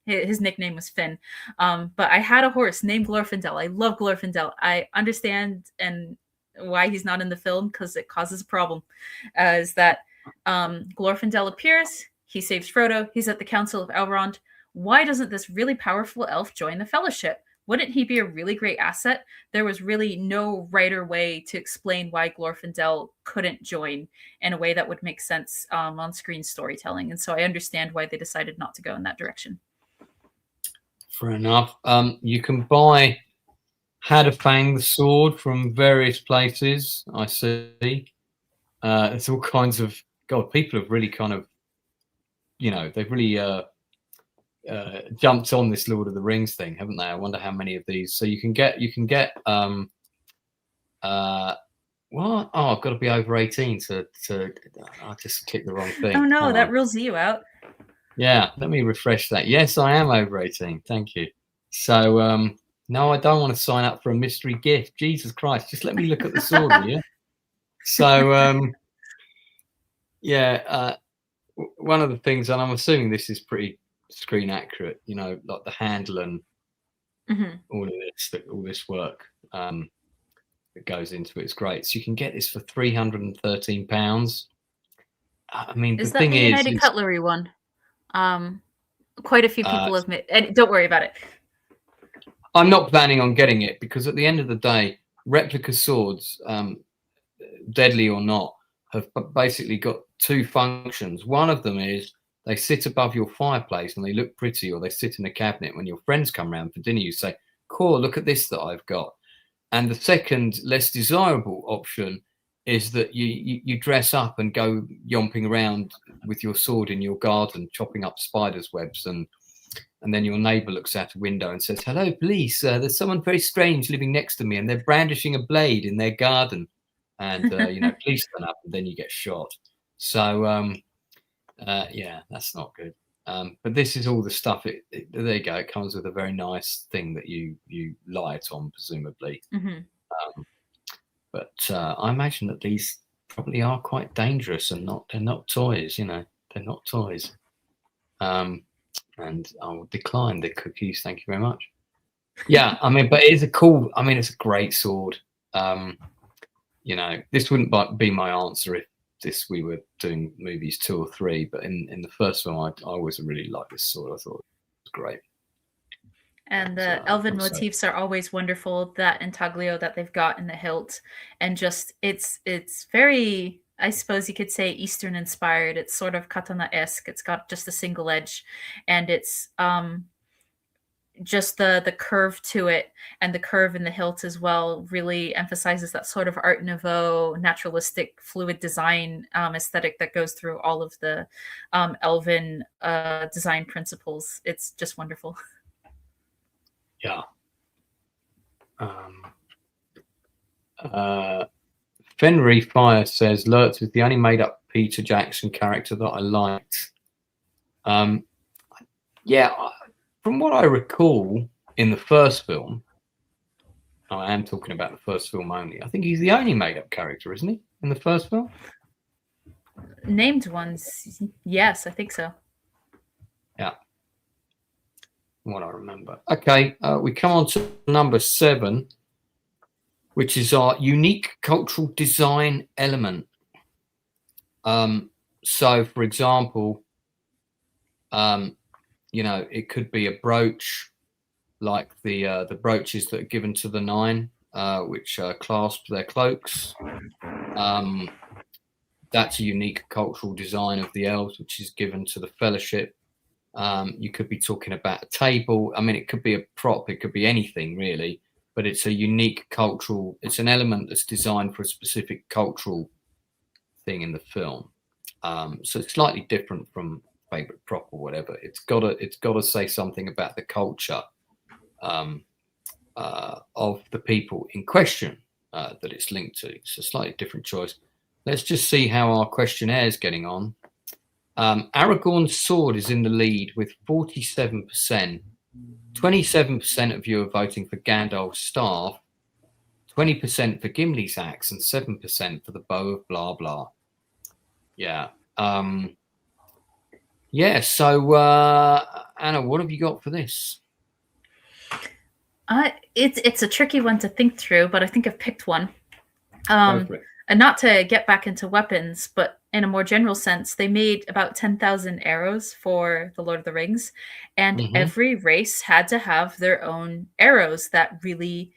G: His nickname was Finn. But I had a horse named Glorfindel. I love Glorfindel. I understand and why he's not in the film, because it causes a problem. Is that Glorfindel appears, he saves Frodo, he's at the Council of Elrond. Why doesn't this really powerful elf join the Fellowship? Wouldn't he be a really great asset? There was really no right or way to explain why Glorfindel couldn't join in a way that would make sense on screen storytelling. And so I understand why they decided not to go in that direction.
A: Fair enough. You can buy Hadafang the sword from various places, I see. It's all kinds of people have really kind of, they've really jumped on this Lord of the Rings thing, haven't they? I wonder how many of these. So you can get what? Oh, I've got to be over 18 to I just clicked the wrong thing.
G: Oh no, that rules you out.
A: Yeah, let me refresh that. Yes, I am over 18. Thank you. So no, I don't want to sign up for a mystery gift. Jesus Christ, just let me look at the sword, will you? So one of the things, and I'm assuming this is pretty screen accurate, like the handle and all this work that goes into it is great. So you can get this for £313. I mean,
G: is
A: the
G: that
A: thing
G: the United Cutlery one? Quite a few people have made, and don't worry about it.
A: I'm not planning on getting it because at the end of the day, replica swords, deadly or not, have basically got two functions. One of them is they sit above your fireplace and they look pretty, or they sit in a cabinet. When your friends come round for dinner, you say, "Cool, look at this that I've got." And the second, less desirable option is that you dress up and go yomping around with your sword in your garden, chopping up spiders' webs, and then your neighbour looks out a window and says, "Hello, police. There's someone very strange living next to me, and they're brandishing a blade in their garden." And police turn up, and then you get shot. So that's not good. But this is all the stuff. There you go. It comes with a very nice thing that you light on, presumably. But I imagine that these probably are quite dangerous, and they're not toys. They're not toys. And I will decline the cookies. Thank you very much. Yeah, I mean, but it's a great sword. This wouldn't be my answer if we were doing movies 2 or 3, but in the first one, I always really liked this sword. I thought it was great.
G: And the elven motifs are always wonderful. That intaglio that they've got in the hilt, and just it's very, I suppose you could say, Eastern inspired. It's sort of katana-esque. It's got just a single edge, and it's just the curve to it, and the curve in the hilt as well really emphasizes that sort of Art Nouveau, naturalistic, fluid design aesthetic that goes through all of the elven design principles. It's just wonderful.
A: Yeah. Fenry Fire says Lurtz was the only made-up Peter Jackson character that I liked. From what I recall in the first film, I am talking about the first film only, I think he's the only made-up character, isn't he, in the first film?
G: Named ones, yes, I think so.
A: Yeah. What I remember. Okay, we come on to number 7, which is our unique cultural design element. So, for example, you know, it could be a brooch, like the brooches that are given to the 9, which clasp their cloaks. That's a unique cultural design of the elves, which is given to the Fellowship. You could be talking about a table. I mean, it could be a prop, it could be anything really, but it's a unique cultural, it's an element that's designed for a specific cultural thing in the film. So it's slightly different from favorite prop or whatever. It's got to say something about the culture of the people in question that it's linked to. It's a slightly different choice. Let's just see how our questionnaire is getting on. Aragorn's sword is in the lead with 47%. 27% of you are voting for Gandalf's staff, 20% for Gimli's axe, and 7% for the bow of blah blah. Yeah. Yeah. So, Anna, what have you got for this?
G: It's a tricky one to think through, but I think I've picked one. And not to get back into weapons, but in a more general sense, they made about 10,000 arrows for the Lord of the Rings, and every race had to have their own arrows that really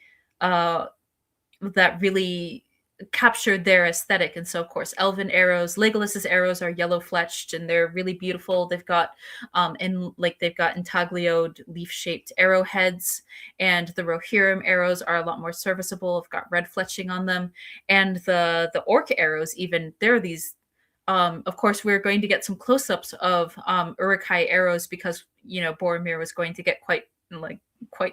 G: captured their aesthetic. And so, of course, elven arrows, Legolas's arrows are yellow fletched, and they're really beautiful. They've got they've got intaglioed leaf-shaped arrowheads, and the Rohirrim arrows are a lot more serviceable. They've got red fletching on them, and the orc arrows, even, they're these. Of course, we're going to get some close-ups of Uruk-hai arrows because, you know, Boromir was going to get quite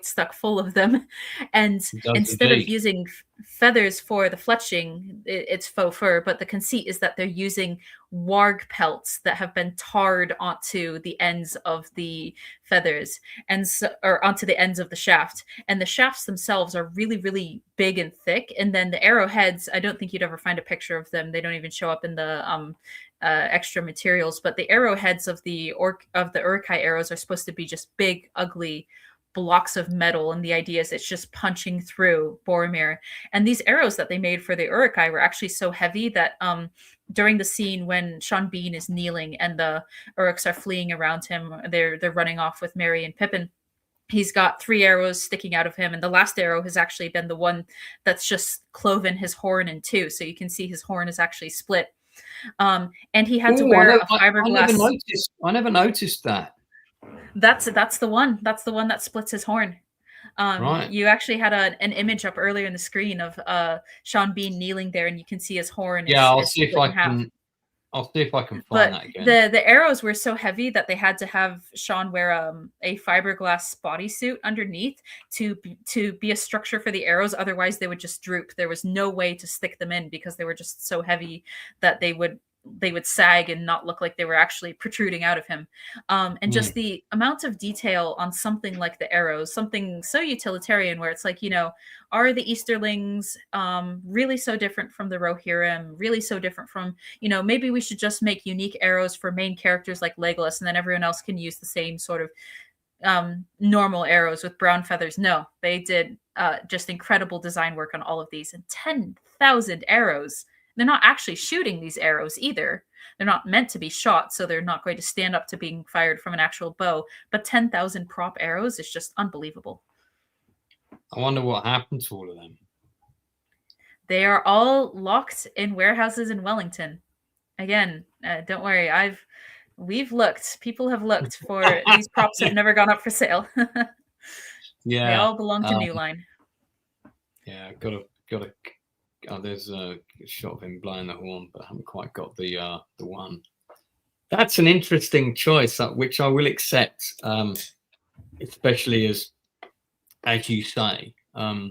G: stuck full of them, and instead of using feathers for the fletching, it's faux fur, but the conceit is that they're using warg pelts that have been tarred onto the ends of the feathers, and or onto the ends of the shaft, and the shafts themselves are really, really big and thick. And then the arrowheads, I don't think you'd ever find a picture of them. They don't even show up in the extra materials, but the arrowheads of the Uruk-hai arrows are supposed to be just big, ugly blocks of metal, and the idea is it's just punching through Boromir. And these arrows that they made for the Uruk-hai were actually so heavy that during the scene when Sean Bean is kneeling and the Uruks are fleeing around him, they're running off with Merry and Pippin, he's got 3 arrows sticking out of him, and the last arrow has actually been the one that's just cloven his horn in 2, so you can see his horn is actually split. And he had to wear a fiberglass.
A: I never noticed that.
G: That's the one. That's the one that splits his horn.
A: Right.
G: You actually had an image up earlier in the screen of Sean Bean kneeling there, and you can see his horn.
A: Yeah, I'll see if I can find that again.
G: The arrows were so heavy that they had to have Sean wear a fiberglass bodysuit underneath to be a structure for the arrows. Otherwise, they would just droop. There was no way to stick them in because they were just so heavy that they would sag and not look like they were actually protruding out of him. And just the amount of detail on something like the arrows, something so utilitarian where it's like, you know, are the Easterlings really so different from the Rohirrim, really so different from, you know, maybe we should just make unique arrows for main characters like Legolas, and then everyone else can use the same sort of normal arrows with brown feathers. No, they did just incredible design work on all of these, and 10,000 arrows. They're not actually shooting these arrows either. They're not meant to be shot, so they're not going to stand up to being fired from an actual bow. But 10,000 prop arrows is just unbelievable.
A: I wonder what happened to all of them.
G: They are all locked in warehouses in Wellington. Again, don't worry. We've looked. People have looked for these props. Have never gone up for sale.
A: Yeah,
G: they all belong to New Line.
A: Yeah, gotta. Oh, there's a shot of him blowing the horn, but I haven't quite got the one. That's an interesting choice, which I will accept, especially as you say.
G: I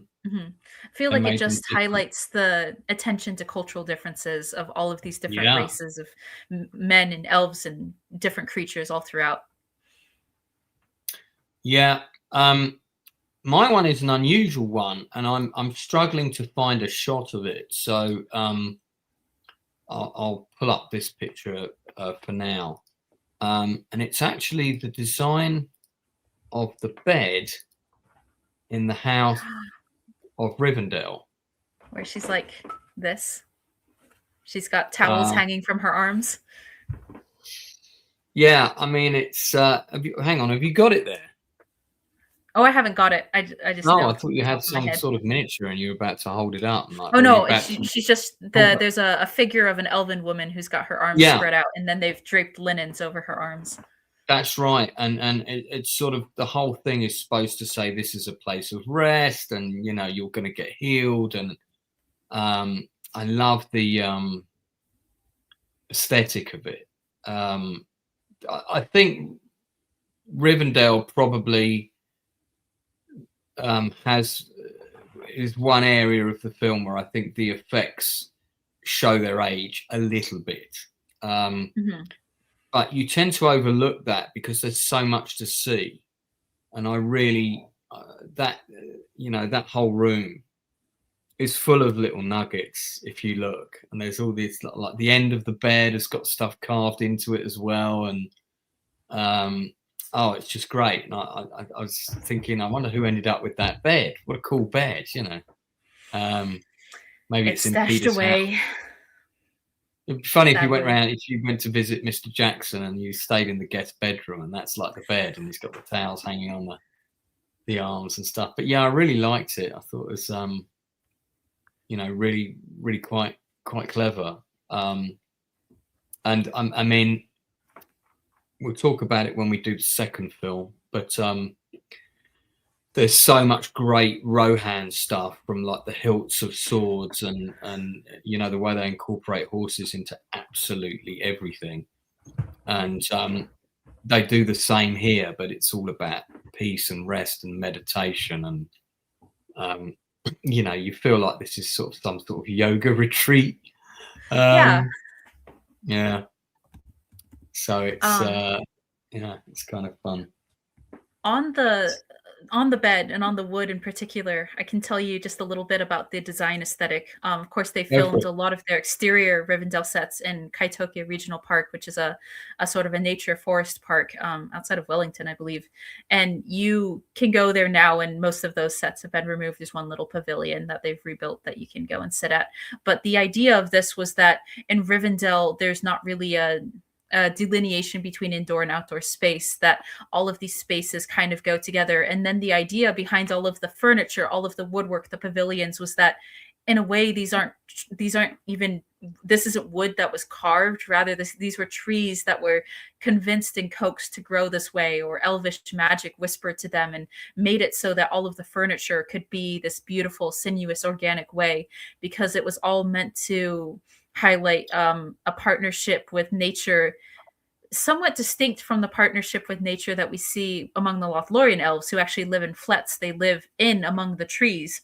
G: feel like it just highlights the attention to cultural differences of all of these different races of men and elves and different creatures all throughout.
A: Yeah. My one is an unusual one, and I'm struggling to find a shot of it. So I'll pull up this picture for now. and it's actually the design of the bed in the house of Rivendell,
G: where she's like this. She's got towels hanging from her arms.
A: Yeah, I mean, it's hang on, have you got it there?
G: Oh, I haven't got it. I just know.
A: I thought you had some sort of miniature and you were about to hold it up. And, like,
G: oh no, she's just there's a figure of an elven woman who's got her arms spread out, and then they've draped linens over her arms.
A: That's right, and it's sort of, the whole thing is supposed to say this is a place of rest, and you know, you're going to get healed, and I love the aesthetic of it. I think Rivendell probably is one area of the film where I think the effects show their age a little bit. But you tend to overlook that because there's so much to see. And I really, that whole room is full of little nuggets if you look. And there's all this, like the end of the bed has got stuff carved into it as well. And it's just great. And I was thinking, I wonder who ended up with that bed. What a cool bed, you know. Maybe it's in
G: stashed
A: Peter's
G: away.
A: house. It'd be funny if you went to visit Mr. Jackson and you stayed in the guest bedroom, and that's like the bed, and he's got the towels hanging on the arms and stuff. But yeah, I really liked it. I thought it was really, really quite clever. And I mean, we'll talk about it when we do the second film, but there's so much great Rohan stuff, from like the hilts of swords and you know, the way they incorporate horses into absolutely everything. And they do the same here, but it's all about peace and rest and meditation. And you know, you feel like this is sort of some sort of yoga retreat. Yeah. So it's it's kind of fun.
G: On the bed and on the wood in particular, I can tell you just a little bit about the design aesthetic. Of course, they filmed a lot of their exterior Rivendell sets in Kaitoke Regional Park, which is a sort of a nature forest park outside of Wellington, I believe. And you can go there now, and most of those sets have been removed. There's one little pavilion that they've rebuilt that you can go and sit at. But the idea of this was that in Rivendell, there's not really a delineation between indoor and outdoor space, that all of these spaces kind of go together. And then the idea behind all of the furniture, all of the woodwork, the pavilions, was that in a way this isn't wood that was carved, rather these were trees that were convinced and coaxed to grow this way, or elvish magic whispered to them and made it so that all of the furniture could be this beautiful, sinuous, organic way, because it was all meant to highlight a partnership with nature, somewhat distinct from the partnership with nature that we see among the Lothlorien elves, who actually live in flets. They live in among the trees.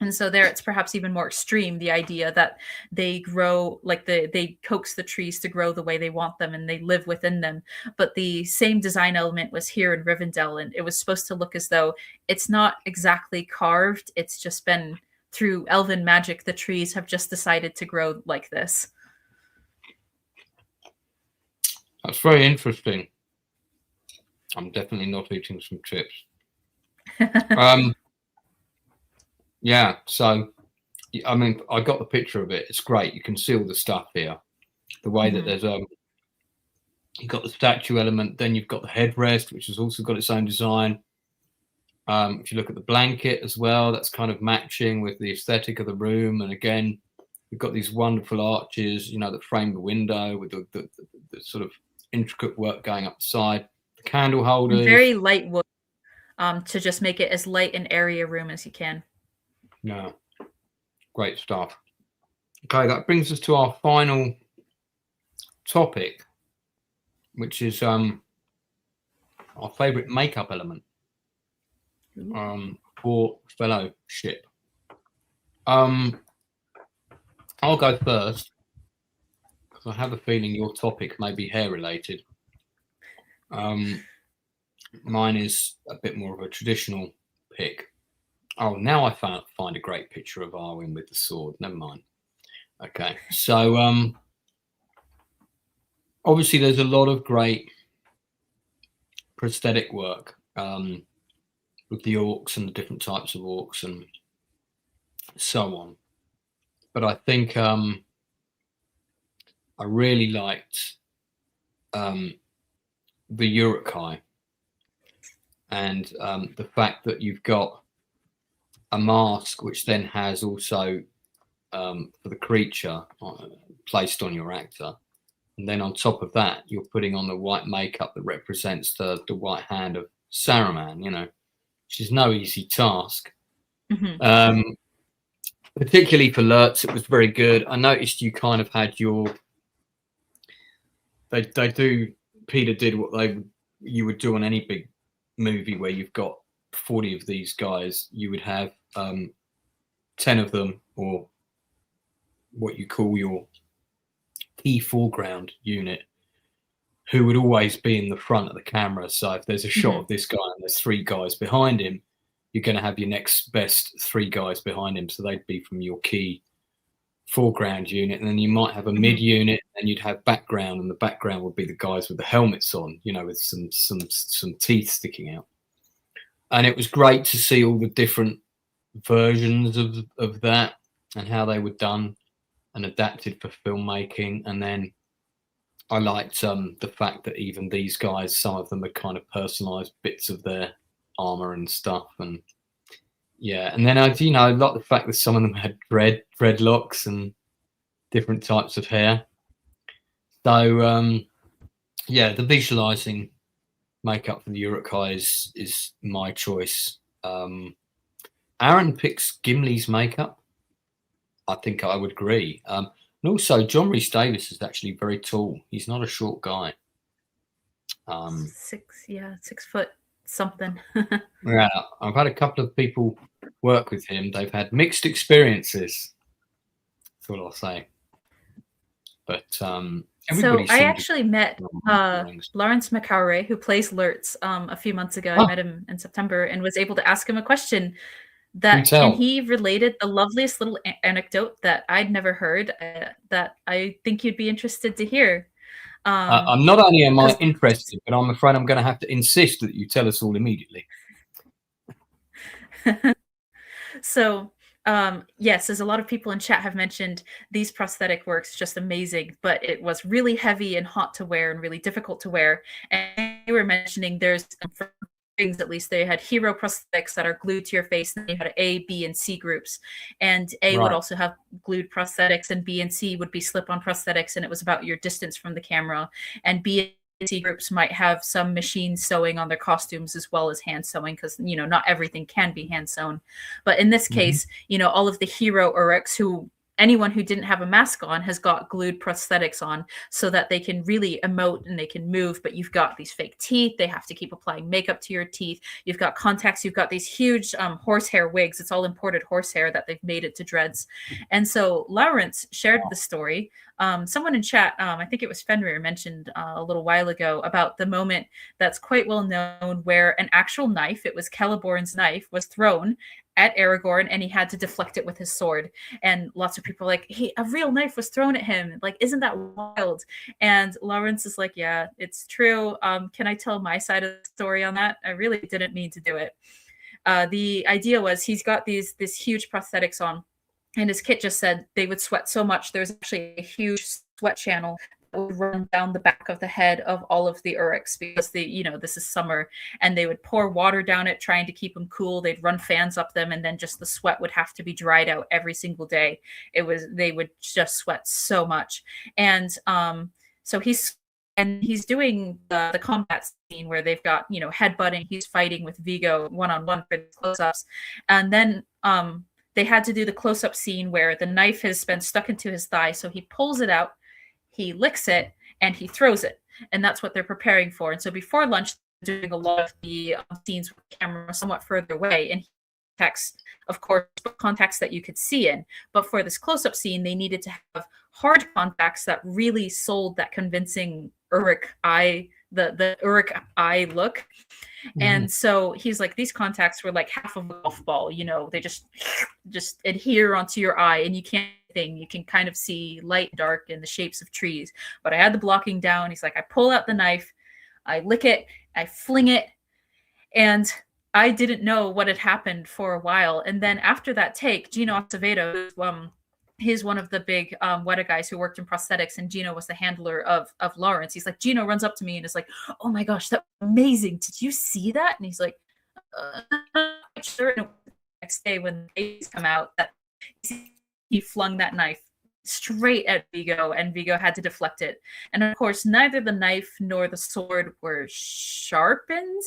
G: And so there it's perhaps even more extreme, the idea that they grow, like they coax the trees to grow the way they want them, and they live within them. But the same design element was here in Rivendell, and it was supposed to look as though it's not exactly carved. It's just been, through elven magic, the trees have just decided to grow like this.
A: That's very interesting. I'm definitely not eating some chips. Yeah, so I mean, I got the picture of it. It's great. You can see all the stuff here. The way that there's you've got the statue element, then you've got the headrest, which has also got its own design. If you look at the blanket as well, that's kind of matching with the aesthetic of the room. And again, you've got these wonderful arches, you know, that frame the window with the sort of intricate work going up the side. The candle holders.
G: And very light wood, to just make it as light and airy a room as you can.
A: Yeah, great stuff. Okay, that brings us to our final topic, which is our favorite makeup element. For Fellowship. I'll go first because I have a feeling your topic may be hair related. Mine is a bit more of a traditional pick. Oh, now I find a great picture of Arwen with the sword. Never mind. Okay, so obviously there's a lot of great prosthetic work with the orcs and the different types of orcs and so on. But I think I really liked the Uruk-hai, and the fact that you've got a mask which then has also for the creature placed on your actor, and then on top of that you're putting on the white makeup that represents the white hand of Saruman, you know, which is no easy task. Particularly for Lurtz, it was very good. I noticed you kind of had your Peter did what you would do on any big movie where you've got 40 of these guys. You would have 10 of them, or what you call your key foreground unit, who would always be in the front of the camera. So if there's a shot of this guy and there's 3 guys behind him, you're going to have your next best 3 guys behind him. So they'd be from your key foreground unit, and then you might have a mid unit, and you'd have background, and the background would be the guys with the helmets on, you know, with some teeth sticking out. And it was great to see all the different versions of that and how they were done and adapted for filmmaking. And then I liked the fact that even these guys, some of them had kind of personalized bits of their armor and stuff. And yeah, and then I like the fact that some of them had dreadlocks and different types of hair. So yeah, the visualizing makeup for the Uruk-hai is my choice. Aaron picks Gimli's makeup. I think I would agree. And also, John Rhys Davies is actually very tall. He's not a short guy.
G: 6 foot something.
A: Yeah, I've had a couple of people work with him. They've had mixed experiences. That's what I'll say. But
G: so I actually met Lawrence McCowray, who plays Lurtz, a few months ago. I met him in September and was able to ask him a question and he related the loveliest little anecdote that I'd never heard that I think you'd be interested to hear.
A: I'm not only am I interested, but I'm afraid I'm going to have to insist that you tell us all immediately.
G: So, yes, as a lot of people in chat have mentioned, these prosthetic works just amazing, but it was really heavy and hot to wear and really difficult to wear. And you were mentioning there's things, at least they had hero prosthetics that are glued to your face, and then you had A, B, and C groups. And A would also have glued prosthetics, and B and C would be slip-on prosthetics, and it was about your distance from the camera. And B and C groups might have some machine sewing on their costumes as well as hand sewing, because, you know, not everything can be hand sewn. But in this case, you know, all of the hero Uruks, anyone who didn't have a mask on has got glued prosthetics on so that they can really emote and they can move, but you've got these fake teeth. They have to keep applying makeup to your teeth. You've got contacts. You've got these huge horsehair wigs. It's all imported horsehair that they've made it to dreads. And so Lawrence shared the story. Someone in chat, I think it was Fenrir, mentioned a little while ago about the moment that's quite well known where an actual knife, it was Celeborn's knife, was thrown at Aragorn, and he had to deflect it with his sword. And lots of people are like, hey, a real knife was thrown at him. Like, isn't that wild? And Lawrence is like, yeah, it's true. Can I tell my side of the story on that? I really didn't mean to do it. The idea was he's got this huge prosthetics on, and his kit just said they would sweat so much. There's actually a huge sweat channel that would run down the back of the head of all of the Uruks, because this is summer, and they would pour water down it, trying to keep them cool. They'd run fans up them, and then just the sweat would have to be dried out every single day. They would just sweat so much. And so he's doing the combat scene where they've got, headbutting. He's fighting with Viggo one-on-one for the close-ups. And then they had to do the close-up scene where the knife has been stuck into his thigh. So he pulls it out, he licks it, and he throws it. And that's what they're preparing for. And so before lunch, they're doing a lot of the scenes with the camera somewhat further away. And text, of course, contacts that you could see in. But for this close-up scene, they needed to have hard contacts that really sold that convincing Uruk eye, the Uruk eye look. And so he's like, these contacts were like half of a golf ball, they just adhere onto your eye, and you can't thing. You can kind of see light, dark, and the shapes of trees. But I had the blocking down. He's like, I pull out the knife, I lick it, I fling it, and I didn't know what had happened for a while. And then after that take, Gino Acevedo, he's one of the big Weta guys who worked in prosthetics, and Gino was the handler of Lawrence. He's like, Gino runs up to me and is like, "Oh my gosh, that was amazing! Did you see that?" And he's like, "Sure." And the next day when the days come out, that he flung that knife straight at Vigo, and Vigo had to deflect it. And of course, neither the knife nor the sword were sharpened,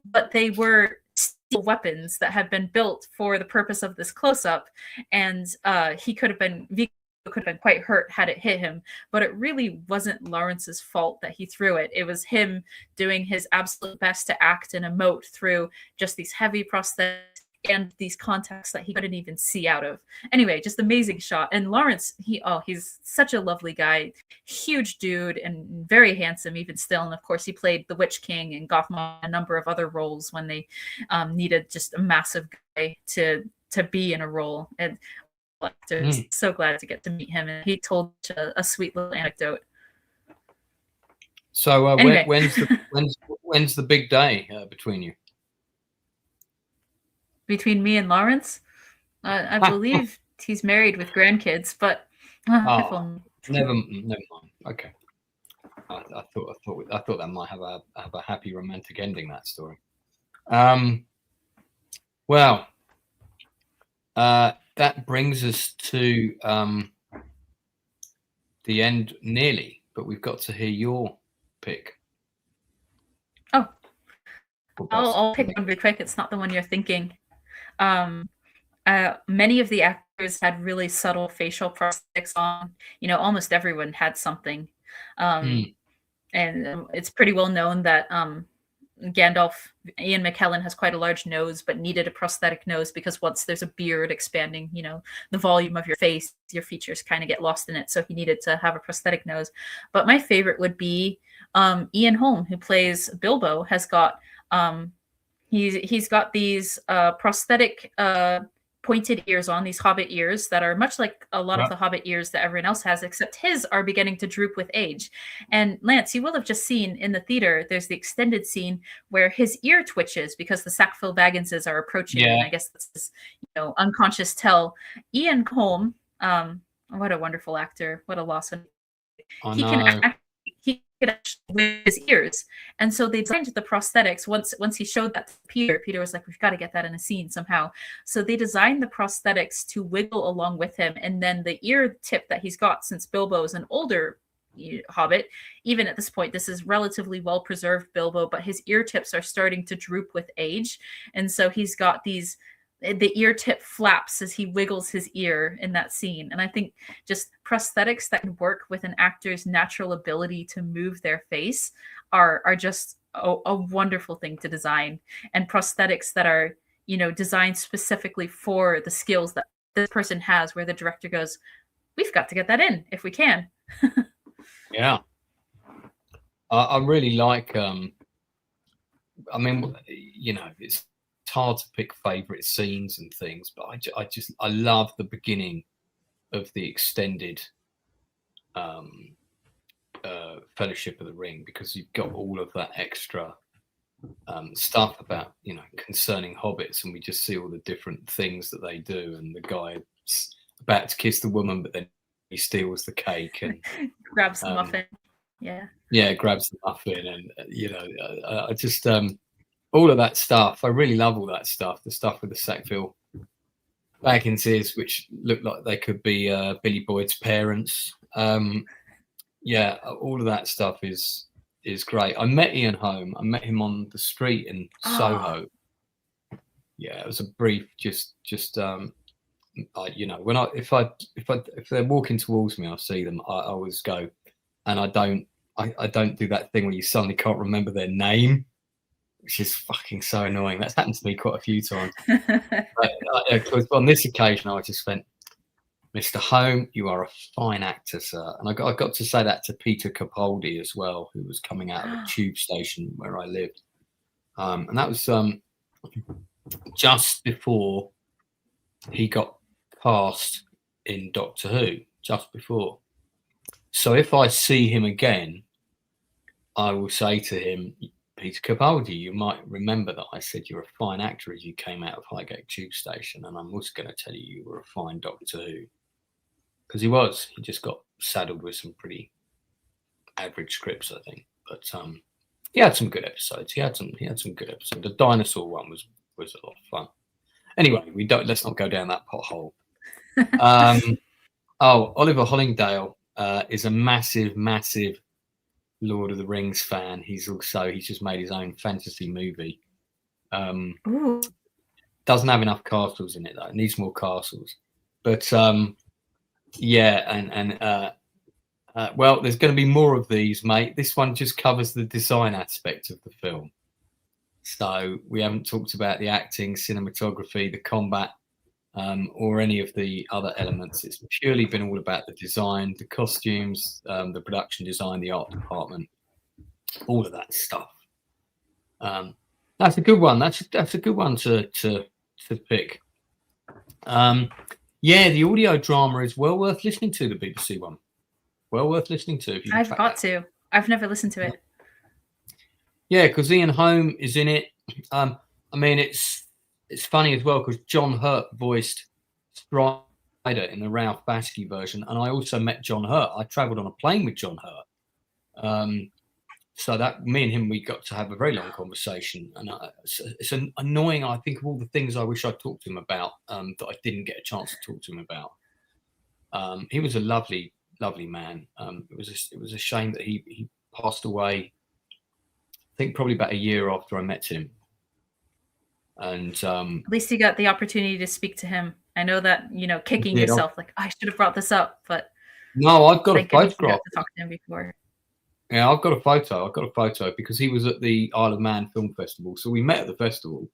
G: but they were steel weapons that had been built for the purpose of this close-up. And Vigo could have been quite hurt had it hit him, but it really wasn't Lawrence's fault that he threw it. It was him doing his absolute best to act and emote through just these heavy prosthetics and these contacts that he couldn't even see out of. Anyway, just amazing shot. And Lawrence, he's such a lovely guy, huge dude, and very handsome even still. And of course, he played the Witch King and Gotham, a number of other roles when they needed just a massive guy to be in a role. And so glad to get to meet him. And he told a sweet little anecdote.
A: So
G: anyway.
A: when's the big day between you?
G: Between me and Lawrence, I believe he's married with grandkids, but
A: never mind. Okay, I thought that might have a happy romantic ending, that story. Well, that brings us to the end nearly, but we've got to hear your pick.
G: Oh, I'll pick one really quick. It's not the one you're thinking. Many of the actors had really subtle facial prosthetics on. Almost everyone had something. And it's pretty well known that Gandalf, Ian McKellen, has quite a large nose, but needed a prosthetic nose because once there's a beard expanding, the volume of your face, your features kind of get lost in it. So he needed to have a prosthetic nose. But my favorite would be Ian Holm, who plays Bilbo, has got he's got these prosthetic pointed ears on, these hobbit ears that are much like a lot of the hobbit ears that everyone else has, except his are beginning to droop with age. And Lance, you will have just seen in the theater, there's the extended scene where his ear twitches because the Sackville Bagginses are approaching. And I guess that's his, unconscious tell. Ian Holm, what a wonderful actor. What a loss. He could actually with his ears, and so they designed the prosthetics. Once he showed that to Peter was like, we've got to get that in a scene somehow. So they designed the prosthetics to wiggle along with him, and then the ear tip that he's got, since Bilbo is an older hobbit, even at this point, this is relatively well preserved Bilbo, but his ear tips are starting to droop with age, and so he's got the ear tip flaps as he wiggles his ear in that scene. And I think just prosthetics that can work with an actor's natural ability to move their face are just a wonderful thing to design. And prosthetics that are, designed specifically for the skills that this person has, where the director goes, we've got to get that in if we can.
A: Yeah. I really like, it's hard to pick favorite scenes and things, but I love the beginning of the extended Fellowship of the Ring, because you've got all of that extra stuff about concerning hobbits, and we just see all the different things that they do, and the guy about to kiss the woman, but then he steals the cake and
G: grabs the muffin.
A: Grabs the muffin, and I just all of that stuff. I really love all that stuff. The stuff with the Sackville Bagginses, which look like they could be Billy Boyd's parents. All of that stuff is great. I met Ian Holm. I met him on the street in Soho. Yeah, it was a brief, just when if they're walking towards me, I see them, I always go, and I don't do that thing where you suddenly can't remember their name, which is fucking so annoying. That's happened to me quite a few times. But on this occasion, I just went, Mr. Holm, you are a fine actor, sir. And I got to say that to Peter Capaldi as well, who was coming out of a tube station where I lived. And that was just before he got cast in Doctor Who, just before. So if I see him again, I will say to him, Peter Capaldi, you might remember that I said you're a fine actor as you came out of Highgate Tube Station, and I'm also going to tell you were a fine Doctor Who, because he was. He just got saddled with some pretty average scripts, I think. But he had some good episodes. He had some good episodes. The dinosaur one was a lot of fun. Anyway, let's not go down that pothole. Oliver Hollingdale is a massive Lord of the Rings fan. He's just made his own fantasy movie. Doesn't have enough castles in it though. It needs more castles. But well, there's going to be more of these, mate. This one just covers the design aspect of the film. So we haven't talked about the acting, cinematography, the combat, or any of the other elements. It's purely been all about the design, the costumes, the production design, the art department, all of that stuff. That's a good one. That's a good one to pick. The audio drama is well worth listening to, the BBC one. Well worth listening to. If you
G: I've got to. I've never listened to it.
A: Yeah, because Ian Holm is in it. I mean, it's funny as well because John Hurt voiced Strider in the Ralph Bakshi version, and I also met John Hurt. I travelled on a plane with John Hurt, so that me and him, we got to have a very long conversation. And it's annoying. I think of all the things I wish I'd talked to him about that I didn't get a chance to talk to him about. He was a lovely man. It was a shame that he passed away. I think probably about a year after I met him. And
G: at least you got the opportunity to speak to him. I know that, kicking yourself like I should have brought this up, but
A: no, I've got a photograph.
G: To talk to him before.
A: Yeah, I've got a photo because he was at the Isle of Man Film Festival. So we met at the festival,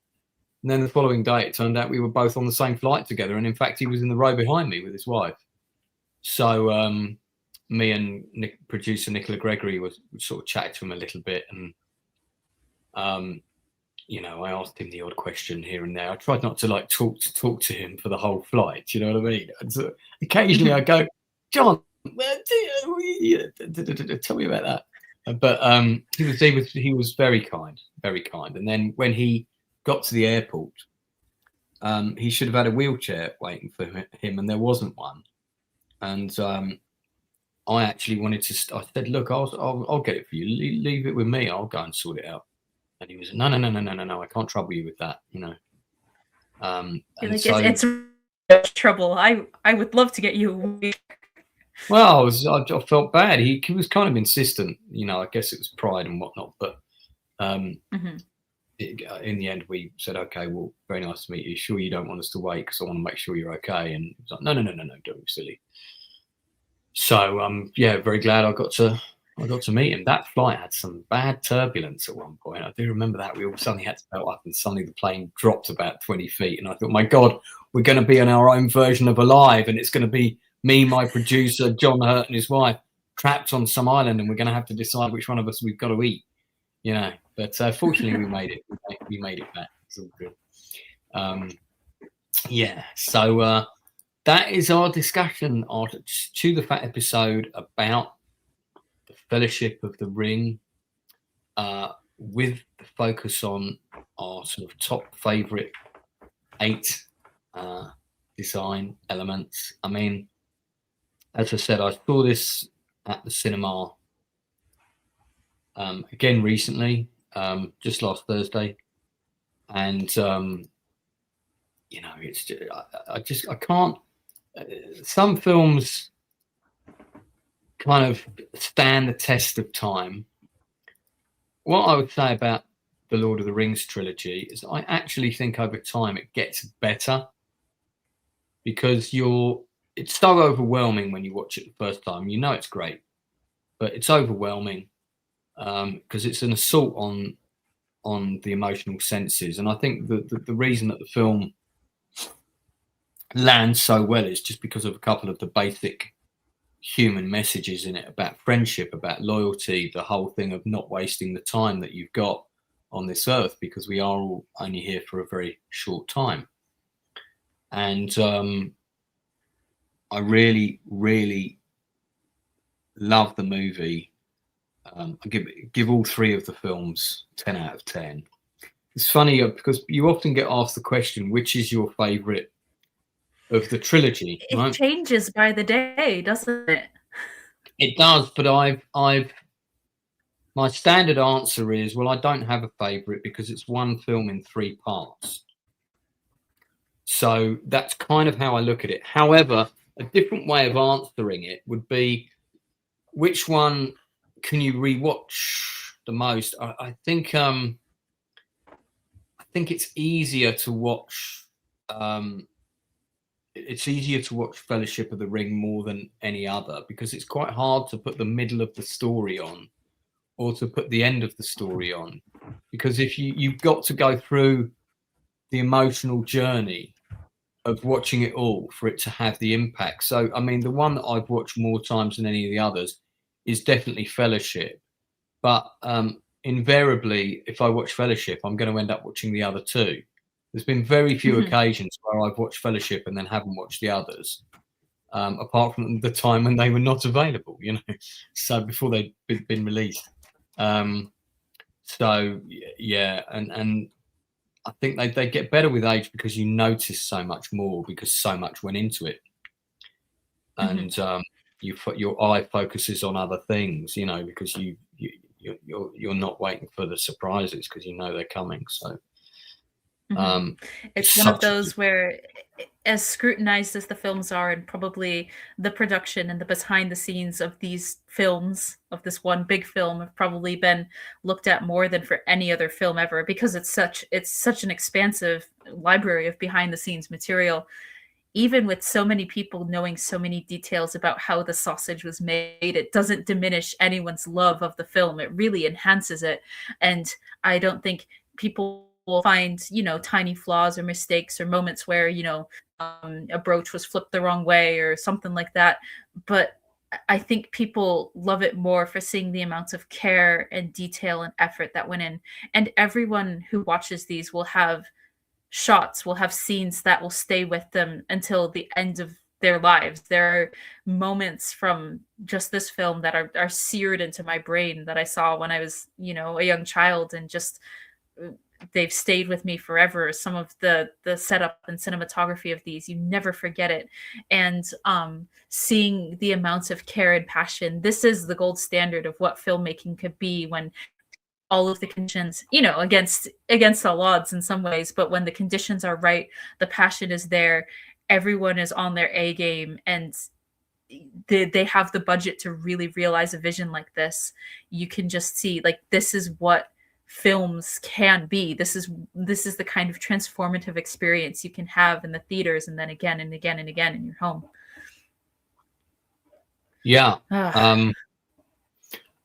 A: and then the following day it turned out we were both on the same flight together. And in fact, he was in the row behind me with his wife. So me and producer Nicola Gregory was sort of chatted to him a little bit, and I asked him the odd question here and there. I tried not to talk to him for the whole flight. You know what I mean? And so occasionally I go, John, tell me about that. But he was very kind. And then when he got to the airport, he should have had a wheelchair waiting for him, and there wasn't one. And I actually wanted to. I said, "Look, I'll get it for you. Leave it with me. I'll go and sort it out." And he was, "No. I can't trouble you with that.
G: It's trouble. I would love to get you a week.
A: Well, I felt bad. He was kind of insistent. I guess it was pride and whatnot. But in the end, we said, "Okay, well, very nice to meet you. Sure, you don't want us to wait because I want to make sure you're okay." And he was like, "No, don't be silly." So very glad I got to meet him. That flight had some bad turbulence at one point. I do remember that. We all suddenly had to belt up, and suddenly the plane dropped about 20 feet. And I thought, my God, we're going to be in our own version of Alive, and it's going to be me, my producer, John Hurt, and his wife trapped on some island, and we're going to have to decide which one of us we've got to eat. But fortunately, we made it. We made it back. It's all good. So that is our discussion to the Fat episode about the Fellowship of the Ring, with the focus on our sort of top favourite 8 design elements. I mean, as I said, I saw this at the cinema again recently, just last Thursday, and it's just I can't. Some films kind of stand the test of time. What I would say about the Lord of the Rings trilogy is I actually think over time it gets better, because it's so overwhelming when you watch it the first time. It's great, but it's overwhelming because it's an assault on the emotional senses. And I think the reason that the film lands so well is just because of a couple of the basic human messages in it about friendship, about loyalty, the whole thing of not wasting the time that you've got on this earth, because we are all only here for a very short time. And I really, really love the movie I give all three of the films 10 out of 10. It's funny because you often get asked the question, which is your favourite of the trilogy?
G: It
A: right?
G: changes by the day, doesn't it?
A: It does, but my standard answer is, well, I don't have a favourite because it's one film in 3 parts. So that's kind of how I look at it. However, a different way of answering it would be, which one can you rewatch the most? I think it's easier to watch. It's easier to watch Fellowship of the Ring more than any other because it's quite hard to put the middle of the story on or to put the end of the story on, because if you've got to go through the emotional journey of watching it all for it to have the impact. So, I mean, the one that I've watched more times than any of the others is definitely Fellowship. But invariably, if I watch Fellowship, I'm going to end up watching the other two. There's been very few occasions where I've watched Fellowship and then haven't watched the others, apart from the time when they were not available, you know, so before they'd been released. So, yeah, and I think they get better with age because you notice so much more because so much went into it, and your eye focuses on other things, you know, because you're not waiting for the surprises because you know they're coming. So
G: it's one of those where, as scrutinized as the films are, and probably the production and the behind the scenes of these films, of this one big film, have probably been looked at more than for any other film ever, because it's such an expansive library of behind the scenes material. Even with so many people knowing so many details about how the sausage was made, it doesn't diminish anyone's love of the film. It really enhances it. And I don't think people will find, you know, tiny flaws or mistakes or moments where, you know, a brooch was flipped the wrong way or something like that. But I think people love it more for seeing the amounts of care and detail and effort that went in. And everyone who watches these will have shots, will have scenes that will stay with them until the end of their lives. There are moments from just this film that are seared into my brain that I saw when I was, you know, a young child, and just they've stayed with me forever. Some of the setup and cinematography of these, you never forget it. And seeing the amounts of care and passion, this is the gold standard of what filmmaking could be, when all of the conditions, you know, against all odds in some ways, but when the conditions are right, the passion is there, everyone is on their A game, and they have the budget to really realize a vision like this. You can just see, like, this is what films can be. This is the kind of transformative experience you can have in the theaters, and then again and again and again in your home.
A: Yeah.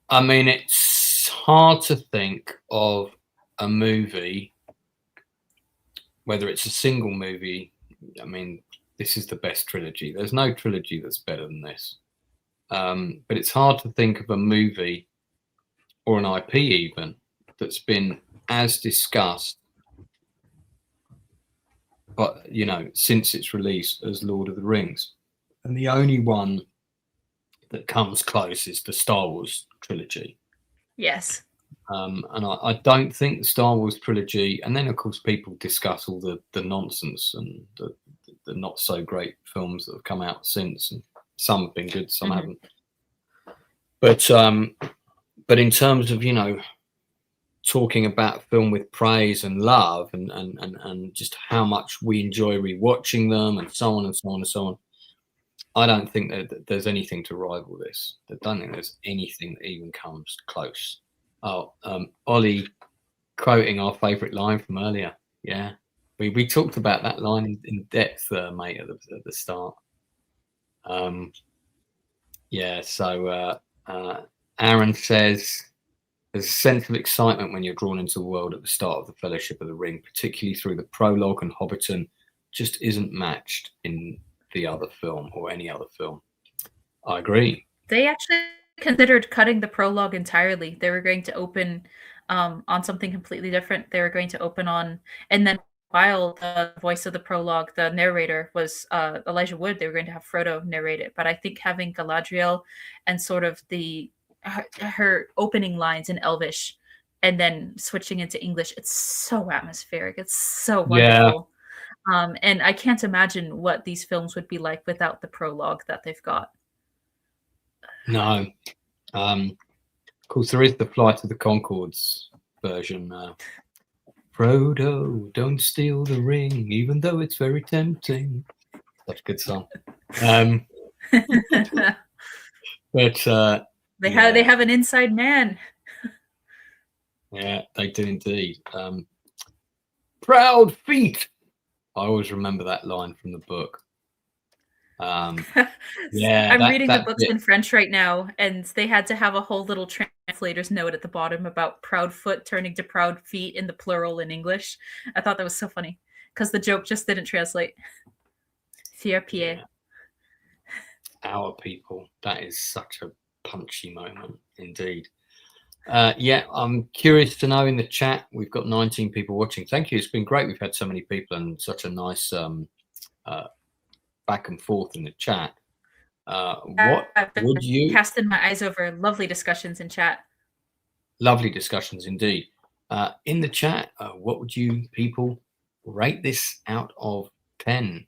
A: I mean, it's hard to think of a movie, whether it's a single movie. I mean, this is the best trilogy. There's no trilogy that's better than this. But it's hard to think of a movie or an IP even that's been as discussed, but, you know, since its release, as Lord of the Rings. And the only one that comes close is the Star Wars trilogy.
G: Yes.
A: And I don't think the Star Wars trilogy, and then of course people discuss all the nonsense and the not so great films that have come out since, and some have been good, some haven't. But in terms of, you know, talking about film with praise and love and just how much we enjoy rewatching them and so on and so on and so on, I don't think that there's anything to rival this. I don't think there's anything that even comes close. Oh, Ollie quoting our favourite line from earlier. Yeah, we talked about that line in depth, mate, at the start. Yeah, so Aaron says, there's a sense of excitement when you're drawn into the world at the start of the Fellowship of the Ring, particularly through the prologue, and Hobbiton just isn't matched in the other film or any other film. I agree.
G: They actually considered cutting the prologue entirely. They were going to open on something completely different. They were going to open on, and then while the voice of the prologue, the narrator, was Elijah Wood, they were going to have Frodo narrate it. But I think having Galadriel and sort of the her opening lines in Elvish and then switching into English. It's so atmospheric. It's so wonderful. And I can't imagine what these films would be like without the prologue that they've got.
A: No. Of course, there is the Flight of the Conchords version. Frodo, don't steal the ring, even though it's very tempting. That's a good song. But
G: they have an inside man.
A: Yeah, they do indeed. Proud feet. I always remember that line from the book. Yeah,
G: I'm reading the books in French right now, and they had to have a whole little translator's note at the bottom about proud foot turning to proud feet in the plural in English. I thought that was so funny because the joke just didn't translate. Fier pied.
A: Yeah. Our people. That is such a punchy moment indeed. Yeah, I'm curious to know in the chat. We've got 19 people watching. Thank you. It's been great. We've had so many people and such a nice back and forth in the chat. What would you
G: casting my eyes over lovely discussions in chat?
A: Lovely discussions indeed. In the chat, what would you people rate this out of 10?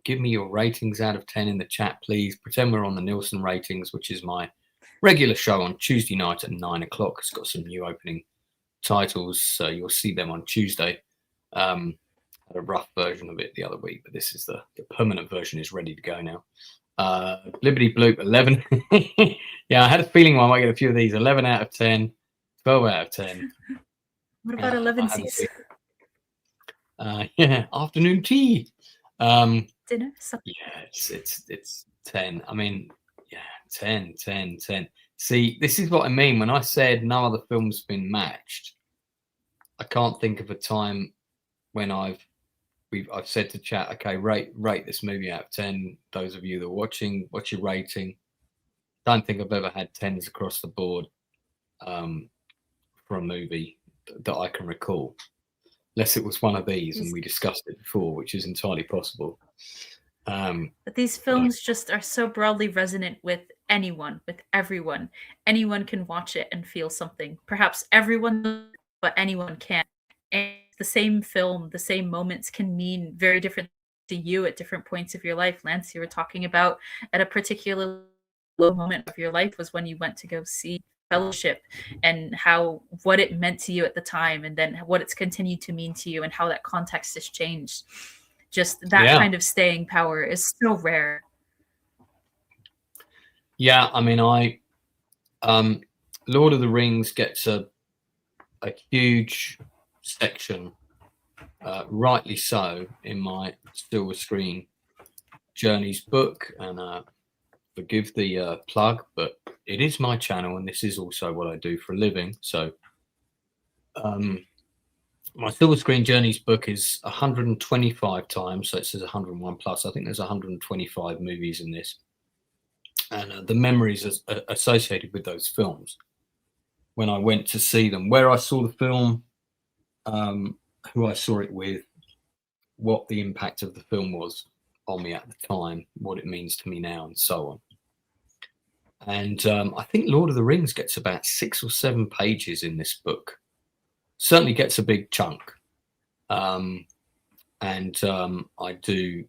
A: Give me your ratings out of 10 in the chat, please. Pretend we're on the Nielsen ratings, which is my regular show on Tuesday night at 9 o'clock. It's got some new opening titles, so you'll see them on Tuesday. Had a rough version of it the other week, but this is the permanent version is ready to go now. Liberty Bloop 11. Yeah, I had a feeling I might get a few of these. 11 out of 10, 12 out of 10.
G: What about 11 C's?
A: Yeah, afternoon tea.
G: Dinner?
A: Yeah, it's 10. I mean, yeah, 10. See, this is what I mean when I said no other film's been matched. I can't think of a time when I've said to chat, okay, rate this movie out of 10. Those of you that are watching, what's your rating? Don't think I've ever had 10s across the board for a movie that I can recall, unless it was one of these and we discussed it before, which is entirely possible.
G: But these films just are so broadly resonant with anyone, with everyone. Anyone can watch it and feel something. Perhaps everyone, but anyone can. And the same film, the same moments can mean very different to you at different points of your life. Lance, you were talking about at a particular low moment of your life was when you went to go see Fellowship, and what it meant to you at the time, and then what it's continued to mean to you, and how that context has changed. Just that kind of staying power is so rare.
A: Yeah, I mean, Lord of the Rings gets a huge section, rightly so, in my Silver Screen Journeys book, and forgive the plug, but it is my channel and this is also what I do for a living. So my Silver Screen Journeys book is 125 times, so it says 101 plus. I think there's 125 movies in this, and the memories associated with those films when I went to see them, where I saw the film, who I saw it with, what the impact of the film was on me at the time, what it means to me now, and so on. And I think Lord of the Rings gets about 6 or 7 pages in this book. Certainly gets a big chunk. And I do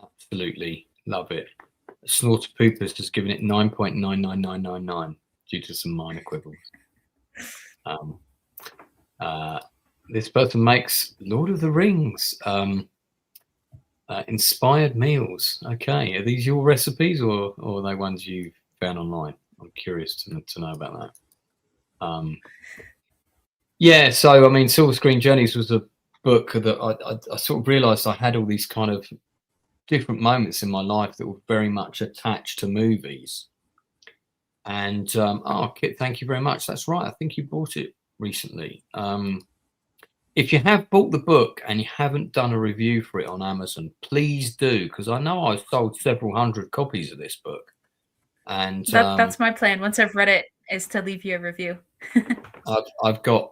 A: absolutely love it. Snorter Poopers has given it 9.99999 due to some minor quibbles. This person makes Lord of the Rings inspired meals. Okay, are these your recipes or are they ones you found online? I'm curious to know about that. Yeah, so I mean, Silver Screen Journeys was a book that I sort of realised I had all these kind of different moments in my life that were very much attached to movies. And Kit, thank you very much. That's right. I think you bought it recently. If you have bought the book and you haven't done a review for it on Amazon, please do, because I know I've sold several hundred copies of this book. And
G: that's my plan. Once I've read it, is to leave you a review.
A: I've got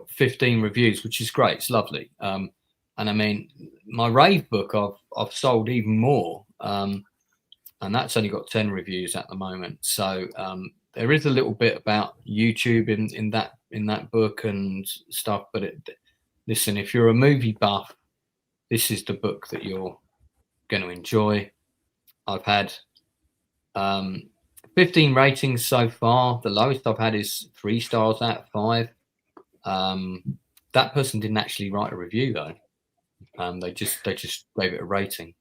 A: 15 reviews, which is great. It's lovely. And I mean, my rave book I've sold even more, and that's only got 10 reviews at the moment. So there is a little bit about YouTube in that book and stuff. But listen, if you're a movie buff, this is the book that you're going to enjoy. I've had 15 ratings so far. The lowest I've had is 3 stars out of 5. That person didn't actually write a review though. They just gave it a rating.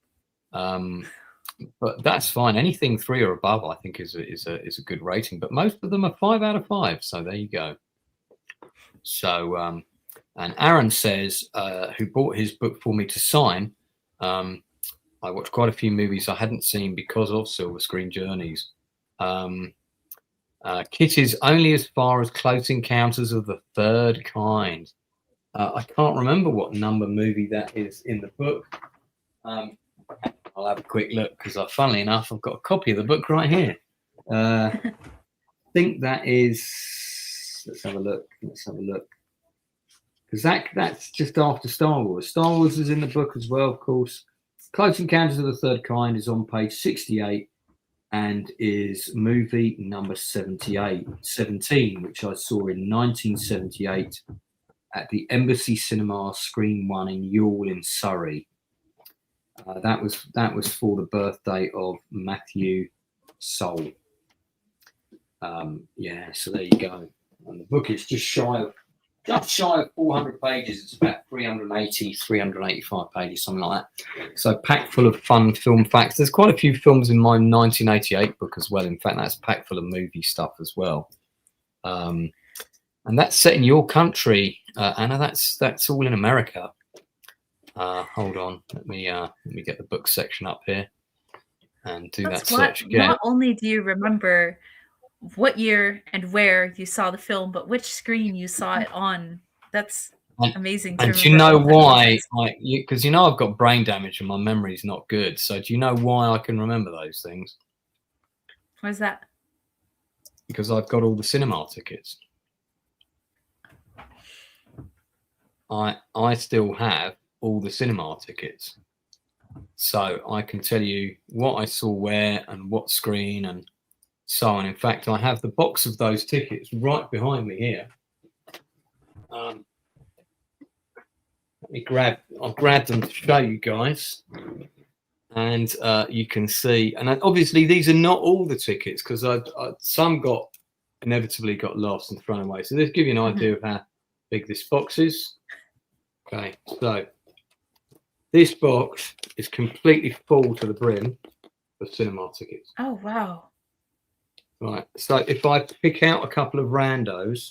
A: But that's fine. Anything 3 or above, I think, is a good rating. But most of them are 5 out of 5. So there you go. So and Aaron says, who bought his book for me to sign. I watched quite a few movies I hadn't seen because of Silver Screen Journeys. Kit is only as far as Close Encounters of the Third Kind. I can't remember what number movie that is in the book. I'll have a quick look because, funnily enough, I've got a copy of the book right here. I think that is. Let's have a look. Because that's just after Star Wars. Star Wars is in the book as well, of course. Close Encounters of the Third Kind is on page 68 and is movie number 17, which I saw in 1978 at the Embassy Cinema Screen 1 in Ewell in Surrey. That was for the birthday of Matthew Soul. So there you go. And the book is just shy of 400 pages. It's about 385 pages, something like that. So packed full of fun film facts. There's quite a few films in my 1988 book as well. In fact, that's packed full of movie stuff as well. And that's set in your country, Anna. That's all in America. Hold on, let me get the book section up here and do that search again.
G: Not only do you remember what year and where you saw the film, but which screen you saw it on. That's amazing.
A: And do you know why? Because I've got brain damage and my memory's not good. So do you know why I can remember those things?
G: Why is that?
A: Because I've got all the cinema tickets. I still have all the cinema tickets, so I can tell you what I saw where and what screen and so on. In fact, I have the box of those tickets right behind me here. I'll grab them to show you guys, and you can see. And obviously, these are not all the tickets because some inevitably got lost and thrown away. So this gives you an idea of how big this box is. Okay, so this box is completely full to the brim of cinema tickets.
G: Oh, wow.
A: Right, so if I pick out a couple of randos,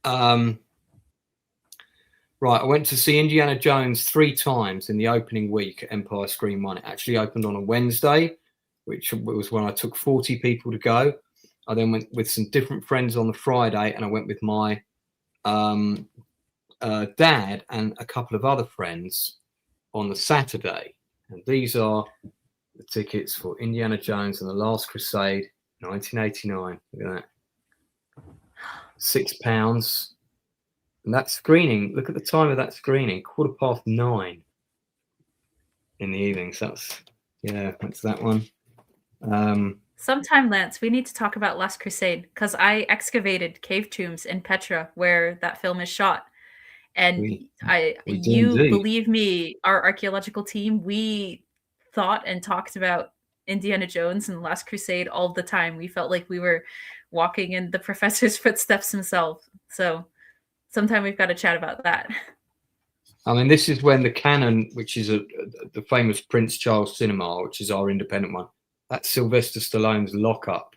A: right, I went to see Indiana Jones 3 times in the opening week at Empire Screen 1. It actually opened on a Wednesday, which was when I took 40 people to go. I then went with some different friends on the Friday, and I went with my dad and a couple of other friends on the Saturday. And these are the tickets for Indiana Jones and the Last Crusade, 1989. Look at that. £6. And that screening, look at the time of that screening, 9:15 in the evening. So that's that one.
G: Sometime, Lance, we need to talk about Last Crusade because I excavated cave tombs in Petra where that film is shot. And believe me, our archaeological team, we thought and talked about Indiana Jones and Last Crusade all the time. We felt like we were walking in the professor's footsteps himself. So sometime we've got to chat about that.
A: I mean, this is when the Canon, which is the famous Prince Charles Cinema, which is our independent one, that's Sylvester Stallone's lockup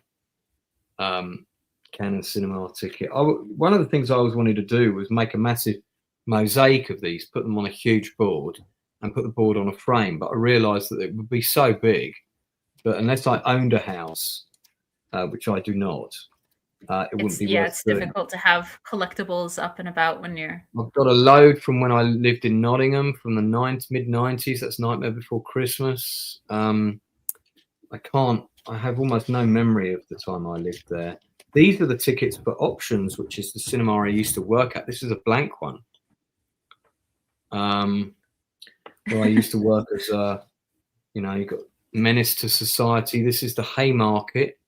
A: Canon cinema ticket. One of the things I always wanted to do was make a massive mosaic of these, put them on a huge board and put the board on a frame. But I realized that it would be so big that unless I owned a house, which I do not, it wouldn't be worth
G: it's difficult to have collectibles up and about when you're...
A: I've got a load from when I lived in Nottingham from the mid-90s. That's Nightmare Before Christmas. I have almost no memory of the time I lived there. These are the tickets for Options, which is the cinema I used to work at. This is a blank one. Where I used to work as you got Menace to Society. This is the Haymarket,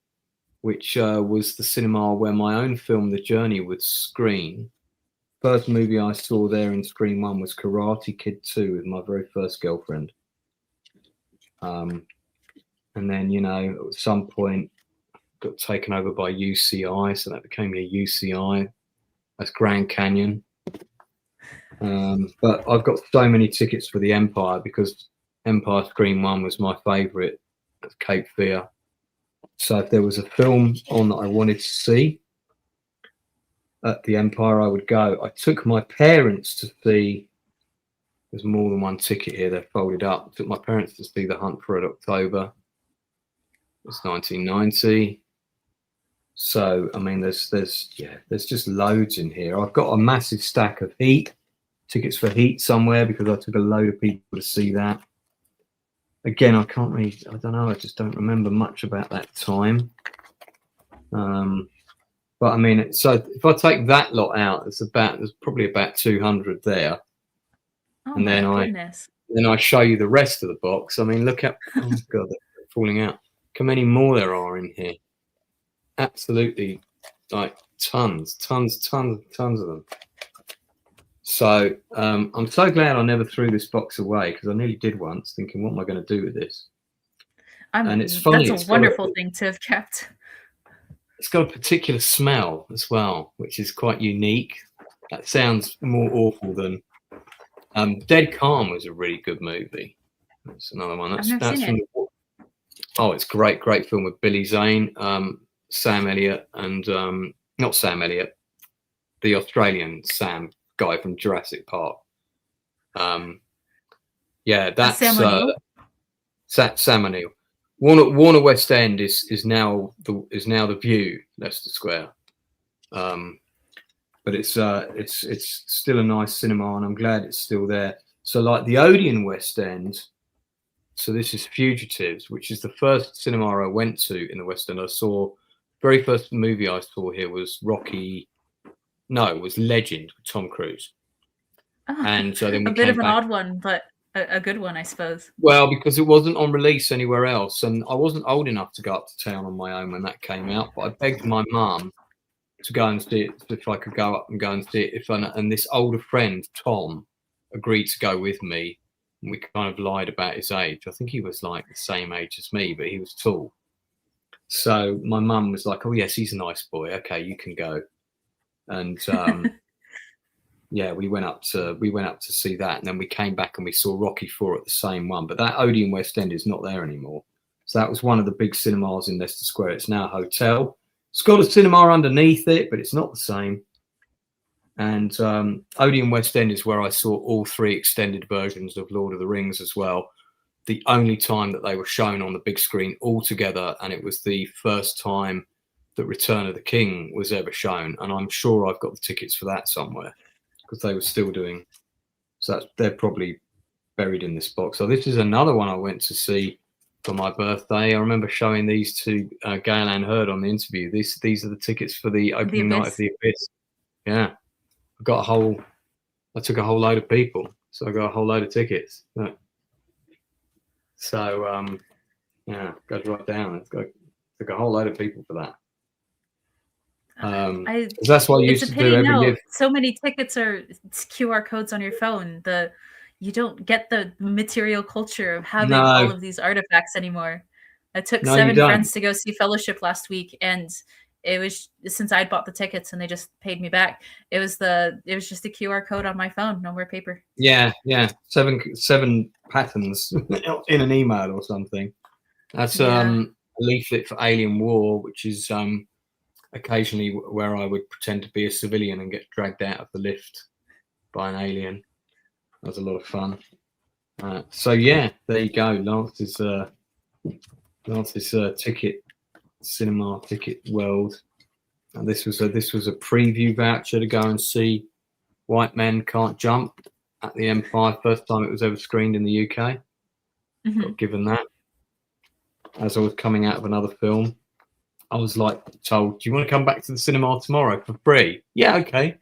A: which was the cinema where my own film, The Journey, would screen. First movie I saw there in Screen 1 was Karate Kid 2 with my very first girlfriend. And then, you know, at some point got taken over by UCI, so that became a UCI. That's Grand Canyon. But I've got so many tickets for the Empire because Empire Screen 1 was my favourite at Cape Fear. So if there was a film on that I wanted to see at the Empire, I would go. I took my parents to see, there's more than one ticket here, they're folded up. I took my parents to see The Hunt for Red October. It's 1990. So, I mean, there's just loads in here. I've got a massive stack of Heat, tickets for Heat somewhere because I took a load of people to see that. Again, I can't really, I don't know, I just don't remember much about that time. But I mean, so if I take that lot out, there's probably about 200 there.
G: Oh,
A: and then I show you the rest of the box. I mean, look at, oh God, they're falling out. Look how many more there are in here. Absolutely, like tons of them. So I'm so glad I never threw this box away because I nearly did once, thinking, what am I going to do with this? And it's funny.
G: That's a wonderful thing to have kept.
A: It's got a particular smell as well, which is quite unique. That sounds more awful than Dead Calm was a really good movie. That's another one. That's from it's great film with Billy Zane, Sam Elliott, and not Sam Elliott, the Australian Sam guy from Jurassic Park. That's Sam O'Neill. Warner West End is now the View, Leicester Square. But it's still a nice cinema, and I'm glad it's still there. So like the Odeon West End, so this is Fugitives, which is the first cinema I went to in the West End. I saw, very first movie I saw here was Legend with Tom Cruise. And so then we
G: a bit of an odd one, but a good one, I suppose. Well,
A: because it wasn't on release anywhere else, and I wasn't old enough to go up to town on my own when that came out, but I begged my mum to go and see it, if I could go up and go and see it. And this older friend, Tom, agreed to go with me, and we kind of lied about his age. I think he was like the same age as me, but he was tall. So my mum was like, "Oh yes, he's a nice boy. Okay, you can go." And we went up to see that, and then we came back and we saw Rocky IV at the same one. But that Odeon West End is not there anymore. So that was one of the big cinemas in Leicester Square. It's now a hotel. It's got a cinema underneath it, but it's not the same. And Odeon West End is where I saw all 3 extended versions of Lord of the Rings as well. The only time that they were shown on the big screen all together, and it was the first time that Return of the King was ever shown. And I'm sure I've got the tickets for that somewhere because they were still doing. So they're probably buried in this box. So this is another one I went to see for my birthday. I remember showing these to Gail Ann Hurd on the interview. These are the tickets for the opening night of The Abyss. Yeah, I took a whole load of people, so I got a whole load of tickets. So goes right down. Took a whole load of people for that. That's what I used to do every year.
G: So many tickets are QR codes on your phone. You don't get the material culture of having all of these artifacts anymore. I took 7 friends to go see Fellowship last week, and it was, since I'd bought the tickets and they just paid me back, it was just a QR code on my phone, no more paper.
A: Yeah. 7 patterns in an email or something. That's a leaflet for Alien War, which is occasionally where I would pretend to be a civilian and get dragged out of the lift by an alien. That was a lot of fun. So yeah, there you go. Lance's cinema ticket world. And this was a preview voucher to go and see White Men Can't Jump at the Empire. First time it was ever screened in the UK. Mm-hmm. Got given that as I was coming out of another film. I was told, "Do you want to come back to the cinema tomorrow for free?" Yeah, okay.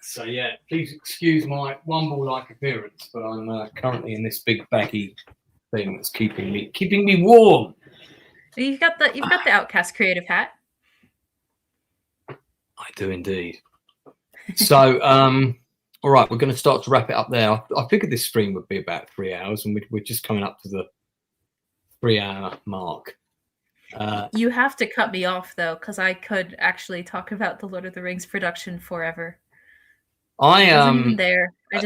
A: So yeah, please excuse my wumble-like appearance, but I'm currently in this big baggy thing that's keeping me warm.
G: You've got the Outcast creative hat.
A: I do indeed. So, all right, we're going to start to wrap it up there. I figured this stream would be about 3 hours, and we're just coming up to the 3-hour mark.
G: You have to cut me off though, because I could actually talk about the Lord of the Rings production forever.
A: I
G: wasn't even there.
A: At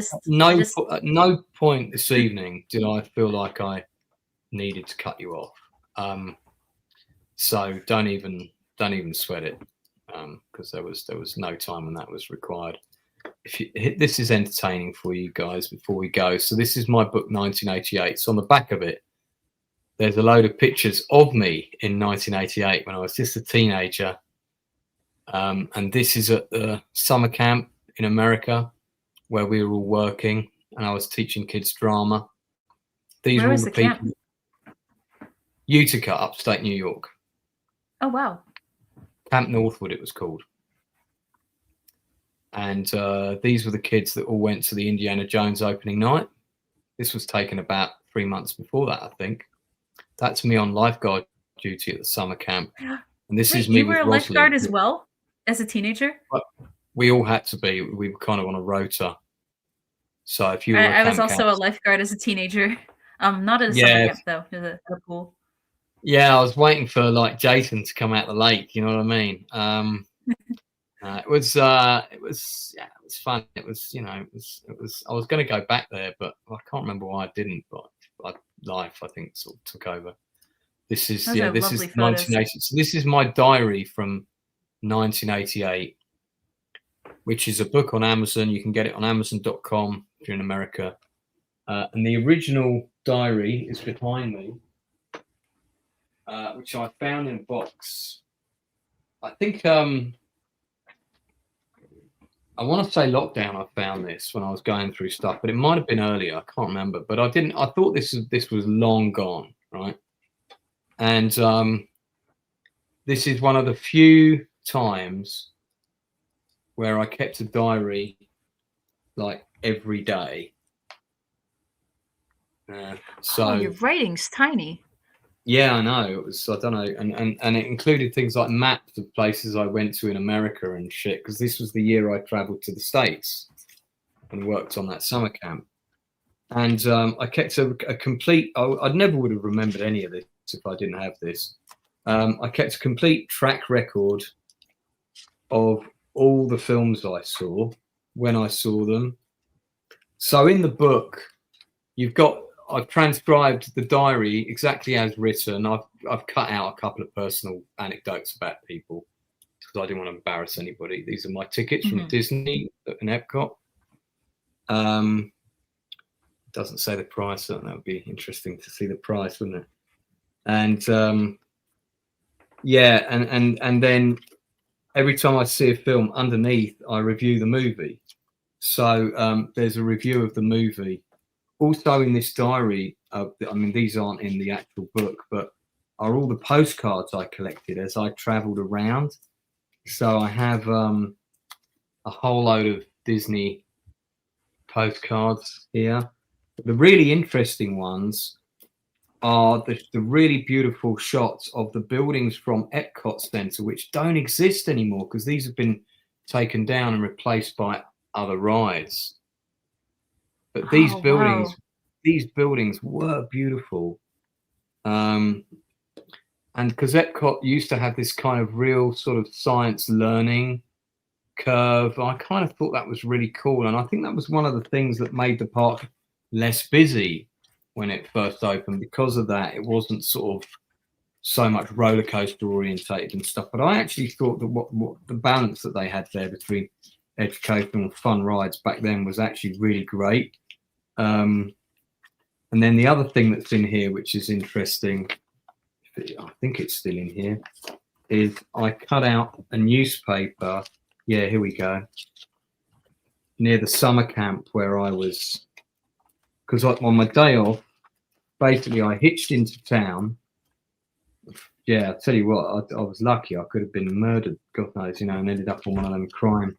A: no point this evening did I feel like I needed to cut you off. So don't even sweat it, because there was no time when that was required. This is entertaining for you guys before we go. So this is my book 1988. So on the back of it, there's a load of pictures of me in 1988 when I was just a teenager. And this is at the summer camp in America where we were all working, and I was teaching kids drama. These were all the people. Camp? Utica, upstate New York.
G: Oh, wow.
A: Camp Northwood, it was called. And these were the kids that all went to the Indiana Jones opening night. This was taken about 3 months before that, I think. That's me on lifeguard duty at the summer camp. And this is me.
G: You were a lifeguard as well as a teenager?
A: We all had to be. We were kind of on a rota. So if you were
G: I was also a lifeguard as a teenager. Not at a summer camp though, at a pool.
A: Yeah, I was waiting for like Jason to come out the lake. You know what I mean? It was fun. It was. I was going to go back there, but I can't remember why I didn't. But life, I think, sort of took over. This is 1980. So this is my diary from 1988, which is a book on Amazon. You can get it on Amazon.com if you're in America. And the original diary is behind me, which I found in a box. I think I want to say lockdown. I found this when I was going through stuff, but it might have been earlier. I can't remember. But I didn't. I thought this was long gone, right? And this is one of the few times where I kept a diary like every day. So
G: your writing's tiny.
A: Yeah, I know. It was, I don't know, and it included things like maps of places I went to in America and shit, because this was the year I traveled to the States and worked on that summer camp. And I kept a complete, I never would have remembered any of this if I didn't have this. I kept a complete track record of all the films I saw, when I saw them. So in the book, I've transcribed the diary exactly as written. I've cut out a couple of personal anecdotes about people because I didn't want to embarrass anybody. These are my tickets from Disney and Epcot. Doesn't say the price. So that would be interesting to see the price, wouldn't it? And yeah, and then every time I see a film, underneath I review the movie. So there's a review of the movie. Also in this diary, I mean, these aren't in the actual book, but are all the postcards I collected as I traveled around. So I have a whole load of Disney postcards here. The really interesting ones are the really beautiful shots of the buildings from Epcot Center, which don't exist anymore because these have been taken down and replaced by other rides. But these buildings were beautiful. And because Epcot used to have this kind of real sort of science learning curve, I kind of thought that was really cool. And I think that was one of the things that made the park less busy when it first opened. Because of that, it wasn't sort of so much roller coaster orientated and stuff. But I actually thought that what the balance that they had there between educational and fun rides back then was actually really great. And then the other thing that's in here, which is interesting, I think it's still in here, is I cut out a newspaper. Yeah, here we go. Near the summer camp where I was, because on my day off, basically I hitched into town. Yeah, I'll tell you what, I was lucky. I could have been murdered, God knows, and ended up on one of them crime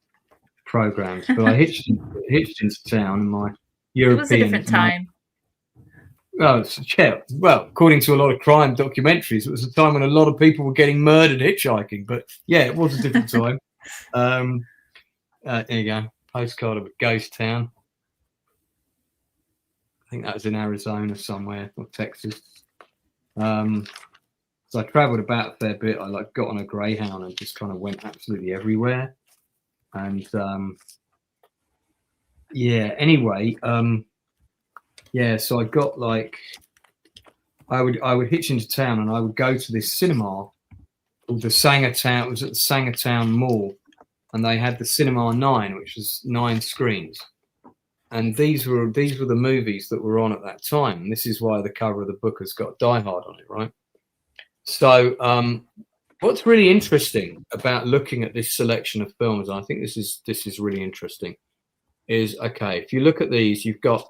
A: programs. But I hitched into town, and my European.
G: It was a different time.
A: Well, yeah. Well, according to a lot of crime documentaries, it was a time when a lot of people were getting murdered hitchhiking. But yeah, it was a different time. There you go. Postcard of a ghost town. I think that was in Arizona somewhere, or Texas. So I travelled about a fair bit. I got on a Greyhound and just kind of went absolutely everywhere. And yeah. Anyway, so I got I would hitch into town and I would go to this cinema called the Sangertown. It was at the Sangertown Mall, and they had the Cinema 9, which was 9 screens. And these were the movies that were on at that time. And this is why the cover of the book has got Die Hard on it, right? So what's really interesting about looking at this selection of films, and I think this is really interesting, is okay, if you look at these, you've got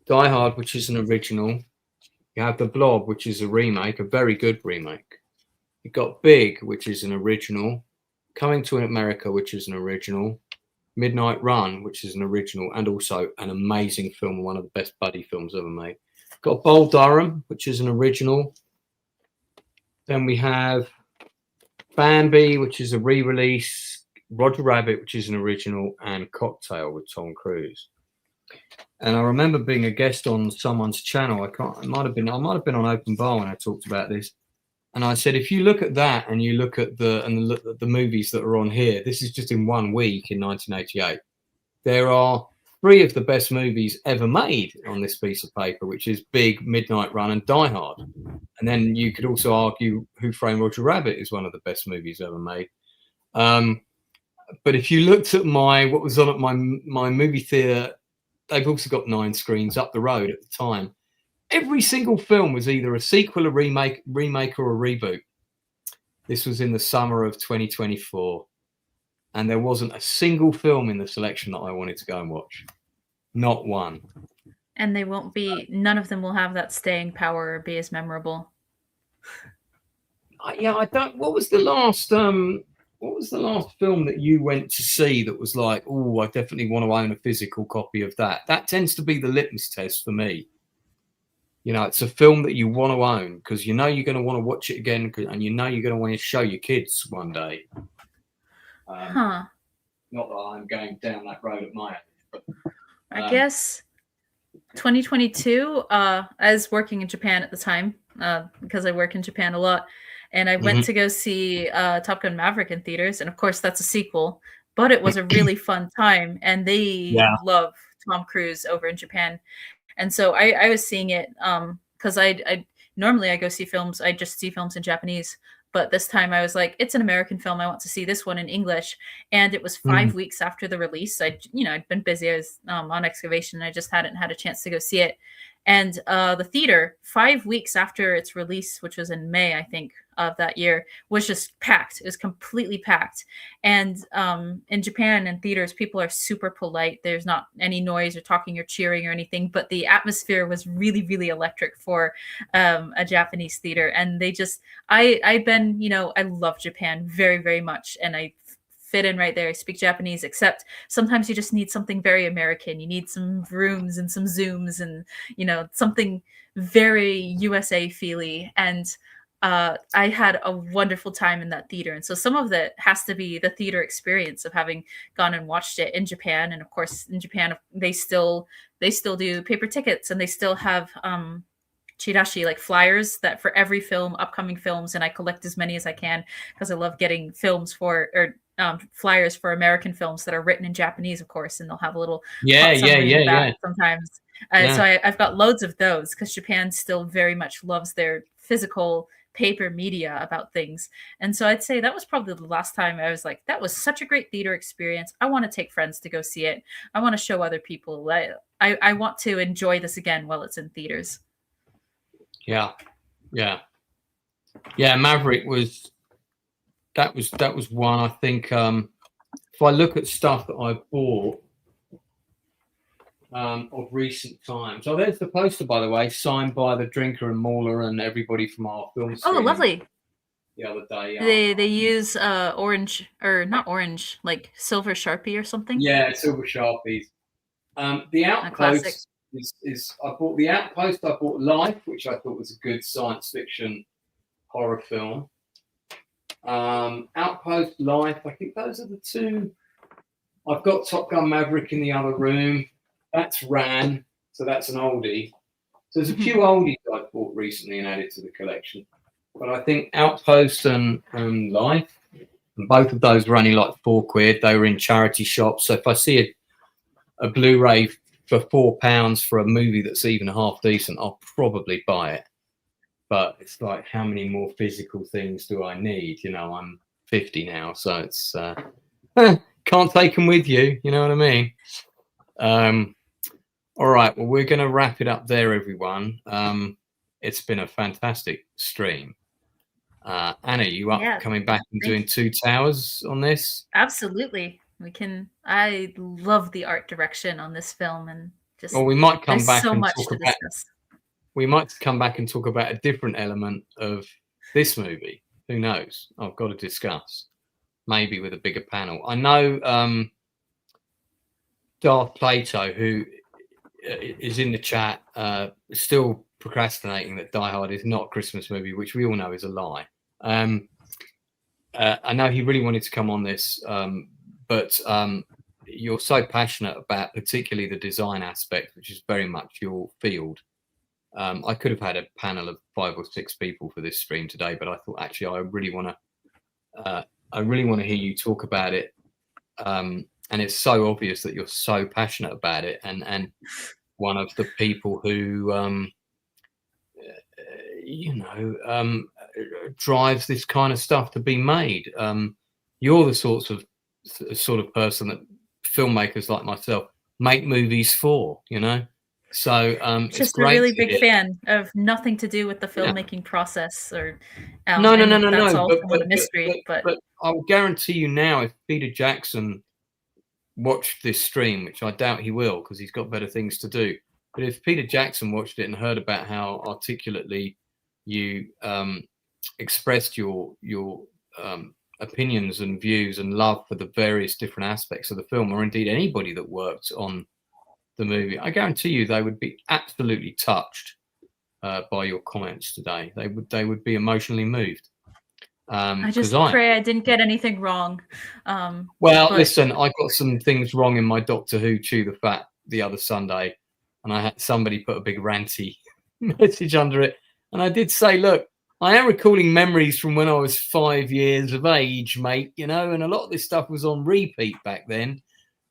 A: Die Hard, which is an original. You have The Blob, which is a remake, a very good remake. You've got Big, which is an original. Coming to America, which is an original. Midnight Run, which is an original, and also an amazing film, one of the best buddy films ever made. Got Bull Durham, which is an original. Then we have Bambi, which is a re-release. Roger Rabbit, which is an original, and Cocktail with Tom Cruise. And I remember being a guest on someone's channel. I might have been on Open Bar when I talked about this. And I said, if you look at that and you look at the movies that are on here, this is just in 1 week in 1988. There are 3 of the best movies ever made on this piece of paper, which is Big, Midnight Run, and Die Hard. And then you could also argue Who Framed Roger Rabbit is one of the best movies ever made. But if you looked at what was on at my movie theater, they've also got 9 screens up the road at the time. Every single film was either a sequel, a remake, or a reboot. This was in the summer of 2024. And there wasn't a single film in the selection that I wanted to go and watch. Not one.
G: And none of them will have that staying power or be as memorable.
A: I don't. What was the last film that you went to see that was like, oh, I definitely want to own a physical copy of that? That tends to be the litmus test for me. It's a film that you want to own because you're going to want to watch it again, and you're going to want to show your kids one day. Not that I'm going down that road at my age. But,
G: I guess 2022, I was working in Japan at the time because I work in Japan a lot. And I went to go see Top Gun Maverick in theaters. And of course, that's a sequel. But it was a really fun time. And they love Tom Cruise over in Japan. And so I was seeing it because I normally go see films. I just see films in Japanese. But this time I was like, it's an American film. I want to see this one in English. And it was 5 weeks after the release. I'd been busy. I was on excavation. I just hadn't had a chance to go see it. And the theater, 5 weeks after its release, which was in May, I think, of that year, was just packed. It was completely packed. And in Japan, in theaters, people are super polite. There's not any noise or talking or cheering or anything. But the atmosphere was really, really electric for a Japanese theater. And I love Japan very, very much. And I fit in right there. I speak Japanese, except sometimes you just need something very American. You need some rooms and some zooms and, something very USA feely. And I had a wonderful time in that theater. And so some of that has to be the theater experience of having gone and watched it in Japan. And of course, in Japan, they still do paper tickets, and they still have chirashi, like flyers that for every film, upcoming films. And I collect as many as I can because I love getting flyers for American films that are written in Japanese, of course, and they'll have a little sometimes. So I've got loads of those because Japan still very much loves their physical paper media about things. And so I'd say that was probably the last time I was like, that was such a great theater experience. I want to take friends to go see it. I want to show other people. I want to enjoy this again while it's in theaters.
A: Yeah. Maverick was one. I think if I look at stuff that I've bought of recent times. Oh, there's the poster, by the way, signed by the Drinker and Mauler and everybody from our film screening.
G: Oh, lovely.
A: the other day.
G: They use orange, or not orange, like silver Sharpie or something.
A: Yeah, silver Sharpies. The Outpost is I bought The Outpost. I bought Life, which I thought was a good science fiction horror film. Outpost, Life. I think those are the two. I've got Top Gun Maverick in the other room. That's Ran, so that's an oldie. So there's a few oldies I've bought recently and added to the collection. But I think Outpost and Life, and both of those were only like £4. They were in charity shops. So if I see a Blu-ray for £4 for a movie that's even half decent, I'll probably buy it. But it's like, how many more physical things do I need? You know, I'm 50 now, so it's can't take them with you. You know what I mean? All right. Well, we're going to wrap it up there, everyone. It's been a fantastic stream. Anna, you up coming back and doing 2 towers on this?
G: Absolutely. We can. I love the art direction on this film, and just.
A: Well, we might come back
G: so
A: and
G: much
A: talk
G: to
A: about.
G: Discuss.
A: We might come back and talk about a different element of this movie. Who knows? I've got to discuss. Maybe with a bigger panel. I know Darth Plato, who is in the chat, still procrastinating that Die Hard is not a Christmas movie, which we all know is a lie. I know he really wanted to come on this, but you're so passionate about particularly the design aspect, which is very much your field. I could have had a panel of 5 or 6 people for this stream today, but I thought actually I really want to hear you talk about it. And it's so obvious that you're so passionate about it, and one of the people who drives this kind of stuff to be made. You're the sort of person that filmmakers like myself make movies for, you know. So
G: just
A: it's
G: a really big fan of nothing to do with the filmmaking process, or
A: no.
G: That's all a mystery. But
A: I'll guarantee you now, if Peter Jackson watched this stream, which I doubt he will because he's got better things to do, but if Peter Jackson watched it and heard about how articulately you expressed your opinions and views and love for the various different aspects of the film, or indeed anybody that worked on the movie, I guarantee you they would be absolutely touched by your comments today. They would be emotionally moved.
G: I just pray I didn't get anything wrong.
A: Listen, I got some things wrong in my Doctor Who Chew the Fat the other Sunday, and I had somebody put a big ranty message under it, and I did say, look, I am recalling memories from when I was 5 years of age, mate, you know, and a lot of this stuff was on repeat back then.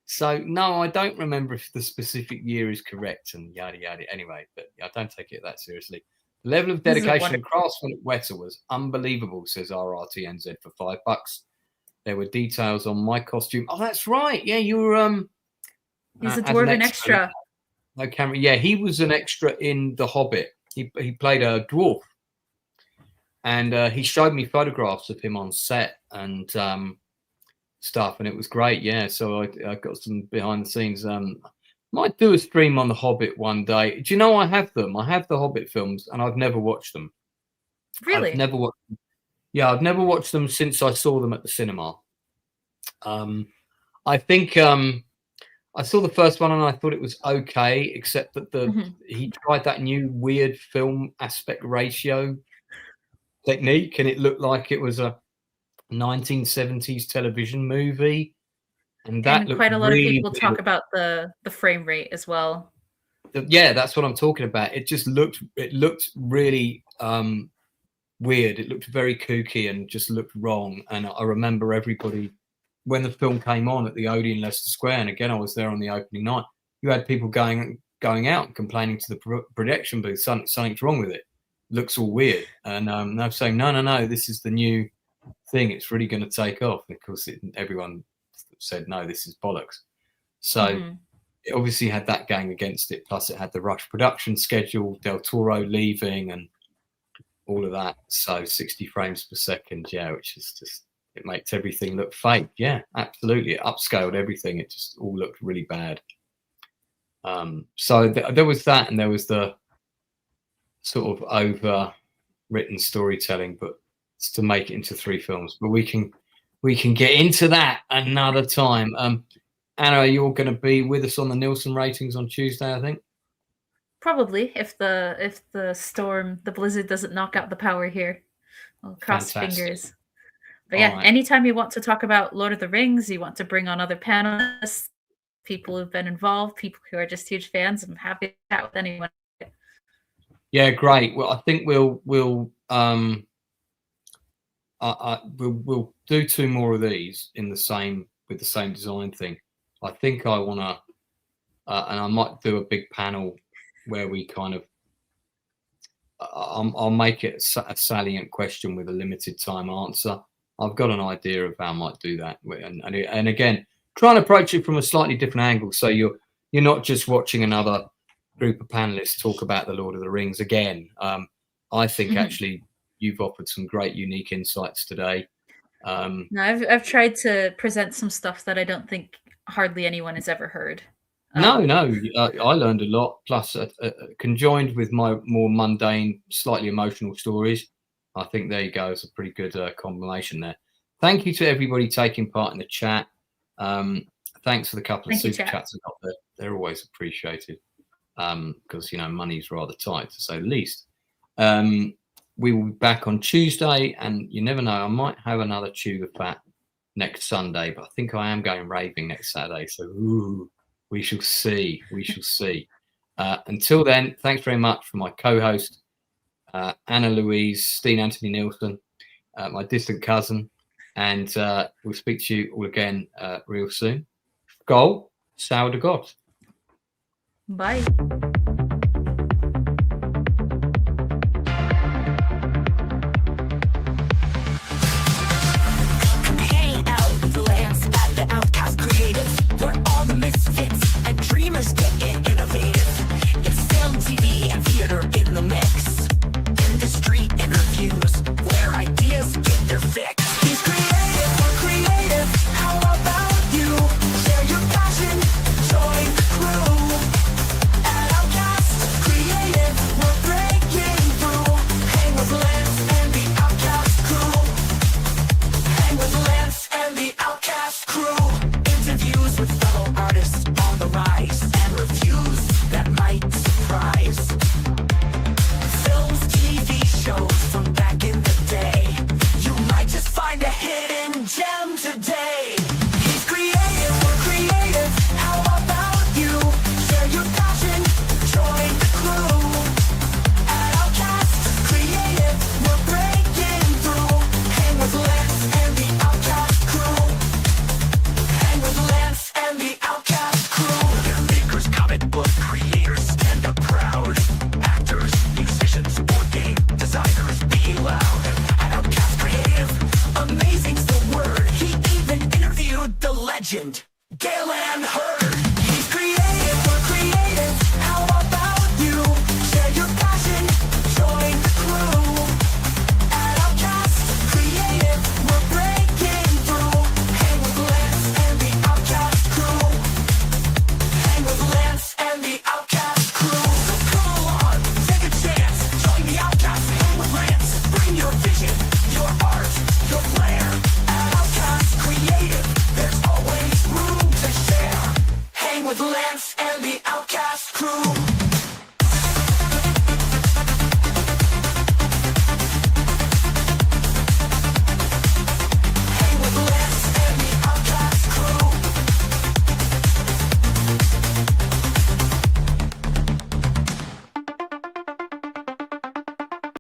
A: So, no, I don't remember if the specific year is correct and yada, yada. Anyway, but I don't take it that seriously. The level of dedication and craftsman at Weta was unbelievable, says RRTNZ for $5. There were details on my costume. Oh, that's right. Yeah, you were...
G: He's a dwarven extra.
A: No camera. Yeah, he was an extra in The Hobbit. He played a dwarf. And he showed me photographs of him on set and... stuff, and it was great. Yeah, so I got some behind the scenes. Might do a stream on The Hobbit one day. Do you know I have them? I have the Hobbit films, and I've never watched them.
G: Really?
A: I've never watched them. Yeah, I've never watched them since I saw them at the cinema. I think I saw the first one and I thought it was okay, except that he tried that new weird film aspect ratio technique, and it looked like it was a 1970s television movie, and
G: quite a lot of people talk about the frame rate as well.
A: Yeah, that's what I'm talking about. It looked really weird. It looked very kooky and just looked wrong. And I remember everybody, when the film came on at the Odeon Leicester Square, and again I was there on the opening night, you had people going out and complaining to the production booth, something's wrong with it. Looks all weird. And they're saying, no, this is the new thing, it's really going to take off. And of course everyone said no, this is bollocks. So it obviously had that going against it, plus it had the rush production schedule, Del Toro leaving and all of that. So 60 frames per second, which is just, it makes everything look fake. Yeah, absolutely. It upscaled everything. It just all looked really bad. So there was that, and there was the sort of overwritten storytelling, but to make it into 3 films, but we can get into that another time. Anna, you're going to be with us on the Nielsen ratings on Tuesday, I think.
G: Probably, if the storm, the blizzard doesn't knock out the power here. I'll cross fingers. But yeah, anytime you want to talk about Lord of the Rings, you want to bring on other panelists, people who've been involved, people who are just huge fans, I'm happy to chat with anyone.
A: Yeah, great. Well, I think we'll do 2 more of these with the same design thing. I think I want to, and I might do a big panel where we kind of, I'll make it a salient question with a limited time answer. I've got an idea of how I might do that, and again, try and approach it from a slightly different angle, so you're not just watching another group of panelists talk about the Lord of the Rings again. I think actually you've offered some great, unique insights today.
G: No, I've tried to present some stuff that I don't think hardly anyone has ever heard.
A: No, I learned a lot. Plus, conjoined with my more mundane, slightly emotional stories, I think there you go. It's a pretty good combination there. Thank you to everybody taking part in the chat. Thanks for the couple of super chats I got there. They're always appreciated because money's rather tight, to say the least. We will be back on Tuesday, and you never know, I might have another Chew the Fat next Sunday, but I think I am going raving next Saturday. So we shall see. We shall see. Until then, thanks very much for my co-host, Anna Louise, Steen Anthony Nielsen, my distant cousin, and we'll speak to you all again real soon. Skål, sour to God.
G: Bye.
H: Misfits and dreamers getting innovative. It's film, TV, and theater in the mix. Industry interviews where ideas get their fix. He's creative, we're creative. How about you? Share your passion, join the crew. At Outcast, creative, we're breaking through. Hang with Lance and the Outcast crew. Hang with Lance and the Outcast crew. Interviews with fellow artists on the rise and reviews